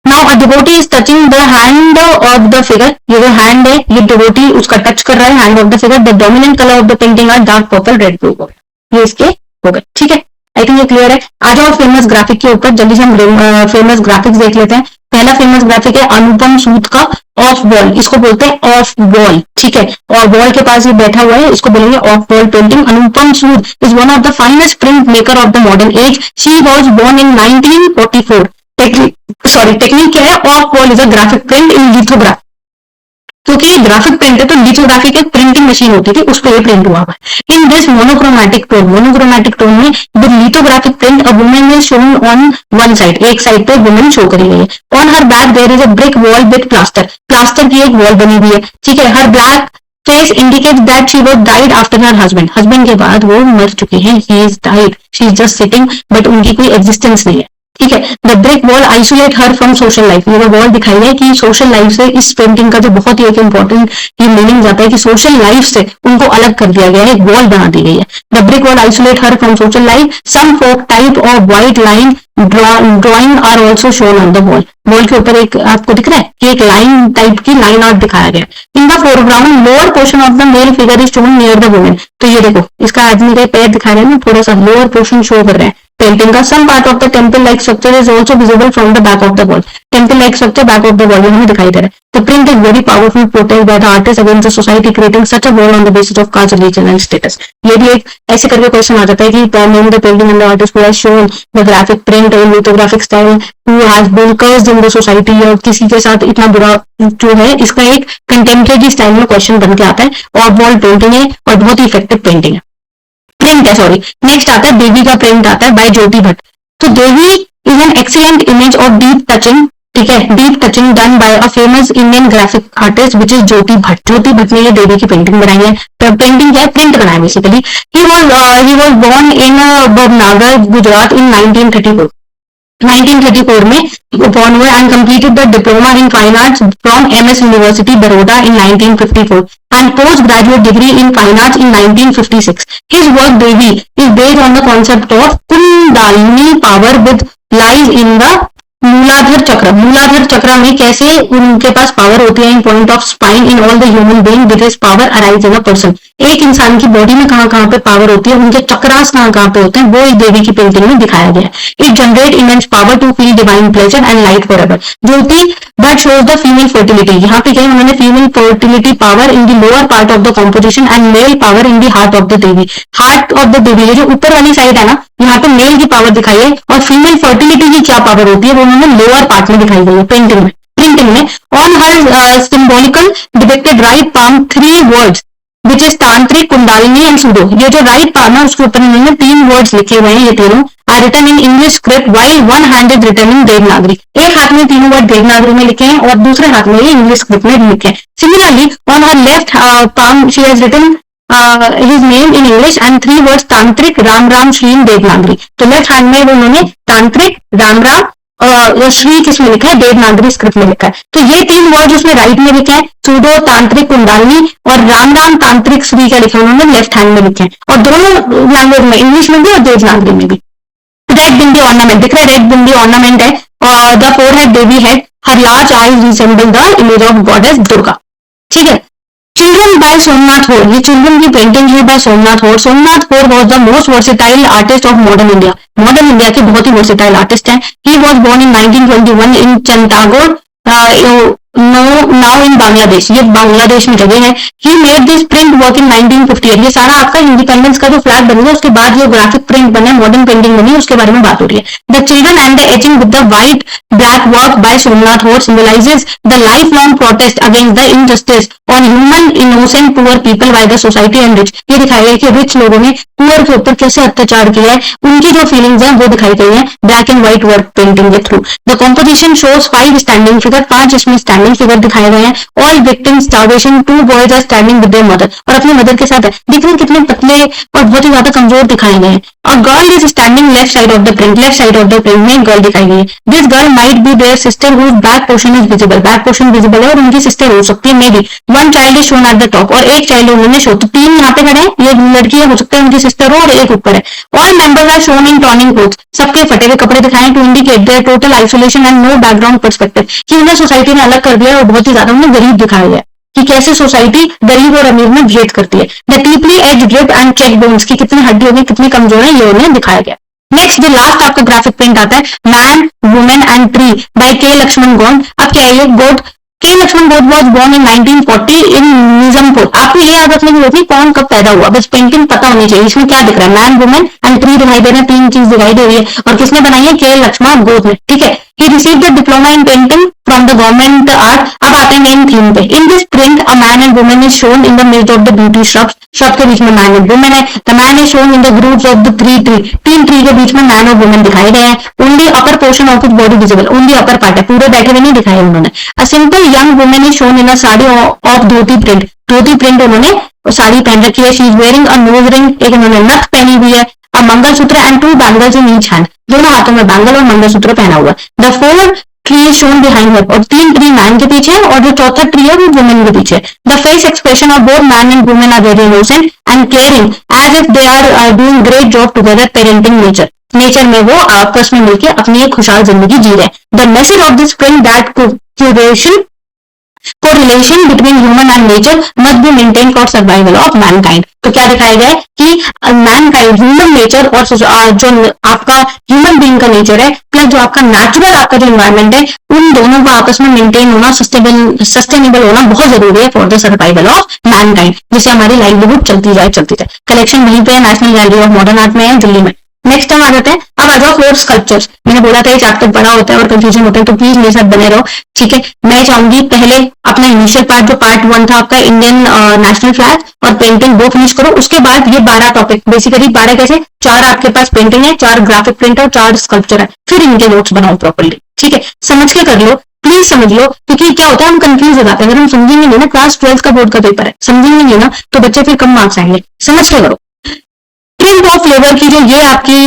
Now a devotee is touching the hand of the figure. ये जो हैंड है, ये डिवोटी उसका टच कर रहा है hand of the figure. The dominant colour of the painting are dark purple, red, blue. ये इसके हो गए, ठीक है। आई थिंक ये क्लियर है। आ जाओ फेमस ग्राफिक के ऊपर, जल्दी से हम फेमस ग्राफिक्स देख लेते हैं। पहला फेमस ग्राफिक है अनुपम सूद का ऑफ वॉल, इसको बोलते हैं ऑफ वॉल, ठीक है। और वॉल के पास ये बैठा हुआ है, इसको बोलेंगे of wall painting. Anupam Sud is one of the finest print maker of the modern age. She was born in 1944। Technique क्या है? Of wall is a graphic print in lithograph, क्योंकि ये ग्राफिक प्रिंट है तो लिथोग्राफी की प्रिंटिंग मशीन होती थी, उस पर ये प्रिंट हुआ हुआ है। इन दिस मोनोक्रोमैटिक टोन में the lithographic print a woman is shone on one side, एक साइड पे वुमन शो करी गई है। On her back there is a brick wall with plaster की एक वॉल बनी हुई है, ठीक है। Her black face indicate that she was died after her husband के बाद वो मर चुकी है, he is died, she is just sitting, but उनकी कोई एग्जिस्टेंस नहीं है, ठीक है। The brick wall isolate her from social life, ये वॉल दिखाई है कि सोशल लाइफ से इस पेंटिंग का जो बहुत ही एक इंपॉर्टेंट ये मीनिंग जाता है कि सोशल लाइफ से उनको अलग कर दिया गया है, एक वॉल बना दी गई है। The brick wall isolate her from social life, some folk type of white line drawing are also shown on the wall. Wall के ऊपर एक आपको दिख रहा है कि एक लाइन टाइप की लाइन आर्ट दिखाया गया। In the foreground lower portion of the male figure is shown near the women, तो ये देखो इसका आदमी का पैर दिखा रहे हैं ना, थोड़ा सा लोअर पोर्शन शो कर रहे हैं पेंटिंग का। Some part of the temple like structure is also visible from the back of the wall, temple like structure back of the wall हमें दिखाई दे रहा है। The print is very powerful protect by the artist against the society creating such a wall on the basis of caste, religion and status. ये भी एक ऐसे करके क्वेश्चन आ जाता है कि the painting and the artist who has shone the graphic print और lithographic style who has been cursed in the society, और किसी के साथ इतना बुरा जो है, इसका एक कंटेम्परेरी स्टाइल में क्वेश्चन बन के आता है। और वॉल पेंटिंग है और बहुत ही इफेक्टिव पेंटिंग है, प्रिंट है, सॉरी। नेक्स्ट आता है देवी का प्रिंट आता है बाय ज्योति भट्ट। तो Devi is an excellent image of deep touching, ठीक है, deep touching done by a famous Indian graphic artist which is Jyoti Bhatt. Jyoti Bhatt ने ये देवी की पेंटिंग बनाई है। पेंटिंग क्या है? प्रिंट बनाया basically. He was born in Bhavnagar Gujarat in 1934 में born हुए and completed the diploma in fine arts from MS University Baroda in 1954 and postgraduate degree in fine arts in 1956. His work Devi is based on the concept of Kundalini power with lies in the मूलाधार चक्र। मूलाधार चक्र में कैसे उनके पास power होती है in point of spine in all the human being with his power arise in a person. एक इंसान की बॉडी में कहां कहां पे पावर होती है, उनके चक्रास कहां कहां पे होते हैं, वो इस देवी की पेंटिंग में दिखाया गया है। It generate immense power to feel divine pleasure and light forever. Jyoti but shows the female fertility. यहाँ पे क्या उन्होंने female fertility power in the lower part of the composition and male power in the heart of the Devi. Heart of the Devi, ये जो ऊपर वाली side है ना, यहाँ पे मेल की पावर दिखाई है और फीमेल फर्टिलिटी की क्या पावर होती है वो उन्होंने लोअर पार्ट में दिखाई गई है पेंटिंग में, प्रिंटिंग में। On her symbolical depicted right palm 3 words which is तांत्रिक, कुंडालिनी एंड सुडो। ये जो राइट पाम है उसके ऊपर इन्होंने 3 वर्ड्स लिखे हुए हैं, ये तीनों are written in English script while one hand is written in Devanagari. एक हाथ में तीनों वर्ड देवनागरी में लिखे हैं और दूसरे हाथ में ये इंग्लिश स्क्रिप्ट में लिखे हैं। Similarly on her left palm she has written his name in English and 3 words तांत्रिक राम राम श्री in देवनागरी। तो लेफ्ट हैंड में उन्होंने तांत्रिक राम राम और श्री किसमें लिखा है? देवनागरी स्क्रिप्ट में लिखा है। तो ये 3 वर्ड उसमें राइट में लिखे हैं, सूडो तांत्रिक कुंडालिनी और राम राम तांत्रिक श्री का लिखा है उन्होंने लेफ्ट हैंड में लिखे हैं, और दोनों लैंग्वेज में, इंग्लिश में भी और देवनागरी में भी। रेड बिंदी ऑर्नामेंट दिख रहा है, रेड बिंदी ऑर्नामेंट है। और the forehead Devi head, her large eyes resemble the image of goddess Durga, ठीक है। चिल्ड्रन बाय सोमनाथ होर, ये चिल्ड्रन की पेंटिंग है bye Somnath Hore. Somnath Hore was the most versatile artist of modern India. Modern India के बहुत ही वर्सेटाइल आर्टिस्ट हैं। He was born in 1921 in चंटागोर नाउ इन बांग्लादेश, ये बांग्लादेश में जगह है। He made this print work in 1958। ये सारा आपका इंडिपेंडेंस का जो फ्लैग बनेगा उसके बाद जो ग्राफिक प्रिंट बने, मॉडर्न पेंटिंग बनी, उसके बारे में बात हो रही है। The children and the etching with the white black work by Somnath Hore symbolises the life long protest against the injustice on human innocent poor people by the society and rich. ये दिखाया गया कि रिच लोगों ने पुअर के ऊपर कैसे अत्याचार किया है, उनकी जो फीलिंग्स हैं वो दिखाई गई है black and white work painting के through. The composition shows 5 standing figure, 5 इसमें स्टैंडिंग फिगर दिखाए गए हैं। All victim starvation, 2 boys are standing with their mother, और अपनी मदर के साथ है। दिख रहे कितने पतले और बहुत ही ज्यादा कमजोर दिखाए गए हैं। और girl is standing left side of the print, left side of the print में एक गर्ल दिखाई गई है। This girl might be their sister whose back portion is visible, back portion visible है और उनकी सिस्टर हो सकती है may be. One child is shown at the top, और एक चाइल्ड उन्होंने शो, तो 3 यहाँ पे खड़े हैं, ये लड़की हो सकता है उनकी सिस्टर हो और एक ऊपर है। All members are shone in torn clothes, सबके फटे हुए कपड़े दिखाए to indicate their total isolation and no background perspective, कि उन्हें सोसाइटी ने अलग कर दिया और बहुत ही ज्यादा उन्हें गरीब दिखाया गया कि कि कैसे सोसाइटी गरीब और अमीर में भेद करती है। The deeply aged rib and cheek bones की कितनी हड्डी होगी, कितनी कमजोर है, ये उन्हें दिखाया गया। नेक्स्ट जो लास्ट आपका ग्राफिक प्रिंट आता है, man women and tree by K Laxman Goud. अब क्या है ये Goud, K Laxman Goud was born in 1940 in Nizampur. आपको ये याद रखने की जरूरत नहीं कौन कब पैदा हुआ, बस पेंटिंग पता होनी चाहिए। इसमें क्या दिख रहा है, मैन वुमेन एंड ट्री दिखाई दे रहे हैं, तीन चीज दिखाई दे रही है, और किसने बनाई है, के लक्ष्मण गौड ने, ठीक है। He received a diploma in painting from the government art। अब आते हैं मेन थीम पे। In this print a man and women is shown in the mid of the beauty shrubs. Shrub के बीच में मैन एंड वुमेन है। The man is shown in the groups of the three tree. तीन tree के बीच में man और women दिखाए गए हैं। Only upper portion of it body visible, only upper part है, पूरे बैठे हुए नहीं दिखाए उन्होंने। A simple young women is shown in a sari of dhoti print. Dhoti print उन्होंने साड़ी पहन रखी है। She is wearing a nose ring, एक उन्होंने नथ पहनी हुई है। A mangalsutra and two bangles in each hand, दोनों हाथों में बैंगल और मंगलसूत्र पहना हुआ है। The four tree shone behind her, और तीन ट्री मैन के पीछे और जो चौथा ट्री है वो वुमेन के पीछे। The face expression of both man and women are very innocent and caring as if they are doing great job together parenting nature. Nature में वो आपस में मिलकर अपनी एक खुशहाल जिंदगी जी रहे हैं। The message of this print that curation correlation between human and nature must be maintained for survival of mankind। तो क्या दिखाया गया है कि मैनकाइंड, ह्यूमन नेचर और जो आपका ह्यूमन बीइंग का नेचर है प्लस जो आपका नेचुरल आपका जो एनवायरमेंट है, उन दोनों का आपस में मेंटेन होना, सस्टेनेबल होना बहुत जरूरी है for the survival of Mankind, जिससे हमारी लाइवलीहुड चलती जाए। कलेक्शन वहीं पे national gallery of modern art में है दिल्ली में। नेक्स्ट हम आ जाते हैं, अब आ जाओ फ्लोर स्कल्पचर्स। मैंने बोला था ये चैप्टर बड़ा होता है और कंफ्यूजन होता है, तो प्लीज मेरे साथ बने रहो, ठीक है। मैं चाहूंगी पहले अपना इनिशियल पार्ट जो पार्ट 1 था आपका इंडियन नेशनल फ्लैग और पेंटिंग, वो फिनिश करो। उसके बाद ये 12 टॉपिक, बेसिकली 12 कैसे, 4 आपके पास पेंटिंग है, 4 ग्राफिक प्रिंट और 4 स्कल्पचर है, फिर इनके नोट्स बनाओ प्रॉपर्ली, ठीक है। समझ के कर लो, प्लीज समझ लो, क्योंकि क्या होता है हम कंफ्यूज हो जाते हैं। अगर हम समझेंगे नहीं ना, क्लास 12 का बोर्ड का पेपर है, समझेंगे नहीं ना तो बच्चे फिर कम मार्क्स आएंगे। समझ के करो। प्रिंट ऑफ लेबर की जो ये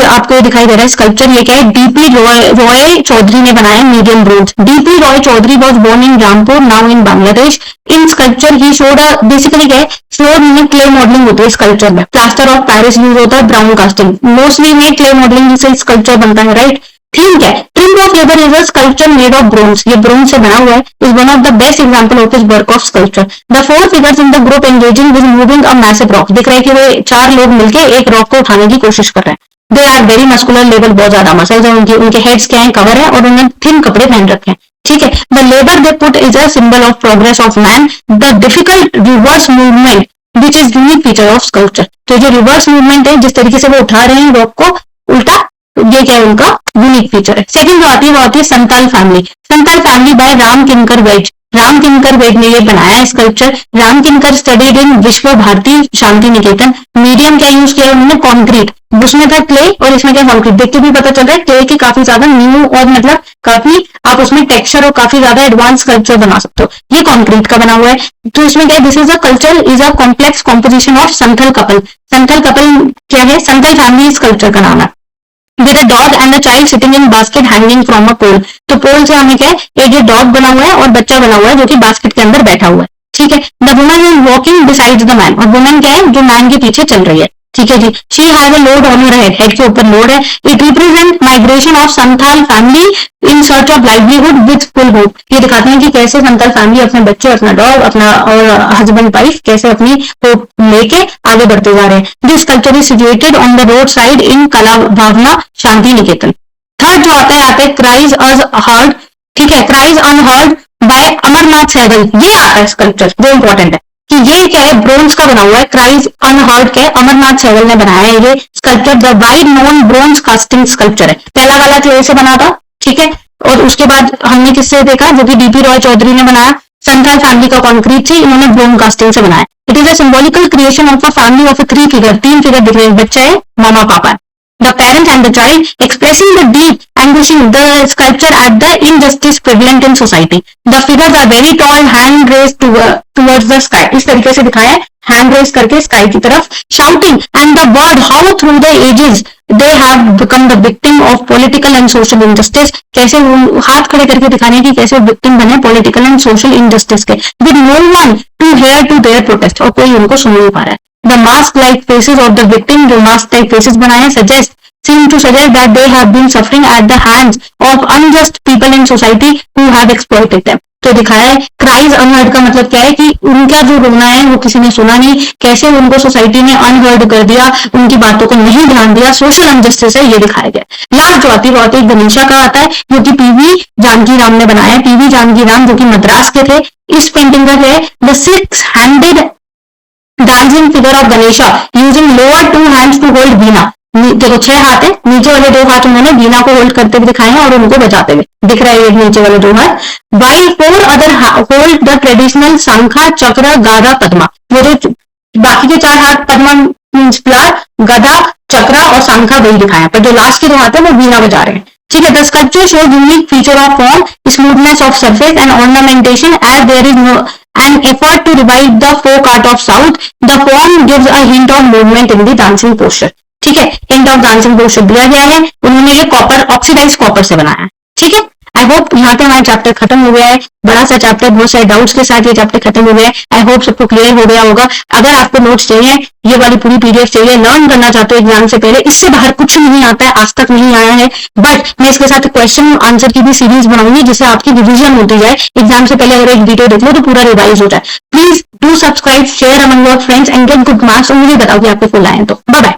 आपको दिखाई दे रहा है स्कल्पचर, ये क्या है, डीपी रॉय चौधरी ने बनाया, medium bronze. DP Roy Chowdhury was born in Rampur, now in Bangladesh. In sculpture he showed basically क्या है, फ्लोर में क्ले मॉडलिंग होती है स्कल्पचर में, प्लास्टर ऑफ पेरिस यूज होता है, ब्राउन कास्टिंग मोस्टली में क्ले मॉडलिंग जिससे स्कल्पचर बनता है, राइट। थीम क्या है, print of labour is a sculpture made of bronze, ये ब्रोंज से बना हुआ है, is one of the best example of his work of sculpture. The 4 figures in the group engaging with moving a massive rock, दिख रहा है कि वो 4 लोग मिलकर एक रॉक को उठाने की कोशिश कर रहे हैं। They are very muscular, labour बहुत ज्यादा मसल्स है उनके हेड्स क्या है, कवर है, और उन्होंने थिन कपड़े पहन रखे हैं, ठीक है। The labour they put is a symbol of progress of man. The difficult reverse movement which is unique feature of sculpture, तो जो रिवर्स मूवमेंट है, जिस तरीके से वो उठा रहे हैं रॉक को उल्टा, ये क्या है उनका यूनिक फीचर है। सेकंड जो आती है वो आती है Santal family. Santal family by Ram Kinkar Baij. Ram Kinkar Baij ने ये बनाया है sculpture. Ram Kinkar studied in Vishwa Bharati Shanti Niketan. Medium क्या यूज किया उन्होंने, कॉन्क्रीट, उसमें था क्ले और इसमें क्या कॉन्क्रीट। देख के भी पता चल रहा है क्ले की काफी ज्यादा न्यू और मतलब काफी आप उसमें टेक्सचर और काफी ज्यादा एडवांस स्कल्पचर बना सकते हो। ये कॉन्क्रीट का बना हुआ है। तो इसमें क्या, this is a culture is a complex composition of Santhal couple. Santhal couple क्या है, संथल फैमिली स्कल्पचर का नाम है। With a dog and a child sitting in basket hanging from a pole. तो पोल से हमें क्या है, एक ये डॉग बना हुआ है और बच्चा बना हुआ है जो कि बास्केट के अंदर बैठा हुआ है, ठीक है। The woman is walking beside the man, और वुमन क्या है, जो मैन के पीछे चल रही है, ठीक है जी। She has a load on her head, head के ऊपर लोड है। It represent migration of Santhal family in search of livelihood with full hope. ये दिखाते हैं कि कैसे संथाल फैमिली अपने बच्चे, अपना डॉग, अपना और हस्बैंड वाइफ कैसे अपनी होप लेके आगे बढ़ते जा रहे हैं। This culture is situated on the road side इन कला भावना शांति निकेतन। थर्ड जो आता है क्राइज अनहर्ड, ठीक है, cries unheard by Amarnath Sehgal. ये आता है स्कल्पचर जो इंपॉर्टेंट है कि ये क्या है, ब्रोंज का बना हुआ है। क्राइज अनहर्ड के अमरनाथ सहगल ने बनाया है ये sculpture. The wide known bronze casting sculpture है। पहला वाला क्ले से बना था, ठीक है, और उसके बाद हमने किससे देखा, जो कि डीपी रॉय चौधरी ने बनाया। संथाल फैमिली का कॉन्क्रीट से, इन्होंने ब्रोंज कास्टिंग से बनाया। It is a symbolical creation of a family of 3 figure, 3 figure दिख रहे हैं, बच्चा है, मामा पापा है। The parent and the child expressing the deep anguishing the sculpture at the injustice prevalent in society. The figures are very tall, hand raised towards the sky. इस तरीके से दिखाया है, hand raised करके sky की तरफ, shouting and the word how through the ages they have become the victim of political and social injustice. कैसे हाथ खड़े करके दिखाने की कैसे victim बने political and social injustice के, with no one to hear to their protest, और कोई उनको सुन नहीं पा रहा है। The mask-like faces of the victim, जो mask-type faces बनाए हैं, seem to suggest that they have been suffering at the hands of unjust people in society who have exploited them. तो दिखाया है। क्राइज अनहर्ड का मतलब क्या है कि उनका जो रोना है वो किसी ने सुना नहीं, कैसे उनको सोसाइटी ने अनहर्ड कर दिया, उनकी बातों को नहीं ध्यान दिया, सोशल अनजस्टिस है, ये दिखाया गया। लास्ट जो आती है वो आती है गणेशा का आता है, जो कि पीवी जानकी राम ने बनाया है। पीवी जानकी राम जो कि मद्रास के थे। इस पेंटिंग का है the 6-handed dancing figure of Ganesha using lower 2 hands to hold veena. देखो 6 हाथ है, नीचे वाले 2 हाथ उन्होंने वीणा को होल्ड करते हुए दिखाए हैं और उनको बजाते हुए दिख रहा है ये नीचे वाले 2 हाथ। while 4 other hold the traditional शंखा चक्र गाधा पद्मा। वो जो बाकी के 4 हाथ पद्मा मीन्स फ्लावर, गधा, चक्रा और शंखा वही दिखाया, पर जो लास्ट के 2 हाथ है वो वीणा बजा रहे हैं। ठीक है। The sculpture show unique feature of form, smoothness of surface and ornamentation as there is no an effort to revive the folk art of south. The form gives a hint of movement in the dancing posture. ठीक है, hint of dancing posture दिया गया है। उन्होंने ये copper, oxidise copper से बनाया है। ठीक है। आई होप यहाँ पे हमारा चैप्टर खत्म हो गया है। बड़ा सा चैप्टर, बहुत सारे डाउट्स के साथ ये चैप्टर खत्म हो गया है। आई होप सबको क्लियर हो गया होगा। अगर आपको नोट्स चाहिए, ये वाली पूरी पीडीएफ चाहिए, लर्न करना चाहते हो एग्जाम से पहले, इससे बाहर कुछ नहीं आता है, आज तक नहीं आया है, बट मैं इसके साथ क्वेश्चन आंसर की भी सीरीज बनाऊंगी जिससे आपकी रिविजन होती जाए। एग्जाम से पहले अगर एक वीडियो देख लो तो पूरा रिवाइज हो जाए। Please do subscribe, share among your friends and get good marks. और मुझे बताओ कि आपको फुल आए तो। Bye bye.